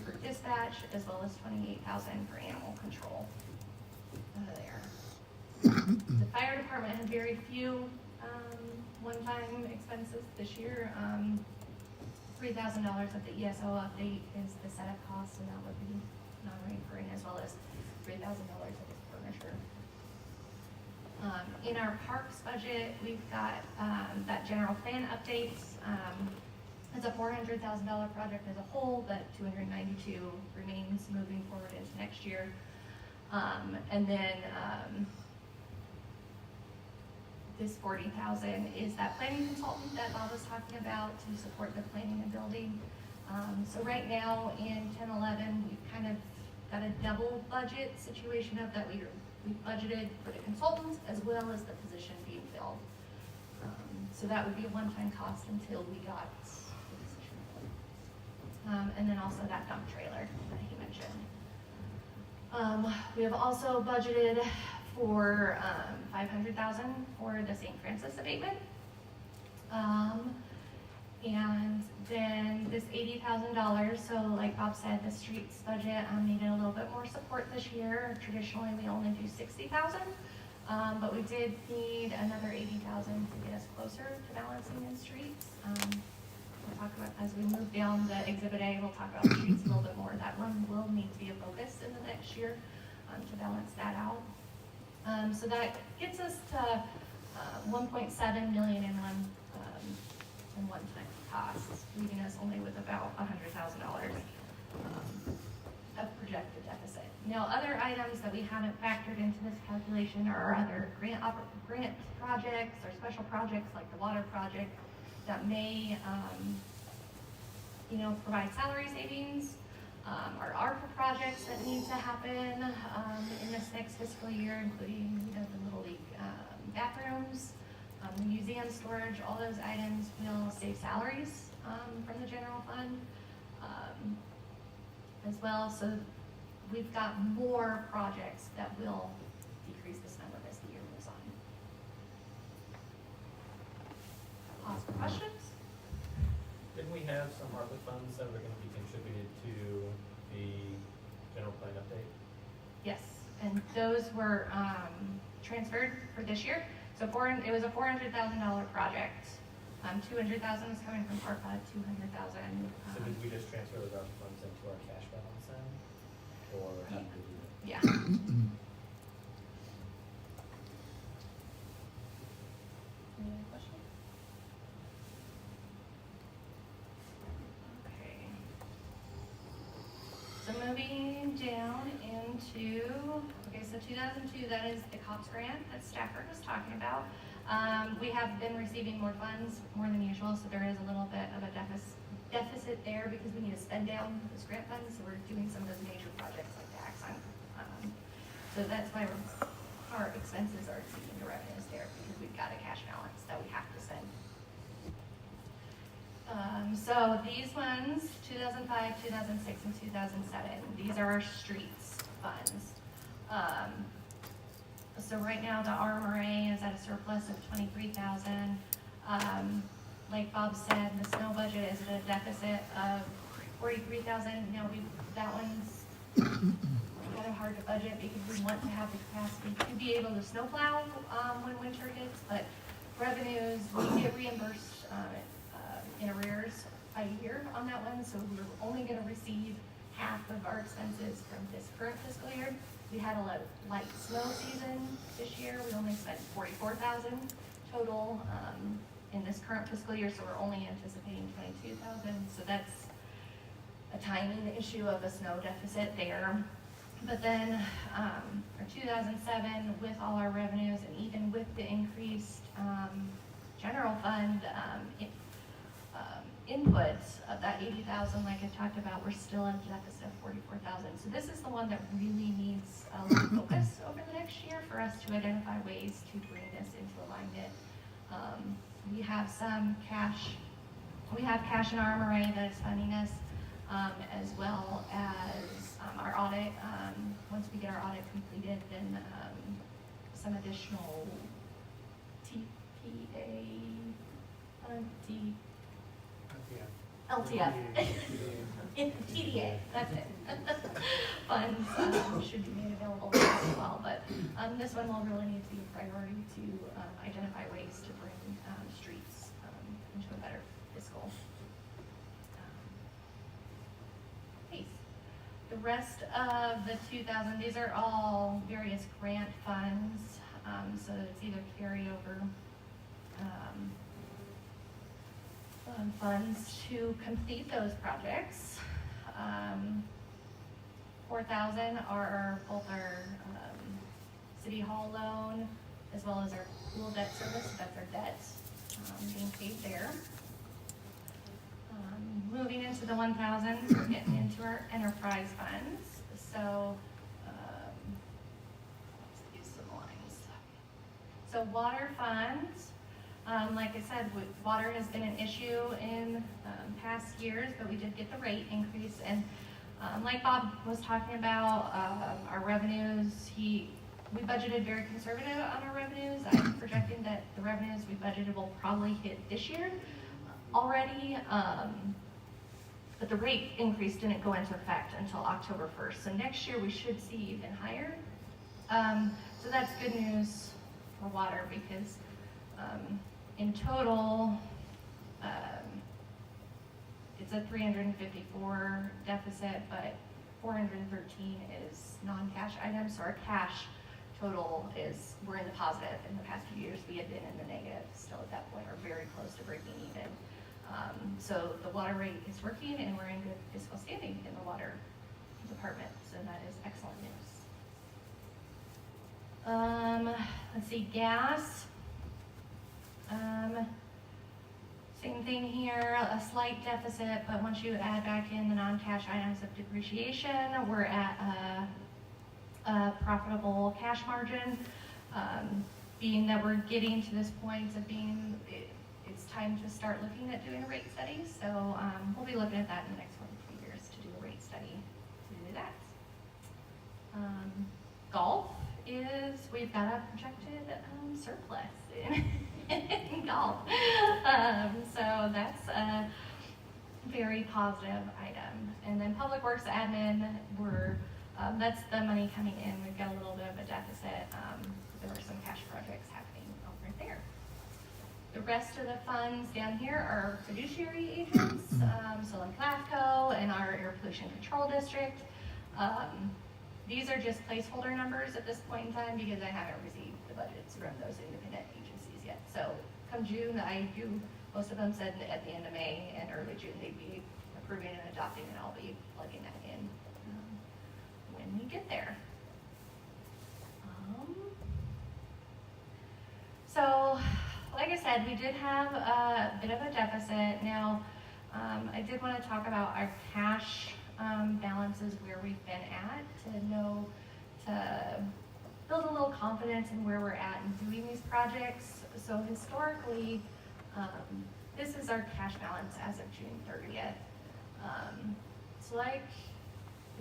for dispatch, as well as $28,000 for animal control there. The fire department had very few one-time expenses this year. $3,000 of the ESO update is the setup cost, and that would be non-recurring, as well as $3,000 of his furniture. In our parks budget, we've got that general plan updates. It's a $400,000 project as a whole, but $292 remains moving forward into next year. And then this $40,000 is that planning consultant that Bob was talking about to support the planning and building. So right now in 10-11, we've kind of got a double budget situation of that we budgeted for the consultants as well as the position being filled. So that would be a one-time cost until we got the position filled. And then also that dump trailer that he mentioned. We have also budgeted for $500,000 for the St. Francis abatement. And then this $80,000, so like Bob said, the streets budget needed a little bit more support this year. Traditionally, we only do $60,000, but we did need another $80,000 to get us closer to balancing in streets. We'll talk about, as we move down the Exhibit A, we'll talk about streets a little bit more. That one will need to be a focus in the next year to balance that out. So that gets us to $1.7 million in one-time costs, leaving us only with about $100,000 of projected deficit. Now, other items that we haven't factored into this calculation are other grant projects or special projects like the water project that may, provide salary savings. Our ARPA projects that need to happen in this next fiscal year, including the Little League bathrooms, the museum storage, all those items will save salaries from the general fund as well. So we've got more projects that will decrease this number as the year moves on. Pause for questions. Didn't we have some ARPA funds that were going to be contributed to the general plan update? Yes, and those were transferred for this year. So it was a $400,000 project 200,000 is coming from ARPA, 200,000. So did we just transfer those ARPA funds into our cash balance then? Or how did we do that? Yeah. Any other questions? Okay. So moving down into, okay, so 2002, that is the COPS grant that Stafford was talking about. We have been receiving more funds, more than usual, so there is a little bit of a deficit there because we need to spend down those grant funds, so we're doing some of those major projects like the Axon. So that's why our expenses are exceeding the revenues there, because we've got a cash balance that we have to spend. So these ones, 2005, 2006, and 2007, these are our streets funds. So right now the RMRA is at a surplus of 23,000. Like Bob said, the snow budget is at a deficit of 43,000. Now that one's kind of hard to budget because we want to have the capacity to be able to snowplow when winter hits, but revenues, we get reimbursed in arrears a year on that one, so we're only going to receive half of our expenses from this current fiscal year. We had a light snow season this year. We only spent 44,000 total in this current fiscal year, so we're only anticipating 22,000. So that's a timing issue of a snow deficit there. But then our 2007, with all our revenues and even with the increased general fund inputs of that 80,000, like I talked about, we're still at a deficit of 44,000. So this is the one that really needs a lot of focus over the next year for us to identify ways to bring this into alignment. We have some cash. We have cash in our RMRA that is funding us, as well as our audit. Once we get our audit completed, then some additional LTF. TDA, that's it. Funds should be made available as well, but this one will really need to be a priority to identify ways to bring streets into a better fiscal pace. The rest of the 2,000, these are all various grant funds, so it's either carryover funds to complete those projects. 4,000 are both our city hall loan as well as our pool debt service. That's our debt being paid there. Moving into the 1,000, we're getting into our enterprise funds. So let's use some lines. So water funds. Like I said, water has been an issue in past years, but we did get the rate increase. And like Bob was talking about, our revenues, we budgeted very conservative on our revenues. I'm projecting that the revenues we budgeted will probably hit this year already. But the rate increase didn't go into effect until October 1st. So next year we should see even higher. So that's good news for water because in total, it's a 354 deficit, but 413 is non-cash items. So our cash total is, we're in the positive. In the past few years, we had been in the negative still at that point, or very close to breaking even. So the water rate is working and we're in good fiscal standing in the water department. So that is excellent news. Let's see, gas. Same thing here, a slight deficit, but once you add back in the non-cash items of depreciation, we're at a profitable cash margin. Being that we're getting to this point of being, it's time to start looking at doing a rate study. So we'll be looking at that in the next 1 to 2 years to do a rate study to do that. Golf is, we've got a projected surplus in golf. So that's a very positive item. And then Public Works Admin, that's the money coming in. We've got a little bit of a deficit. There were some cash projects happening over there. The rest of the funds down here are fiduciary agents, so like LAFCO and our air pollution control district. These are just placeholder numbers at this point in time because I haven't received the budgets from those independent agencies yet. So come June, most of them said at the end of May and early June they'd be approving and adopting, and I'll be plugging that in when we get there. So, like I said, we did have a bit of a deficit. Now, I did want to talk about our cash balances, where we've been at, to build a little confidence in where we're at in doing these projects. So historically, this is our cash balance as of June 30th. So like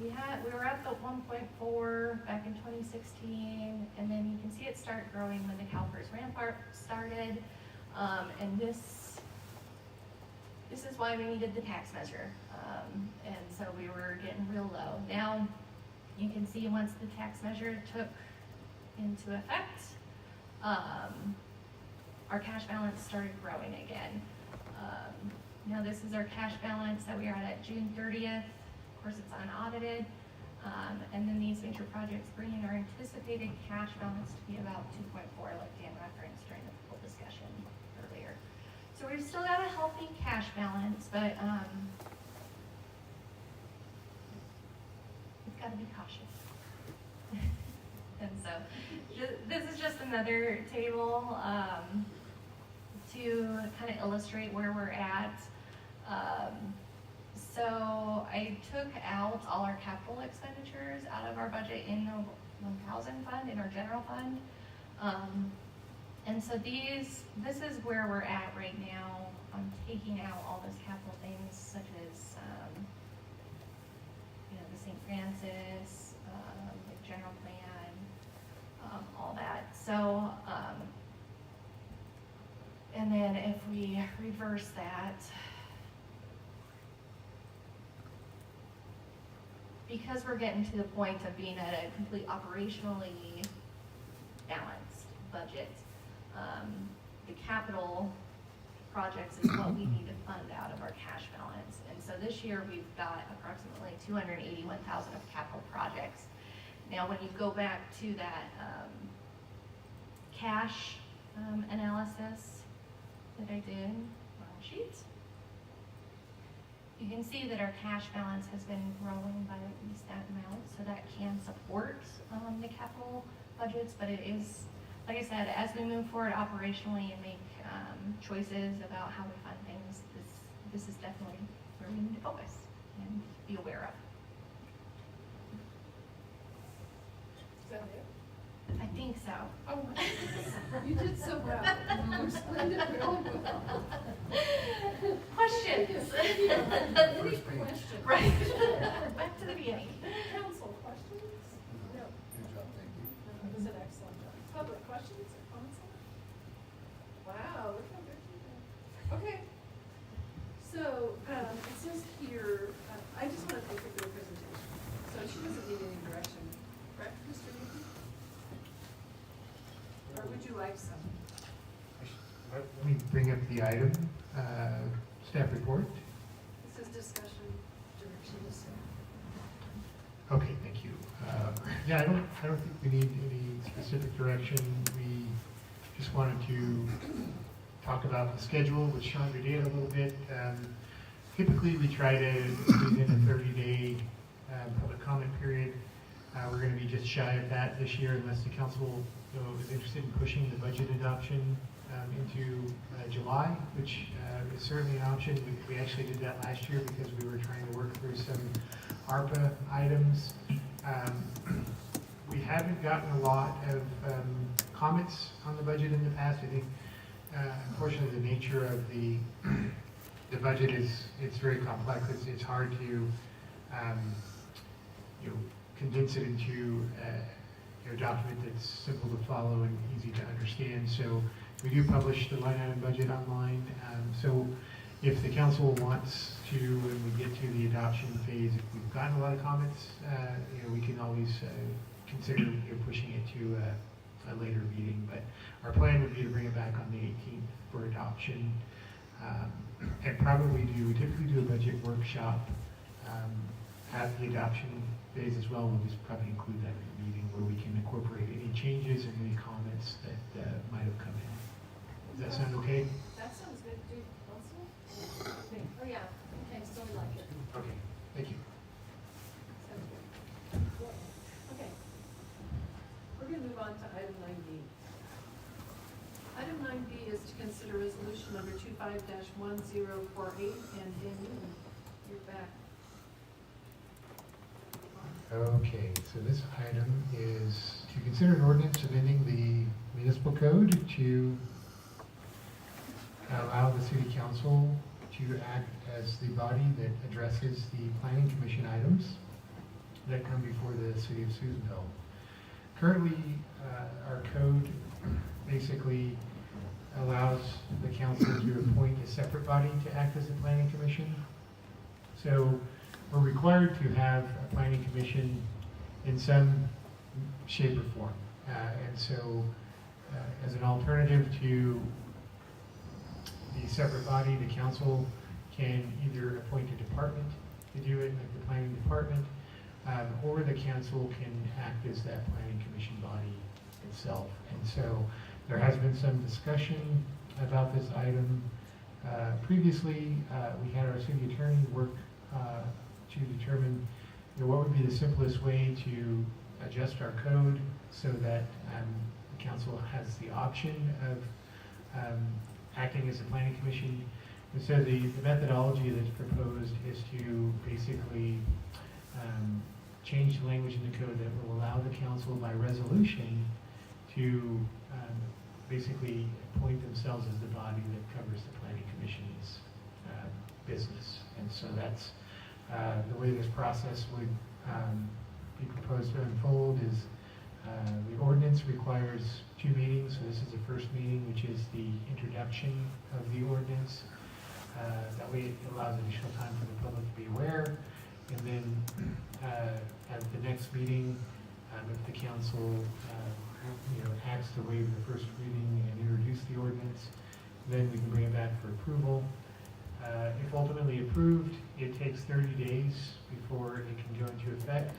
we were up at 1.4 back in 2016, and then you can see it start growing when the CalPERS Rampart started, and this is why we needed the tax measure, and so we were getting real low. Now you can see once the tax measure took into effect, our cash balance started growing again. Now this is our cash balance that we are at June 30th. Of course, it's unaudited. And then these major projects bring in our anticipated cash balance to be about 2.4, like Dan referenced during the full discussion earlier. So we've still got a healthy cash balance, but we've got to be cautious. And so this is just another table to kind of illustrate where we're at. So I took out all our capital expenditures out of our budget in the 1,000 fund, in our general fund. And so this is where we're at right now. I'm taking out all those capital things such as, the St. Francis, the general plan, all that. So, and then if we reverse that, because we're getting to the point of being at a complete operationally balanced budget, the capital projects is what we need to fund out of our cash balance. And so this year we've got approximately $281,000 of capital projects. Now when you go back to that cash analysis that I did, wrong sheet, you can see that our cash balance has been growing by at least that amount, so that can support the capital budgets, but it is, like I said, as we move forward operationally and make choices about how we fund things, this is definitely where we need to focus and be aware of. Is that it? I think so. Oh my goodness. You did so well. You explained it really well. Questions? Any questions? Right. Back to the beginning. Council, questions? No. Good job, thank you. That was an excellent job. Public questions or comments on it? Wow, look how good you did. Okay. So, it says here, I just want to thank you for your presentation. So she doesn't need any direction, correct, Mr. Newton? Or would you like some? Let me bring up the item, staff report. This is discussion direction to staff. Okay, thank you. Yeah, I don't think we need any specific direction. We just wanted to talk about the schedule, which Chandra did a little bit. Typically, we try to squeeze in a 30-day public comment period. We're going to be just shy of that this year, unless the council is interested in pushing the budget adoption into July, which is certainly an option. We actually did that last year because we were trying to work through some ARPA items. We haven't gotten a lot of comments on the budget in the past. I think, unfortunately, the nature of the budget it's very complex. It's hard to condense it into a document that's simple to follow and easy to understand. So we do publish the line item budget online. So if the council wants to, when we get to the adoption phase, if we've gotten a lot of comments, we can always consider pushing it to a later meeting, but our plan would be to bring it back on the 18th for adoption. And probably we typically do a budget workshop at the adoption phase as well. We'll just probably include that in the meeting where we can incorporate any changes and any comments that might have come in. Does that sound okay? That sounds good, do you also? Okay, oh yeah, okay, so we like it. Okay, thank you. Sounds good. Okay. We're gonna move on to item 9B. Item 9B is to consider resolution number 25-1048, and Dan Newman, you're back. Okay, so this item is to consider an ordinance amending the municipal code to allow the city council to act as the body that addresses the planning commission items that come before the city of Susanville. Currently, our code basically allows the council to appoint a separate body to act as the planning commission. So we're required to have a planning commission in some shape or form. And so as an alternative to the separate body, the council can either appoint a department to do it, like the planning department, or the council can act as that planning commission body itself. And so there has been some discussion about this item. Previously, we had our city attorney work to determine what would be the simplest way to adjust our code so that the council has the option of acting as a planning commission. And so the methodology that's proposed is to basically change the language in the code that will allow the council by resolution to basically appoint themselves as the body that covers the planning commission's business. And so that's the way this process would be proposed to unfold is the ordinance requires 2 meetings. So this is the first meeting, which is the introduction of the ordinance. That way it allows additional time for the public to be aware. And then at the next meeting, if the council acts to waive the first reading and introduce the ordinance, then we can bring it back for approval. If ultimately approved, it takes 30 days before it can go into effect.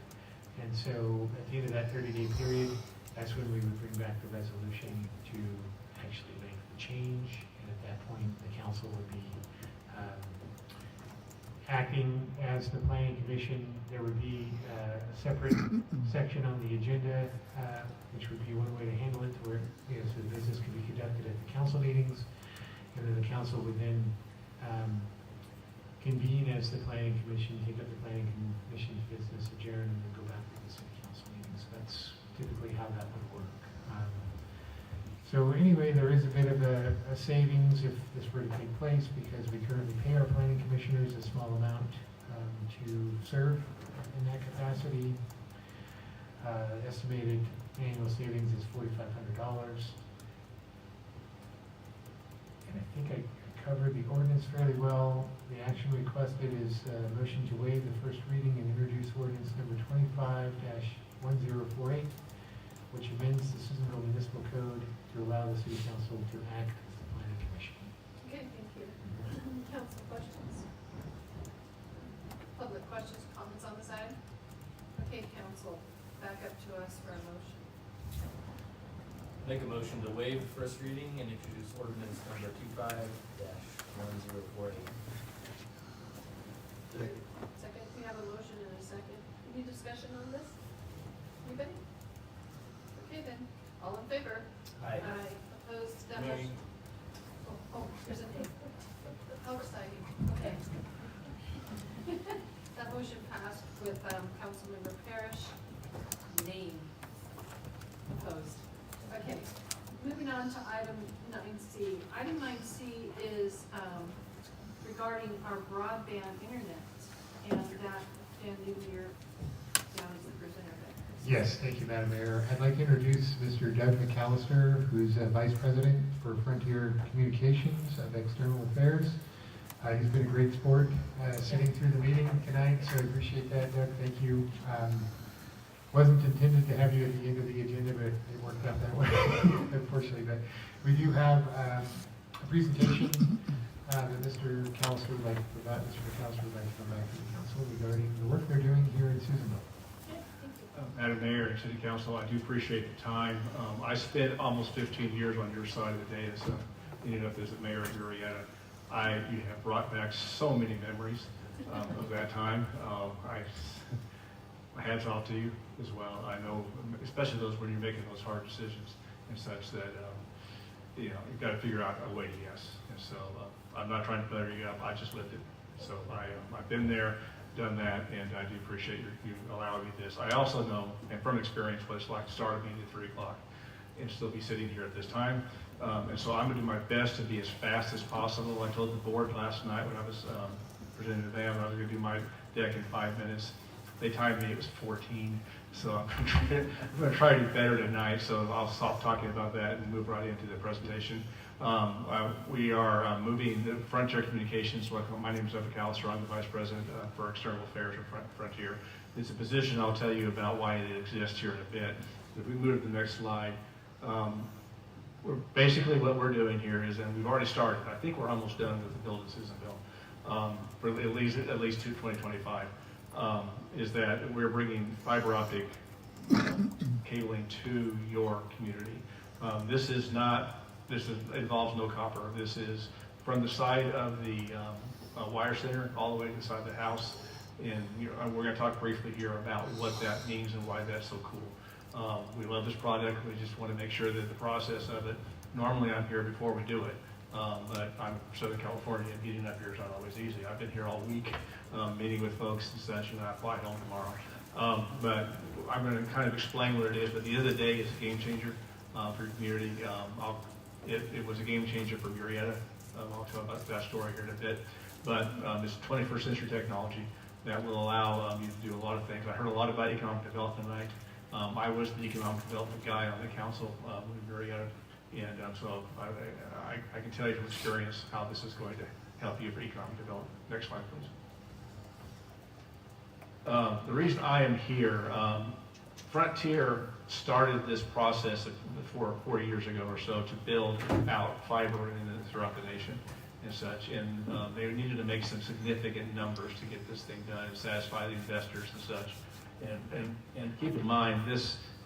And so at the end of that 30-day period, that's when we would bring back the resolution to actually make the change. And at that point, the council would be acting as the planning commission. There would be a separate section on the agenda, which would be one way to handle it, where so the business can be conducted at the council meetings, and then the council would then convene as the planning commission, take up the planning commission's business, adjourn, and then go back to the city council meetings. That's typically how that would work. So anyway, there is a bit of a savings if this were to take place, because we currently pay our planning commissioners a small amount to serve in that capacity. Estimated annual savings is $4,500. And I think I covered the ordinance fairly well. The action requested is a motion to waive the first reading and introduce ordinance number 25-1048, which amends the Susanville Municipal Code to allow the city council to act as the planning commission. Okay, thank you. Council questions? Public questions, comments on this item? Okay, council, back up to us for a motion. Make a motion to waive the first reading and introduce ordinance number 25-1048. Second, we have a motion and a second. Any discussion on this? Anybody? Okay then, all in favor? Aye. Opposed, that Nay. motion? Oh, there's a name. How exciting, okay. That motion passed with Councilmember Parrish, name opposed. Okay, moving on to item 9C. Item 9C is regarding our broadband internet, and that, Dan Newman, down as the presenter there. Yes, thank you, Madam Mayor. I'd like to introduce Mr. Doug McAllister, who's Vice President for Frontier Communications of External Affairs. He's been a great sport sitting through the meeting tonight, so I appreciate that, Doug. Thank you. wasn't intended to have you at the end of the agenda, but it worked out that way, unfortunately. But we do have a presentation that Mr. McAllister would like to provide, Mr. McAllister would like to come back to the council regarding the work they're doing here in Susanville. Madam Mayor and City Council, I do appreciate the time. I spent almost 15 years on your side of the dais, ended up as the mayor of Marietta. You have brought back so many memories of that time. My hats off to you as well. I know, especially those when you're making those hard decisions and such that, you've got to figure out a way to yes. And so I'm not trying to butter you up, I just lived it. So I've been there, done that, and I do appreciate you allowing me this. I also know, and from experience, what it's like to start a meeting at 3 o'clock and still be sitting here at this time. And so I'm going to do my best to be as fast as possible. I told the board last night when I was presenting to them I was going to do my deck in 5 minutes. They timed me, it was 14. So I'm going to try to do better tonight, so I'll stop talking about that and move right into the presentation. We are moving the Frontier Communications. My name is Evan McAllister. I'm the Vice President for External Affairs at Frontier. It's a position I'll tell you about why it exists here in a bit. If we move to the next slide, basically what we're doing here is, and we've already started, I think we're almost done with the build in Susanville, for at least to 2025, is that we're bringing fiber optic cabling to your community. This involves no copper. This is from the side of the wire center all the way to the side of the house. And we're going to talk briefly here about what that means and why that's so cool. We love this product. We just want to make sure that the process of it, normally I'm here before we do it. But I'm Southern California, and getting up here is not always easy. I've been here all week, meeting with folks and such, and I fly home tomorrow. But I'm going to kind of explain what it is. But at the end of the day, it's a game changer for your community. It was a game changer for Marietta. I'll tell about that story here in a bit. But it's 21st century technology that will allow you to do a lot of things. I heard a lot about economic development tonight. I was the economic development guy on the council in Marietta. And so I can tell you from experience how this is going to help you for economic development. Next slide, please. The reason I am here, Frontier started this process 4 years ago or so to build out fiber throughout the nation and such. And they needed to make some significant numbers to get this thing done and satisfy the investors and such. And keep in mind,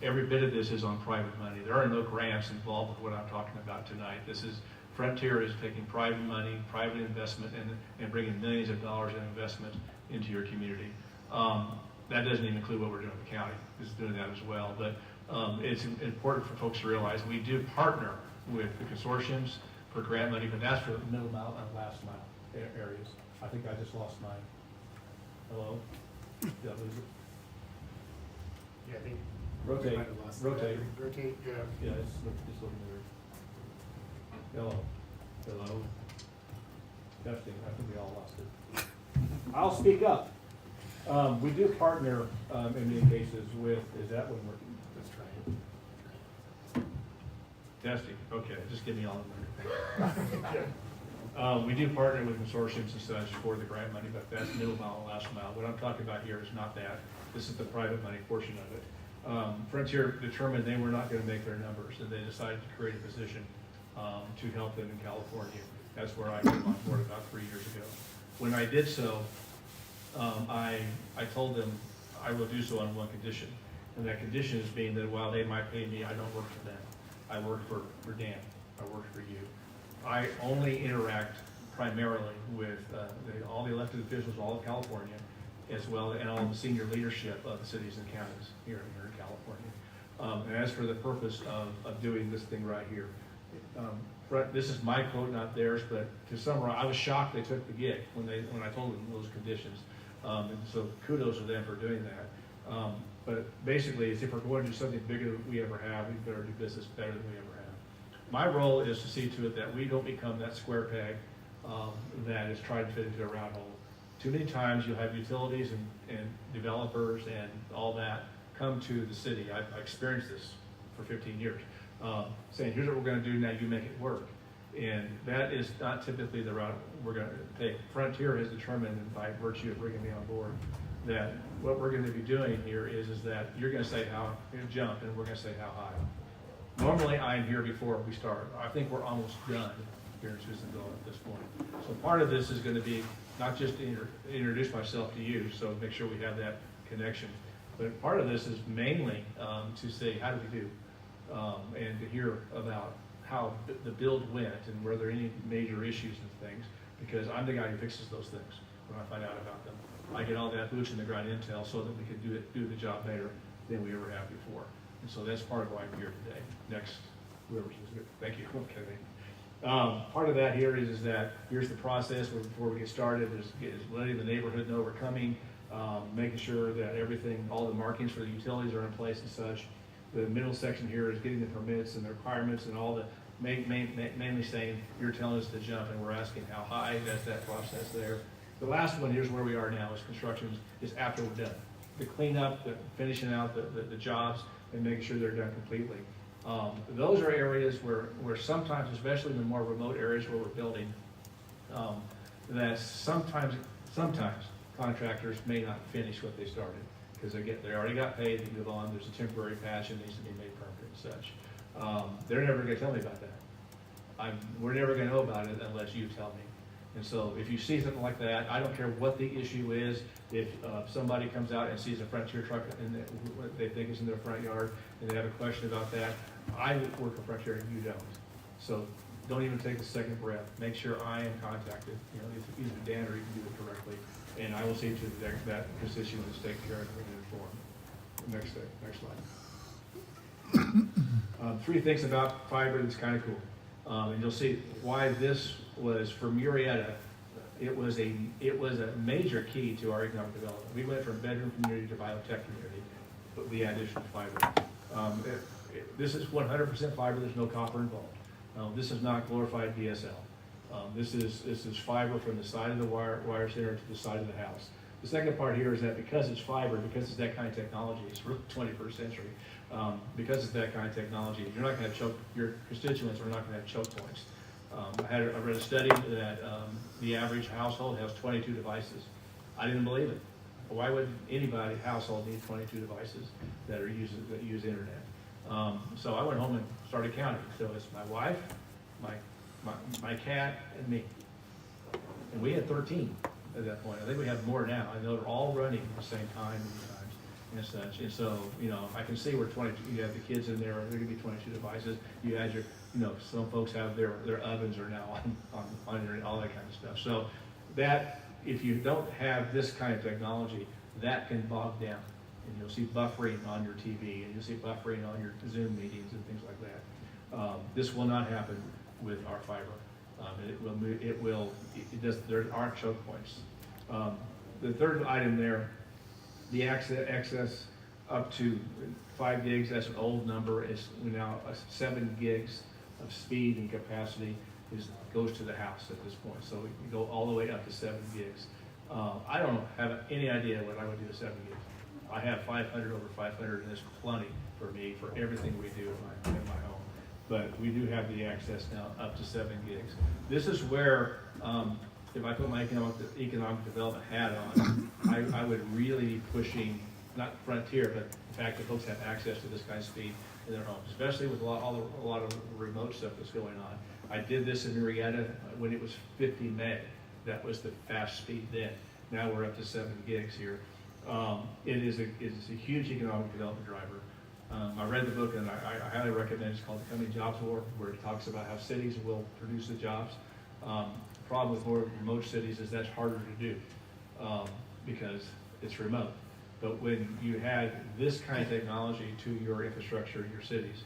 every bit of this is on private money. There are no grants involved with what I'm talking about tonight. Frontier is taking private money, private investment, and bringing millions of dollars in investment into your community. That doesn't even include what we're doing in the county. It's doing that as well. But it's important for folks to realize we do partner with the consortiums for grant money, but that's for the middle mile and last mile areas. I think I just lost mine. Hello? Did I lose it? Yeah, I think. Rotate. Rotate, yeah. Yeah, it's looking weird. Hello. Hello. Testing. I think we all lost it. I'll speak up. We do partner in many cases with, is that one working? Let's try it. Testing. Okay, just give me all of them. We do partner with consortiums and such for the grant money, but that's middle mile and last mile. What I'm talking about here is not that. This is the private money portion of it. Frontier determined they were not going to make their numbers, and they decided to create a position to help them in California. That's where I came on board about 3 years ago. When I did so, I told them I will do so on one condition, and that condition is being that while they might pay me, I don't work for them. I work for Dan. I work for you. I only interact primarily with all the elected officials, all of California, as well, and all the senior leadership of the cities and counties here in California. And as for the purpose of doing this thing right here, this is my quote, not theirs, but to summarize, I was shocked they took the gig when I told them those conditions. And so kudos to them for doing that. But basically, if we're going to do something bigger than we ever have, we better do business better than we ever have. My role is to see to it that we don't become that square peg that is trying to fit into a round hole. Too many times you'll have utilities and developers and all that come to the city. I've experienced this for 15 years, saying, here's what we're going to do, now you make it work. And that is not typically the route we're going to take. Frontier has determined, by virtue of bringing me on board, that what we're gonna be doing here is that you're gonna say how, you're gonna jump, and we're gonna say how high. Normally, I'm here before we start. I think we're almost done here in Susanville at this point. So part of this is gonna be not just to introduce myself to you, so make sure we have that connection, but part of this is mainly to say, how did we do? And to hear about how the build went and were there any major issues and things, because I'm the guy who fixes those things when I find out about them. I get all that boots in the ground intel so that we can do the job better than we ever have before. And so that's part of why I'm here today. Next, whoever's, thank you. Okay. Part of that here is that here's the process before we get started, is letting the neighborhood know we're coming, making sure that everything, all the markings for the utilities are in place and such. The middle section here is getting the permits and the requirements and all the, mainly saying, you're telling us to jump and we're asking how high, that's that process there. The last one, here's where we are now, is construction, is after we're done. The cleanup, the finishing out the jobs and making sure they're done completely. Those are areas where sometimes, especially in the more remote areas where we're building, that sometimes contractors may not finish what they started because they already got paid, they move on, there's a temporary patch that needs to be made permanent and such. They're never gonna tell me about that. We're never gonna know about it unless you tell me. And so if you see something like that, I don't care what the issue is. If somebody comes out and sees a Frontier truck and they think it's in their front yard and they have a question about that, I work for Frontier and you don't. So don't even take a second breath. Make sure I am contacted. You know, either Dan or you can do it directly. And I will see to that position is taken care of in inform. Next slide. 3 things about fiber that's kind of cool. And you'll see why this was for Murrieta. It was a major key to our economic development. We went from bedroom community to biotech community, but the addition of fiber. This is 100% fiber. There's no copper involved. This is not glorified DSL. This is fiber from the side of the wire center to the side of the house. The second part here is that because it's fiber, because it's that kind of technology, it's really 21st century. Because it's that kind of technology, you're not going to choke, your constituents are not going to have choke points. I read a study that the average household has 22 devices. I didn't believe it. Why would household need 22 devices that use internet? So I went home and started counting. So it's my wife, my cat, and me. And we had 13 at that point. I think we have more now. I know they're all running at the same time and such. And so, you know, I can see where 22, you have the kids in there, there could be 22 devices. You add your, you know, some folks have their ovens are now on there and all that kind of stuff. So that, if you don't have this kind of technology, that can bog down. And you'll see buffering on your TV, and you'll see buffering on your Zoom meetings and things like that. This will not happen with our fiber. There aren't choke points. The third item there, the access up to 5 gigs, that's an old number, is now 7 gigs of speed and capacity goes to the house at this point. So we can go all the way up to 7 gigs. I don't have any idea what I would do with 7 gigs. I have 500 over 500, and it's plenty for me for everything we do in my home. But we do have the access now up to 7 gigs. This is where, if I put my economic development hat on, I would really be pushing, not Frontier, but the fact that folks have access to this kind of speed in their homes, especially with a lot of remote stuff that's going on. I did this in Murrieta when it was 50 meg. That was the fast speed then. Now we're up to 7 gigs here. It is a huge economic development driver. I read the book and I highly recommend it. It's called The Coming Jobs War, where it talks about how cities will produce the jobs. The problem with more remote cities is that's harder to do because it's remote. But when you add this kind of technology to your infrastructure in your cities,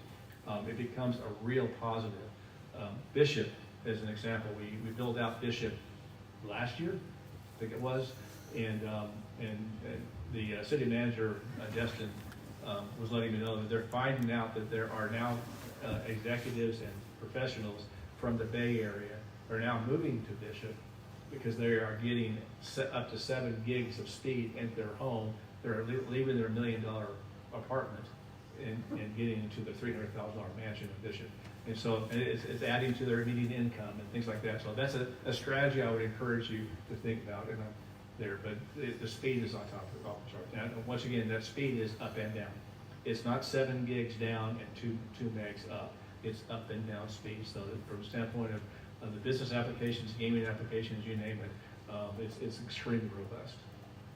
it becomes a real positive. Bishop, as an example, we built out Bishop last year, I think it was, and the city manager, Destin, was letting me know that they're finding out that there are now executives and professionals from the Bay Area are now moving to Bishop because they are getting up to 7 gigs of speed into their home. They're leaving their $1 million apartment and getting into the $300,000 mansion in Bishop. And so it's adding to their immediate income and things like that. So that's a strategy I would encourage you to think about. And there, but the speed is on top of the chart. Now, once again, that speed is up and down. It's not 7 gigs down and 2 megs up. It's up and down speed. So that from the standpoint of the business applications, gaming applications, you name it, it's extremely robust.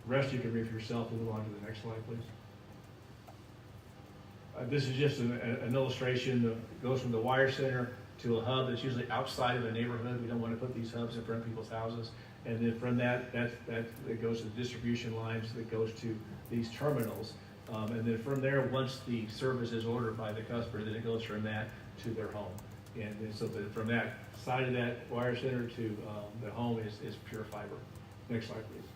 The rest you can read for yourself. We'll move on to the next slide, please. This is just an illustration that goes from the wire center to a hub that's usually outside of a neighborhood. We don't want to put these hubs in front of people's houses. And then from that it goes to the distribution lines that goes to these terminals. And then from there, once the service is ordered by the customer, then it goes from that to their home. And then so from that side of that wire center to the home is pure fiber. Next slide, please.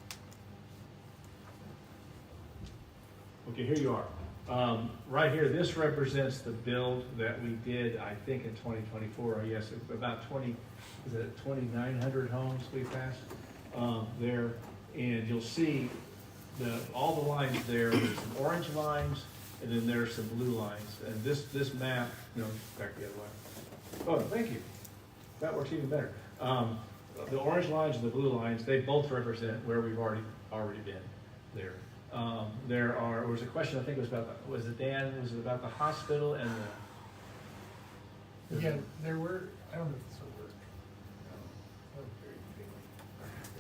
Okay, here you are. Right here, this represents the build that we did, I think, in 2024. Yes, about 2,900 homes we passed there. And you'll see all the lines there. There's some orange lines, and then there's some blue lines. And this map, no, back the other way. Oh, thank you. That works even better. The orange lines and the blue lines, they both represent where we've already been there. There was a question, I think it was about, was it about the hospital and the... Yeah, there were, I don't know if this will work.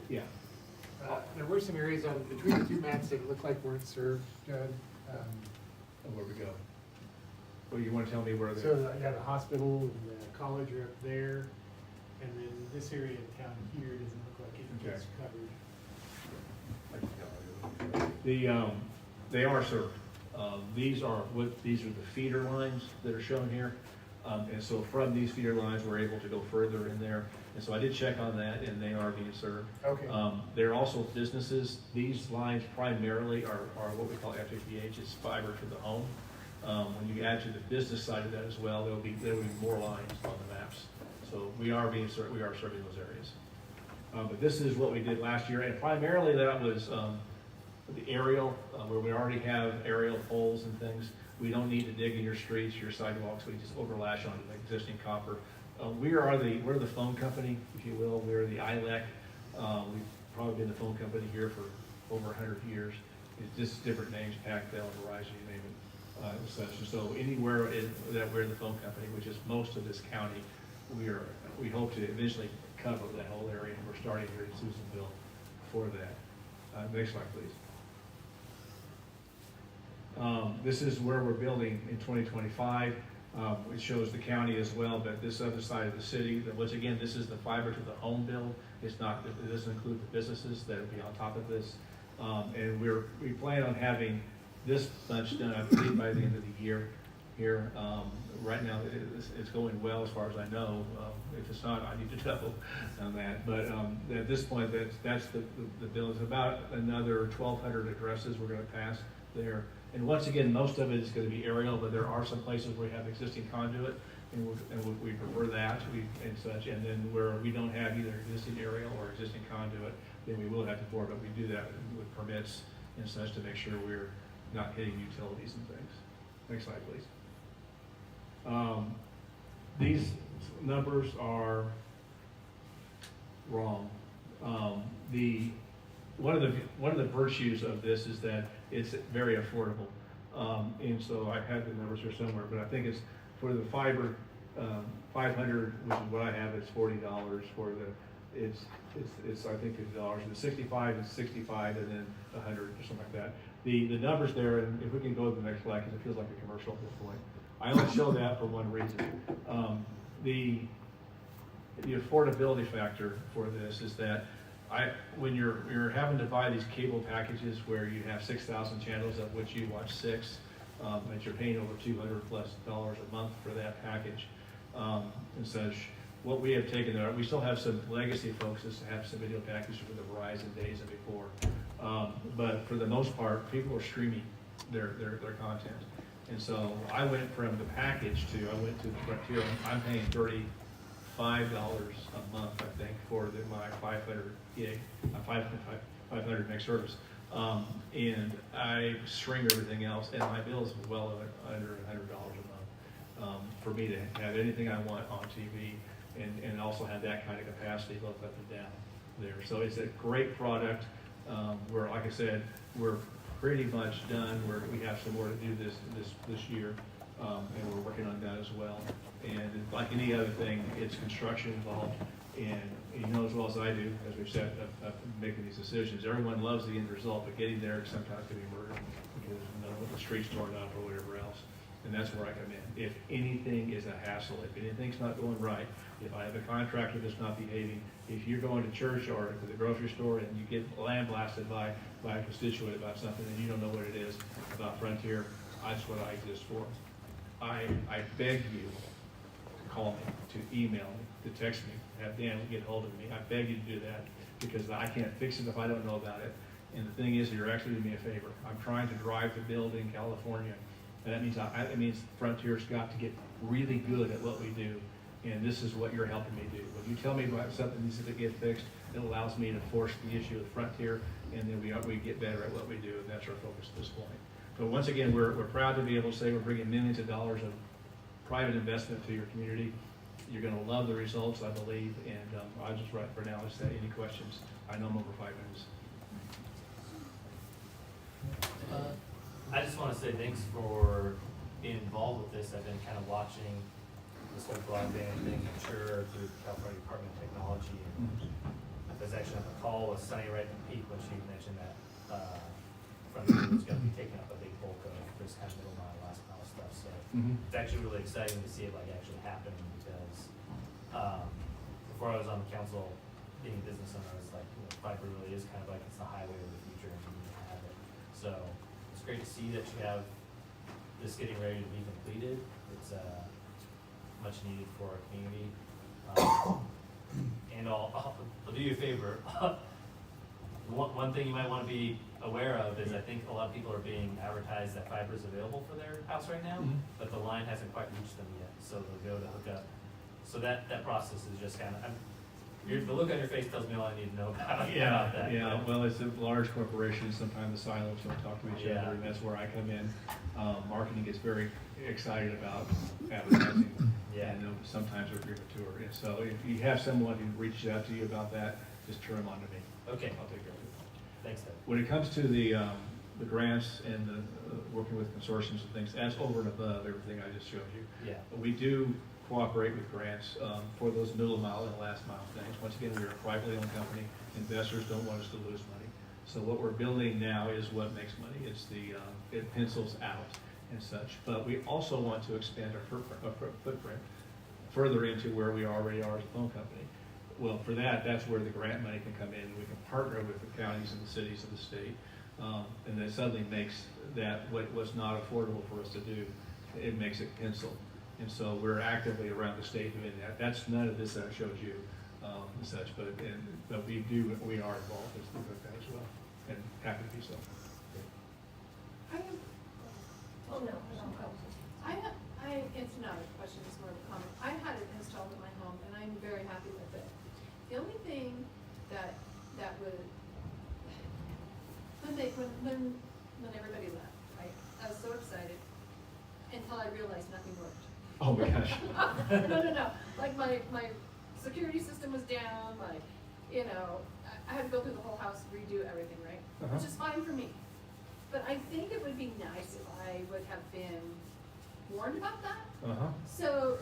Yeah. There were some areas between the two maps that looked like weren't served, Judd. Where we go? Well, you want to tell me where So I got the hospital and the college are up there, and then this area of town here doesn't look like it gets covered. They are served. These are the feeder lines that are shown here. And so from these feeder lines, we're able to go further in there. And so I did check on that, and they are being served. Okay. There are also businesses. These lines primarily are what we call FTTH. It's fiber to the home. When you add to the business side of that as well, there will be more lines on the maps. So we are serving those areas. But this is what we did last year, and primarily that was the aerial, where we already have aerial poles and things. We don't need to dig in your streets, your sidewalks. We just overlash onto the existing copper. We're the phone company, if you will. We're the ILEC. We've probably been the phone company here for over 100 years. It's just different names, Pac-Bell, Verizon, you name it, and such. And so anywhere that we're the phone company, which is most of this county, we hope to eventually cover that whole area. And we're starting here in Susanville for that. Next slide, please. This is where we're building in 2025. It shows the county as well, but this other side of the city, once again, this is the fiber to the home build. It doesn't include the businesses that will be on top of this. And we plan on having this much done, I believe, by the end of the year here. Right now, it's going well as far as I know. If it's not, I need to know on that. But at this point, that's the bill. It's about another 1,200 addresses we're going to pass there. And once again, most of it is going to be aerial, but there are some places where we have existing conduit, and we prefer that and such. And then where we don't have either existing aerial or existing conduit, then we will have to bore, but we do that with permits and such to make sure we're not hitting utilities and things. Next slide, please. These numbers are wrong. One of the virtues of this is that it's very affordable, and so I have the numbers here somewhere, but I think it's for the fiber 500, which is what I have. It's $40 for the it's I think $50. And the 65 is 65, and then 100 or something like that. The numbers there, and if we can go to the next slide because it feels like a commercial at this point. I only show that for one reason. The affordability factor for this is that when you're having to buy these cable packages where you have 6,000 channels of which you watch 6, that you're paying over $200+ a month for that package and such. What we have taken there, we still have some legacy folks that have some video packages for the Verizon days and before, but for the most part, people are streaming their content. And so I went from the package I went to the Frontier. I'm paying $35 a month, I think, for my 500 gig, 500 meg service. And I stream everything else, and my bill is well under $100 a month for me to have anything I want on TV and also have that kind of capacity both up and down there. So it's a great product. We're, like I said, we're pretty much done. We have some more to do this year, and we're working on that as well. And like any other thing, it's construction involved, and you know as well as I do, as we've said, of making these decisions. Everyone loves the end result, but getting there sometimes can be murder because the street's torn up or whatever else. And that's where I come in. If anything is a hassle, if anything's not going right, if I have a contractor that's not behaving, if you're going to church or to the grocery store and you get lambasted by a constituent about something and you don't know what it is about Frontier, that's what I exist for. I beg you to call me, to email me, to text me, have Dan get hold of me. I beg you to do that because I can't fix it if I don't know about it. And the thing is, you're actually doing me a favor. I'm trying to drive to build in California. And that means Frontier's got to get really good at what we do. And this is what you're helping me do. When you tell me about something needs to get fixed, it allows me to force the issue with Frontier, and then we get better at what we do, and that's our focus at this point. So once again, we're proud to be able to say we're bringing millions of dollars of private investment to your community. You're going to love the results, I believe, and I'll just write for now and say any questions. I know I'm over 5 minutes. I just want to say thanks for being involved with this. I've been kind of watching this whole broadband thing mature through the California Department of Technology. And I was actually on the call with Sunny right at the peak when she mentioned that Frontier was going to be taking up a big bulk of this kind of middle mile, last mile stuff. So it's actually really exciting to see it like actually happening because before I was on the council, being a business owner, I was like, you know, fiber really is kind of like it's the highway of the future and you need to have it. So it's great to see that you have this getting ready to be completed. It's much needed for our community. And I'll do you a favor. One thing you might want to be aware of is I think a lot of people are being advertised that fiber is available for their house right now, but the line hasn't quite reached them yet. So they'll go to hook up. So that process is just kind of, the look on your face tells me all I need to know about that. Yeah. Well, it's a large corporation. Sometimes the silos don't talk to each other, and that's where I come in. Marketing gets very excited about advertising, and sometimes we're premature. And so if you have someone who reaches out to you about that, just turn them on to me. Okay. I'll take care of it. Thanks, Deb. When it comes to the grants and the working with consortiums and things, that's over and above everything I just showed you. Yeah. We do cooperate with grants for those middle mile and last mile things. Once again, we're a privately owned company. Investors don't want us to lose money. So what we're building now is what makes money. It's it pencils out and such. But we also want to expand our footprint further into where we already are as a phone company. Well, for that's where the grant money can come in. We can partner with the counties and the cities of the state. And that suddenly makes that what was not affordable for us to do, it makes it pencil. And so we're actively around the state doing that. That's none of this that I showed you and such, but we are involved with that as well, and happy to be so. It's not a question, it's more of a comment. I had it installed in my home and I'm very happy with it. The only thing that would, when everybody left, right, I was so excited until I realized nothing worked. Oh my gosh. No. Like my security system was down, I had to go through the whole house, redo everything, right? Which is fine for me. But I think it would be nice if I would have been warned about that. So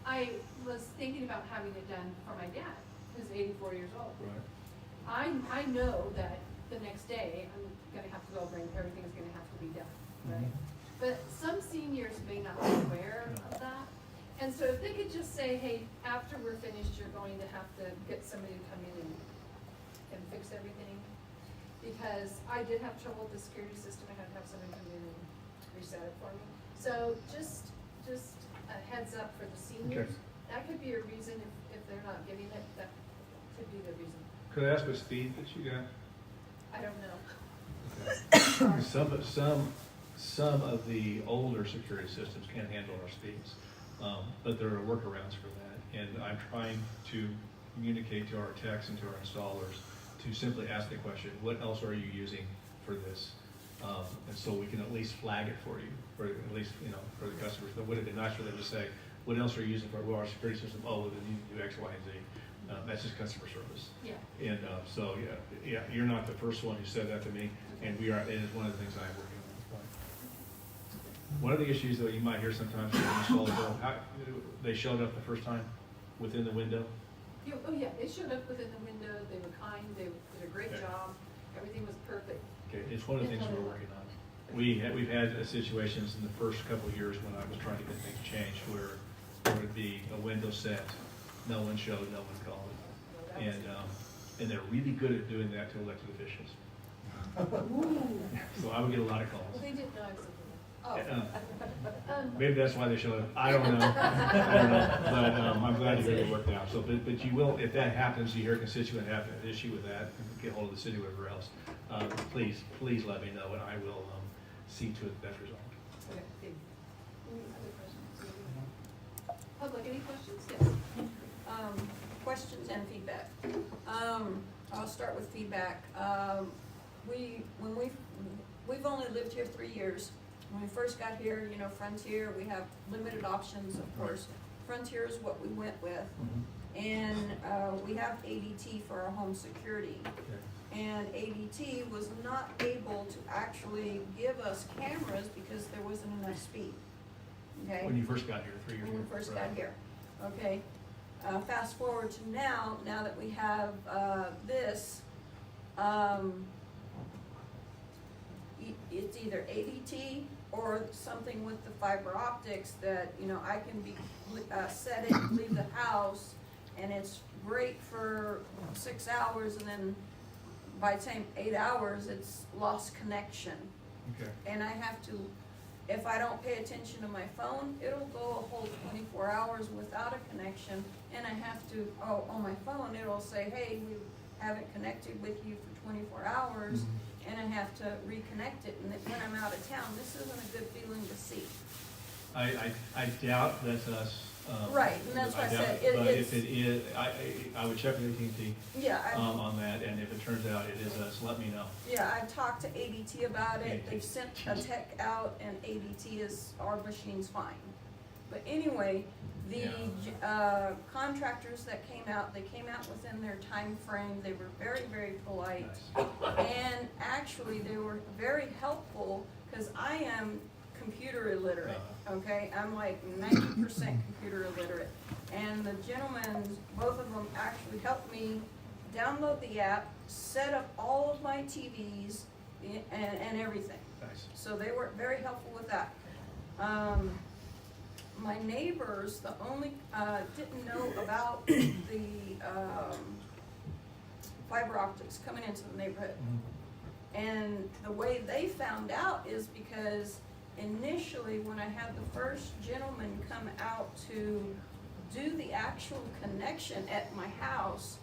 I was thinking about having it done for my dad, who's 84 years old. Right. I know that the next day I'm gonna have to go over and everything's gonna have to be done, right? But some seniors may not be aware of that. And so if they could just say, hey, after we're finished, you're going to have to get somebody to come in and fix everything. Because I did have trouble with the security system. I had to have somebody come in and reset it for me. So just a heads up for the seniors. Okay. That could be a reason if they're not getting it, that could be the reason. Could I ask what speed that you got? I don't know. Okay. Some of the older security systems can't handle our speeds, but there are workarounds for that. And I'm trying to communicate to our techs and to our installers to simply ask the question, what else are you using for this? And so we can at least flag it for you, or at least, for the customers. But would it be nice for them to say, what else are you using for our security system? Oh, well, then you do X, Y, and Z. That's just customer service. Yeah. And so, yeah, you're not the first one who said that to me, and it is one of the things I'm working on at this point. One of the issues that you might hear sometimes when you install a bill, they showed up the first time within the window. Oh, yeah, they showed up within the window, they were kind, they did a great Okay. job, everything was perfect. Okay, it's one of the things we're working on. We've had situations in the first couple of years when I was trying to get things changed where there would be a window set, no one showed, no one called. And they're really good at doing that to elected officials. So I would get a lot of calls. Well, they didn't know I was looking Maybe that's why they showed up. I don't know. But I'm glad to hear it worked out. So, but you will, if that happens, you hear a constituent have an issue with that, get hold of the city, whatever else. Please let me know, and I will see to it that's resolved. Okay, any other questions? Public, any questions? Yes. Questions and feedback. I'll start with feedback. We've only lived here 3 years. When we first got here, you know, Frontier, we have limited options, of course. Frontier is what we went with. And we have ADT for our home security. And ADT was not able to actually give us cameras because there wasn't enough speed. Okay? When you first got here, 3 years ago. When we first got here. Okay. Fast forward to now that we have this, it's either ADT or something with the fiber optics that, you know, I can be, set it, leave the house, and it's great for 6 hours, and then by the time 8 hours, it's lost connection. Okay. And I have to, if I don't pay attention to my phone, it'll go a whole 24 hours without a connection, and I have to, on my phone, it'll say, hey, we haven't connected with you for 24 hours, and I have to reconnect it, and when I'm out of town, this isn't a good feeling to see. I doubt that's us. Right, and that's why I said but if it is, I would check with AT&T Yeah, on that, and if it turns out it is us, let me know. Yeah, I've talked to ADT about it, they've sent a tech out, and ADT is, our machine's fine. But anyway, the contractors that came out, they came out within their time frame. They were very, very polite. And actually, they were very helpful, because I am computer illiterate, okay? I'm like 90% computer illiterate. And the gentlemen, both of them actually helped me download the app, set up all of my TVs, and everything. Nice. So they were very helpful with that. My neighbors, the only, didn't know about the fiber optics coming into the neighborhood. And the way they found out is because initially, when I had the first gentleman come out to do the actual connection at my house,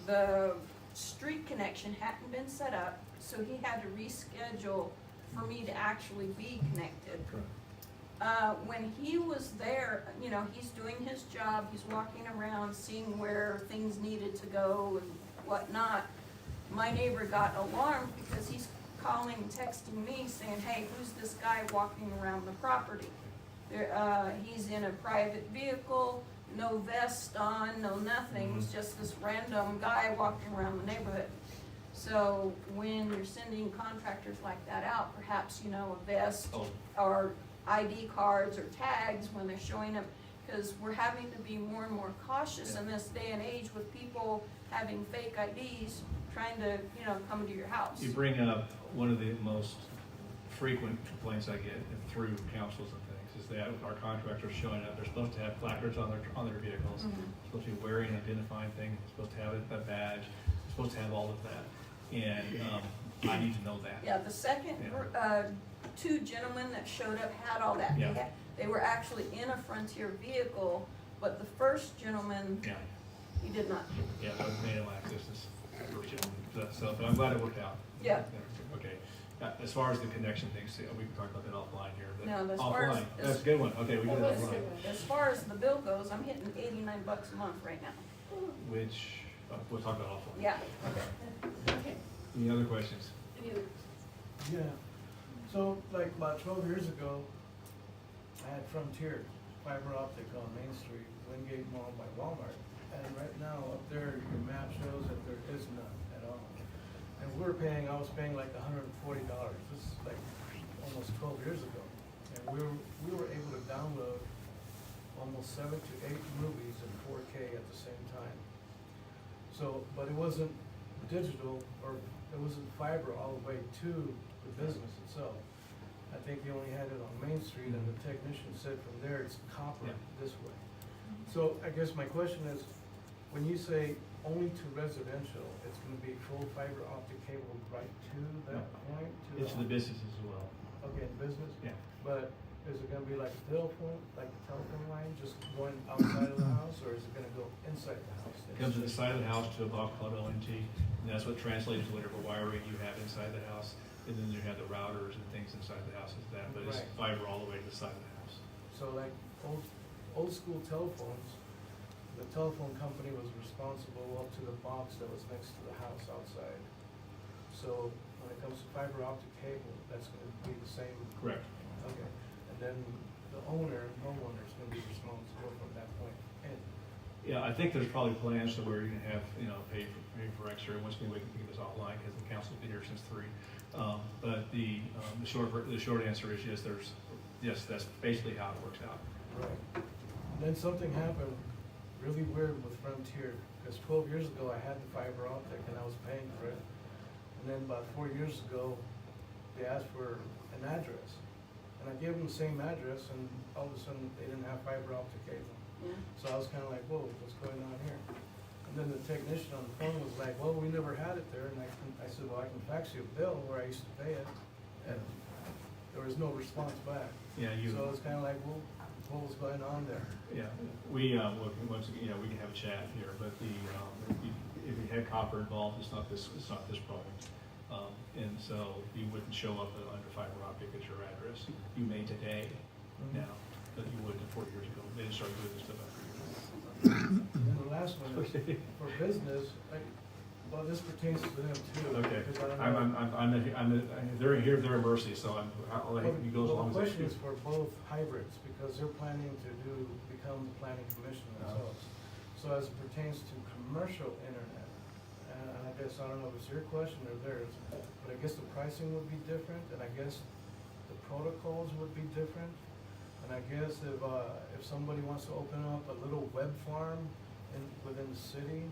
the street connection hadn't been set up, so he had to reschedule for me to actually be connected. When he was there, you know, he's doing his job, he's walking around, seeing where things needed to go and whatnot. My neighbor got alarmed because he's calling and texting me saying, hey, who's this guy walking around the property? He's in a private vehicle, no vest on, no nothing, it's just this random guy walking around the neighborhood. So when you're sending contractors like that out, perhaps, you know, a vest or ID cards or tags when they're showing up, because we're having to be more and more cautious in this day and age with people having fake IDs trying to, you know, come to your house. You bring up one of the most frequent complaints I get through councils and things is that our contractors showing up, they're supposed to have placards on their vehicles, they're supposed to be wearing an identifying thing, they're supposed to have a badge, they're supposed to have all of that. And I need to know that. Yeah, the second, two gentlemen that showed up had all that. Yeah. They were actually in a Frontier vehicle, but the first gentleman, he did not. Yeah, that was made access this first gentleman. So, but I'm glad it worked out. Yeah. Okay. As far as the connection things, we can talk about that offline here. But No, as far as- offline, that's a good one. Okay, we can do that offline. As far as the bill goes, I'm hitting $89 a month right now. Which, we'll talk about offline. Yeah. Okay. Any other questions? Any other? Yeah, so like about 12 years ago, I had Frontier fiber optic on Main Street, Wingate Mall by Walmart. and right now up there, your map shows that there is none at all. And I was paying like $140. This is like almost 12 years ago. And we were able to download almost 7 to 8 movies in 4K at the same time. So, but it wasn't digital, or it wasn't fiber all the way to the business itself. I think he only had it on Main Street, and the technician said from there it's copper this way. So I guess my question is, when you say only to residential, it's gonna be full fiber optic cable right to that point? It's the businesses as well. Okay, business? Yeah. But is it gonna be like a telephone line, just going outside of the house, or is it gonna go inside the house? It comes to the side of the house to a box called ONT, and that's what translates to whatever wiring you have inside the house. And then you have the routers and things inside the house is that, but it's Right. fiber all the way to the side of the house. So like old school telephones, the telephone company was responsible up to the box that was next to the house outside. So when it comes to fiber optic cable, that's gonna be the same? Correct. Okay, and then the homeowner is gonna be responsible from that point in? Yeah, I think there's probably plans to where you can have, pay for extra, once we can get this offline, because the council's been here since 3. But the short answer is yes, that's basically how it works out. Right. And then something happened really weird with Frontier, because 12 years ago I had the fiber optic and I was paying for it. And then about 4 years ago, they asked for an address. And I gave them the same address, and all of a sudden they didn't have fiber optic cable. Yeah. So I was kind of like, whoa, what's going on here? And then the technician on the phone was like, well, we never had it there. And I said, well, I can fax you a bill where I used to pay it. And there was no response back. Yeah, So it's kind of like, well, what was going on there? Yeah, we, once again, we can have a chat here, but if you had copper involved, it's not this product. And so you wouldn't show up under fiber optic at your address. You may today, now, but you wouldn't 4 years ago. They didn't start doing this stuff after you. And then the last one is for business, well, this pertains to them too. Okay, because I don't know. they're here, they're at mercy, so I'll let you go as long as The they question do. is for both hybrids, because they're planning to become the planning commission themselves. So as it pertains to commercial internet, and I guess, I don't know if it's your question or theirs, but I guess the pricing would be different, and I guess the protocols would be different. And I guess if somebody wants to open up a little web farm within the city,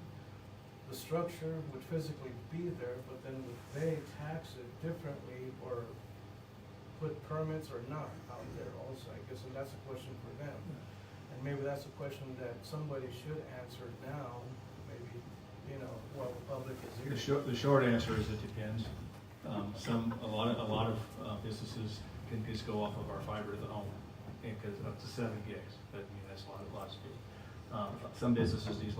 the structure would physically be there, but then would they tax it differently or put permits or not out there also? I guess, and that's a question for them. And maybe that's a question that somebody should answer now, maybe, while the public is here. The short answer is it depends. A lot of businesses can just go off of our fiber to the home, because up to 7 gigs. But that's lots of people. Some businesses use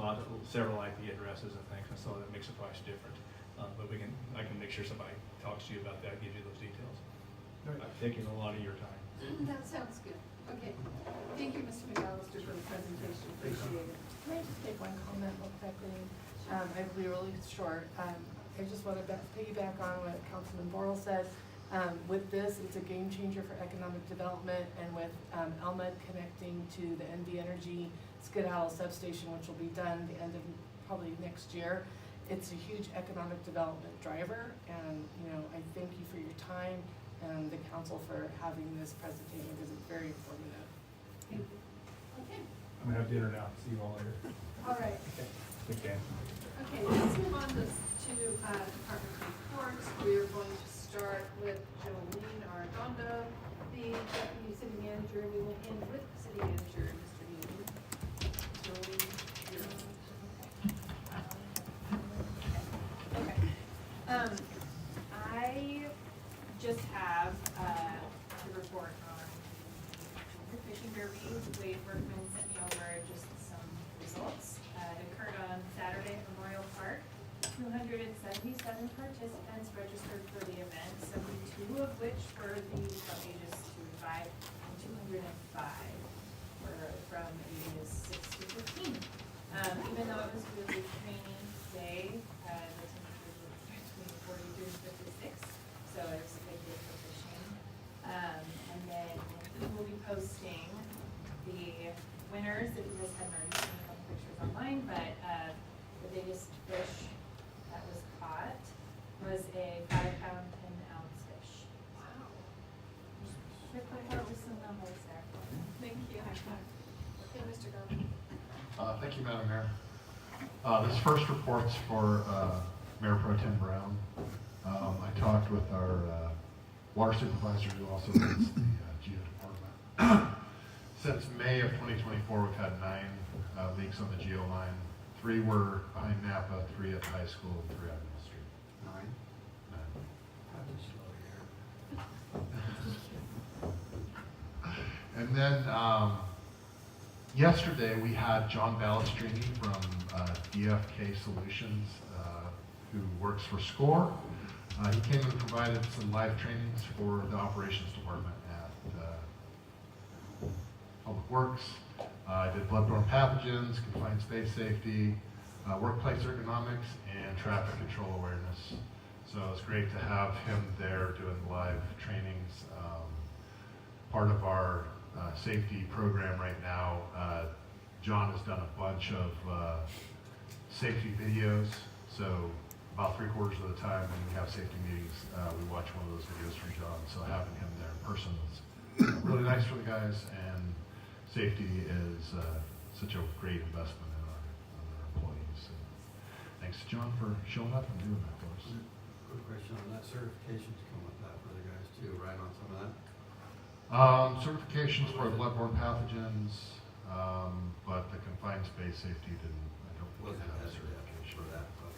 several IP addresses and things, and so that makes the price different. But I can make sure somebody talks to you about that, gives you those details. I've taken a lot of your time. That sounds good. Okay. Thank you, Mr. McAllister, for the presentation. Appreciate it. Can I just make one comment real quickly? I'll be really short. I just want to piggyback on what Councilman Borrell said. With this, it's a game changer for economic development, and with Elmed connecting to the NV Energy Skedaddle substation, which will be done the end of probably next year, it's a huge economic development driver. And I thank you for your time and the council for having this presentation, because it's very informative. Thank you. Okay. I'm gonna have dinner now. See you all later. All right. Okay. Okay, let's move on to department reports. We're going to start with Jolene Arredondo, the deputy city manager. We will end with the city manager, Mr. Neely. Jolene, you're on. Okay. I just have to report on the fishing derby. Wade Workman sent me over just some results. It occurred on Saturday at Memorial Park. 277 participants registered for the event, 72 of which were the from ages 2 to 5, and 205 were from ages 6 to 15. Even though it was really rainy day, the temperatures were between 42 and 56, so it was a good day for fishing. And then we will be posting the winners that you guys had already seen a couple pictures online. line, but the biggest fish that was caught was a 5-pound, 10-ounce fish. Wow. Quick point out with some numbers there. Thank you. Okay, Mr. Garber. Thank you, Madam Mayor. This first report's for Mayor Pro Tem Brown. I talked with our water supervisor who also runs the Geo department. Since May of 2024, we've had 9 leaks on the Geo line. 3 were behind Napa, 3 at the high school, and 3 out in the street. 9. And then yesterday we had John Balestrini from DFK Solutions, who works for SCORE. He came and provided some live trainings for the operations department at Public Works. I did bloodborne pathogens, confined space safety, workplace ergonomics, and traffic control awareness. So it's great to have him there doing live trainings. Part of our safety program right now, John has done a bunch of safety videos. So about 3/4 of the time when we have safety meetings, we watch one of those videos from John. So having him there in person is really nice for the guys, and safety is such a great investment in our employees. So thanks to John for showing up and doing that for us. Quick question on that, certifications come with that for the guys too, right, on some of that? Certifications for bloodborne pathogens, but the confined space safety didn't, I don't think it had a certification for that. But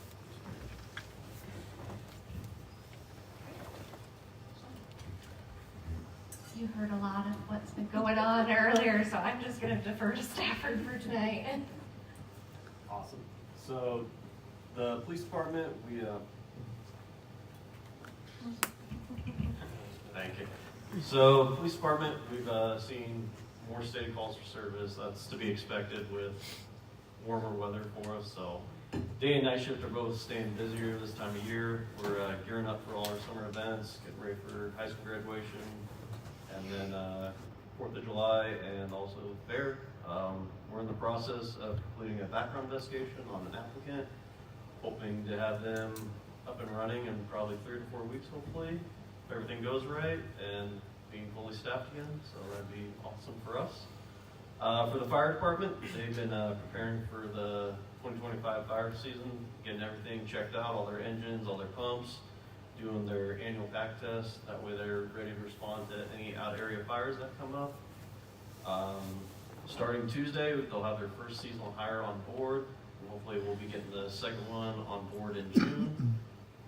You heard a lot of what's been going on earlier, so I'm just gonna defer to Stafford for tonight. Awesome. So the police department, we, thank you. So the police department, we've seen more steady calls for service. That's to be expected with warmer weather for us. So day and night shift are both staying busier this time of year. We're gearing up for all our summer events, getting ready for high school graduation, and then 4th of July, and also fair. We're in the process of completing a background investigation on an applicant, hoping to have them up and running in probably 3 to 4 weeks, hopefully, if everything goes right, and being fully staffed again, so that'd be awesome for us. For the fire department, they've been preparing for the 2025 fire season, getting everything checked out, all their engines, all their pumps, doing their annual pack test. That way they're ready to respond to any out-area fires that come up. Starting Tuesday, they'll have their first seasonal hire on board. And hopefully we'll be getting the second one on board in June.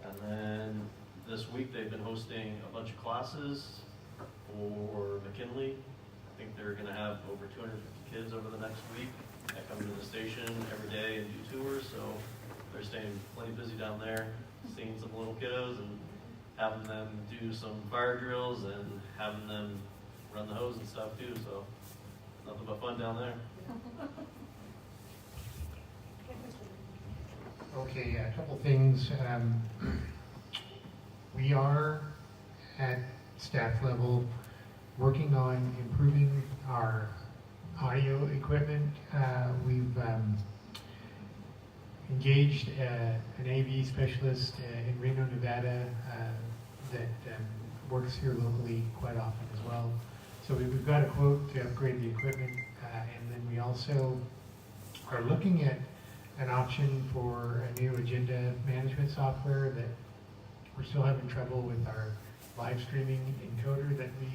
And then this week they've been hosting a bunch of classes for McKinley. I think they're going to have over 250 kids over the next week that come to the station every day and do tours. So they're staying plenty busy down there, seeing some little kiddos and having them do some fire drills and having them run the hose and stuff too. So nothing but fun down there. Okay, a couple things. We are at staff level working on improving our audio equipment. We've engaged an AV specialist in Reno, Nevada that works here locally quite often as well. So we've got a quote to upgrade the equipment, and then we also are looking at an option for a new agenda management software that we're still having trouble with our live streaming encoder that we,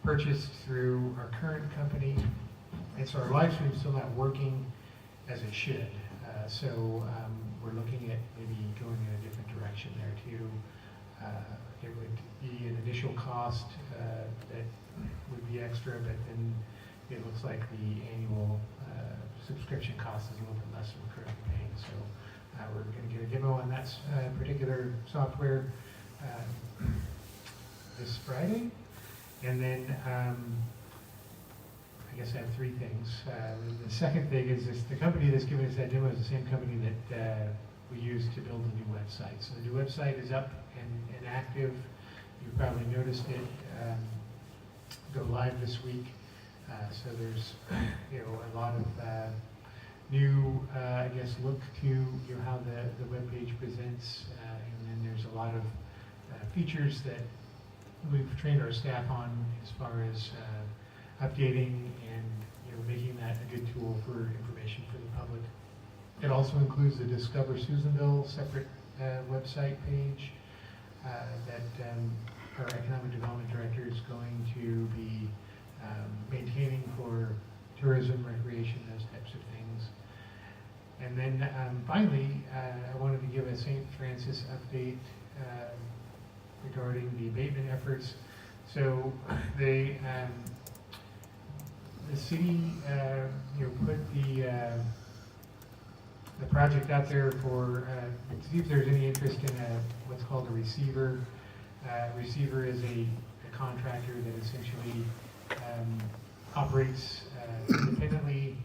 purchased through our current company. And so our live stream is still not working as it should. So we're looking at maybe going in a different direction there too. It would be an initial cost that would be extra, but then it looks like the annual subscription cost is a little bit less than we're currently paying. So we're going to get a demo on that particular software this Friday. And then I guess I have 3 things. The second thing is this, the company that's giving us that demo is the same company that we use to build the new website. So the new website is up and active. You probably noticed it go live this week. So there's a lot of new, I guess, look to how the webpage presents, and then there's a lot of features that we've trained our staff on as far as updating and making that a good tool for information for the public. It also includes the Discover Susanville separate website page that our Economic Development Director is going to be maintaining for tourism, recreation, those types of things. And then finally, I wanted to give a St. Francis update regarding the abatement efforts. So the city put the project out there for to see if there's any interest in what's called a receiver. Receiver is a contractor that essentially operates independently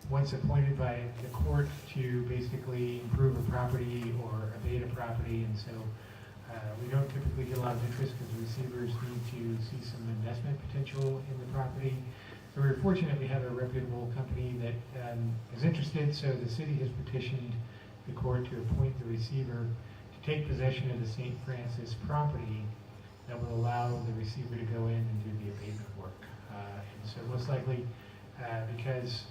once appointed by the court to basically improve a property or abate a property, and so we don't typically get a lot of interest because receivers need to see some investment potential in the property. So we're fortunate we have a reputable company that is interested, so the city has petitioned the court to appoint the receiver to take possession of the St. Francis property that will allow the receiver to go in and do the abatement work. And so most likely, because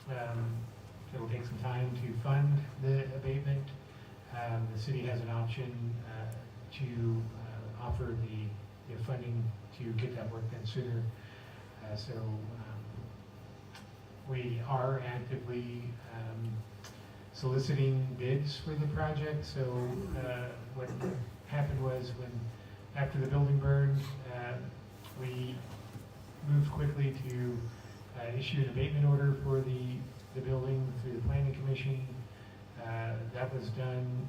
it will take some time to fund the abatement, the city has an option to offer the funding to get that work done sooner. So we are actively soliciting bids for the project. So what happened was after the building burned, we moved quickly to issue an abatement order for the building through the Planning Commission. That was done,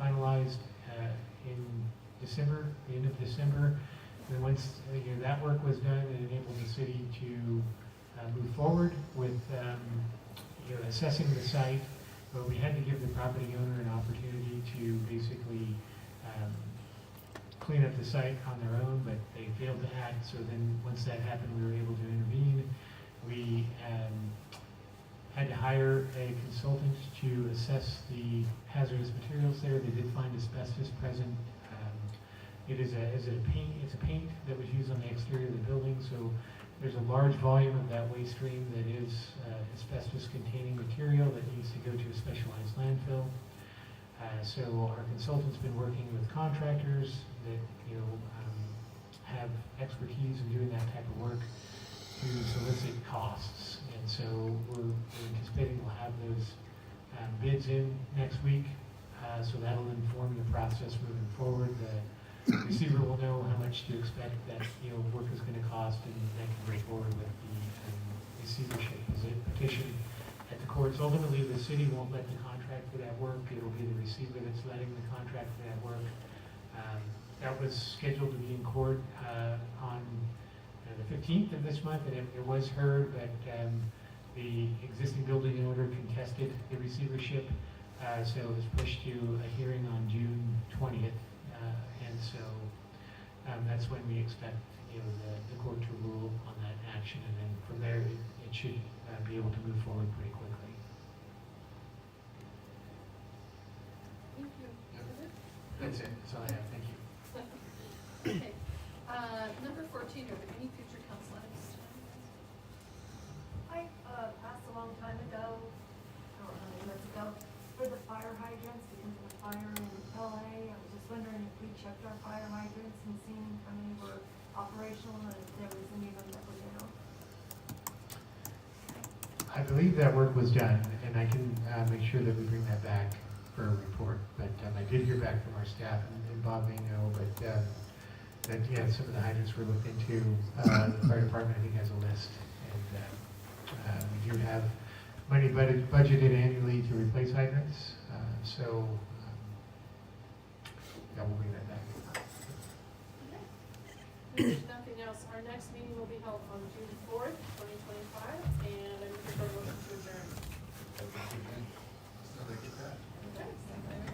finalized in December, the end of December. And once that work was done, it enabled the city to move forward with assessing the site. But we had to give the property owner an opportunity to basically clean up the site on their own, but they failed to act. So then once that happened, we were able to intervene. We had to hire a consultant to assess the hazardous materials there. They did find asbestos present. It's a paint that was used on the exterior of the building, so there's a large volume of that waste stream that is asbestos-containing material that needs to go to a specialized landfill. So our consultant's been working with contractors that have expertise in doing that type of work to solicit costs. And so we're anticipating we'll have those bids in next week. So that'll inform the process moving forward. The receiver will know how much to expect that work is going to cost, and then can go forward with the receivership petition at the courts. Ultimately, the city won't let the contract for that work. It'll be the receiver that's letting the contract for that work. That was scheduled to be in court on the 15th of this month, and it was heard, but the existing building owner contested the receivership, so it was pushed to a hearing on June 20th. And so that's when we expect the court to rule on that action, and then from there it should be able to move forward pretty quickly. Thank you. That's it. That's all I have. Thank you. Okay. Number 14, are there any future council items? I passed a long time ago, I don't know how many months ago, for the fire hydrants because of the fire in LA. I was just wondering if we checked our fire hydrants and seen how many were operational and if there was any of them that were down. I believe that work was done, and I can make sure that we bring that back for a report. But I did hear back from our staff, and Bob may know, but that some of the hydrants were looked into. The fire department, I think, has a list, and we do have money budgeted annually to replace hydrants. So we'll bring that back. If there's nothing else, our next meeting will be held on June 4th, 2025, and I'm looking for a motion to adjourn. So they get that. Okay, second.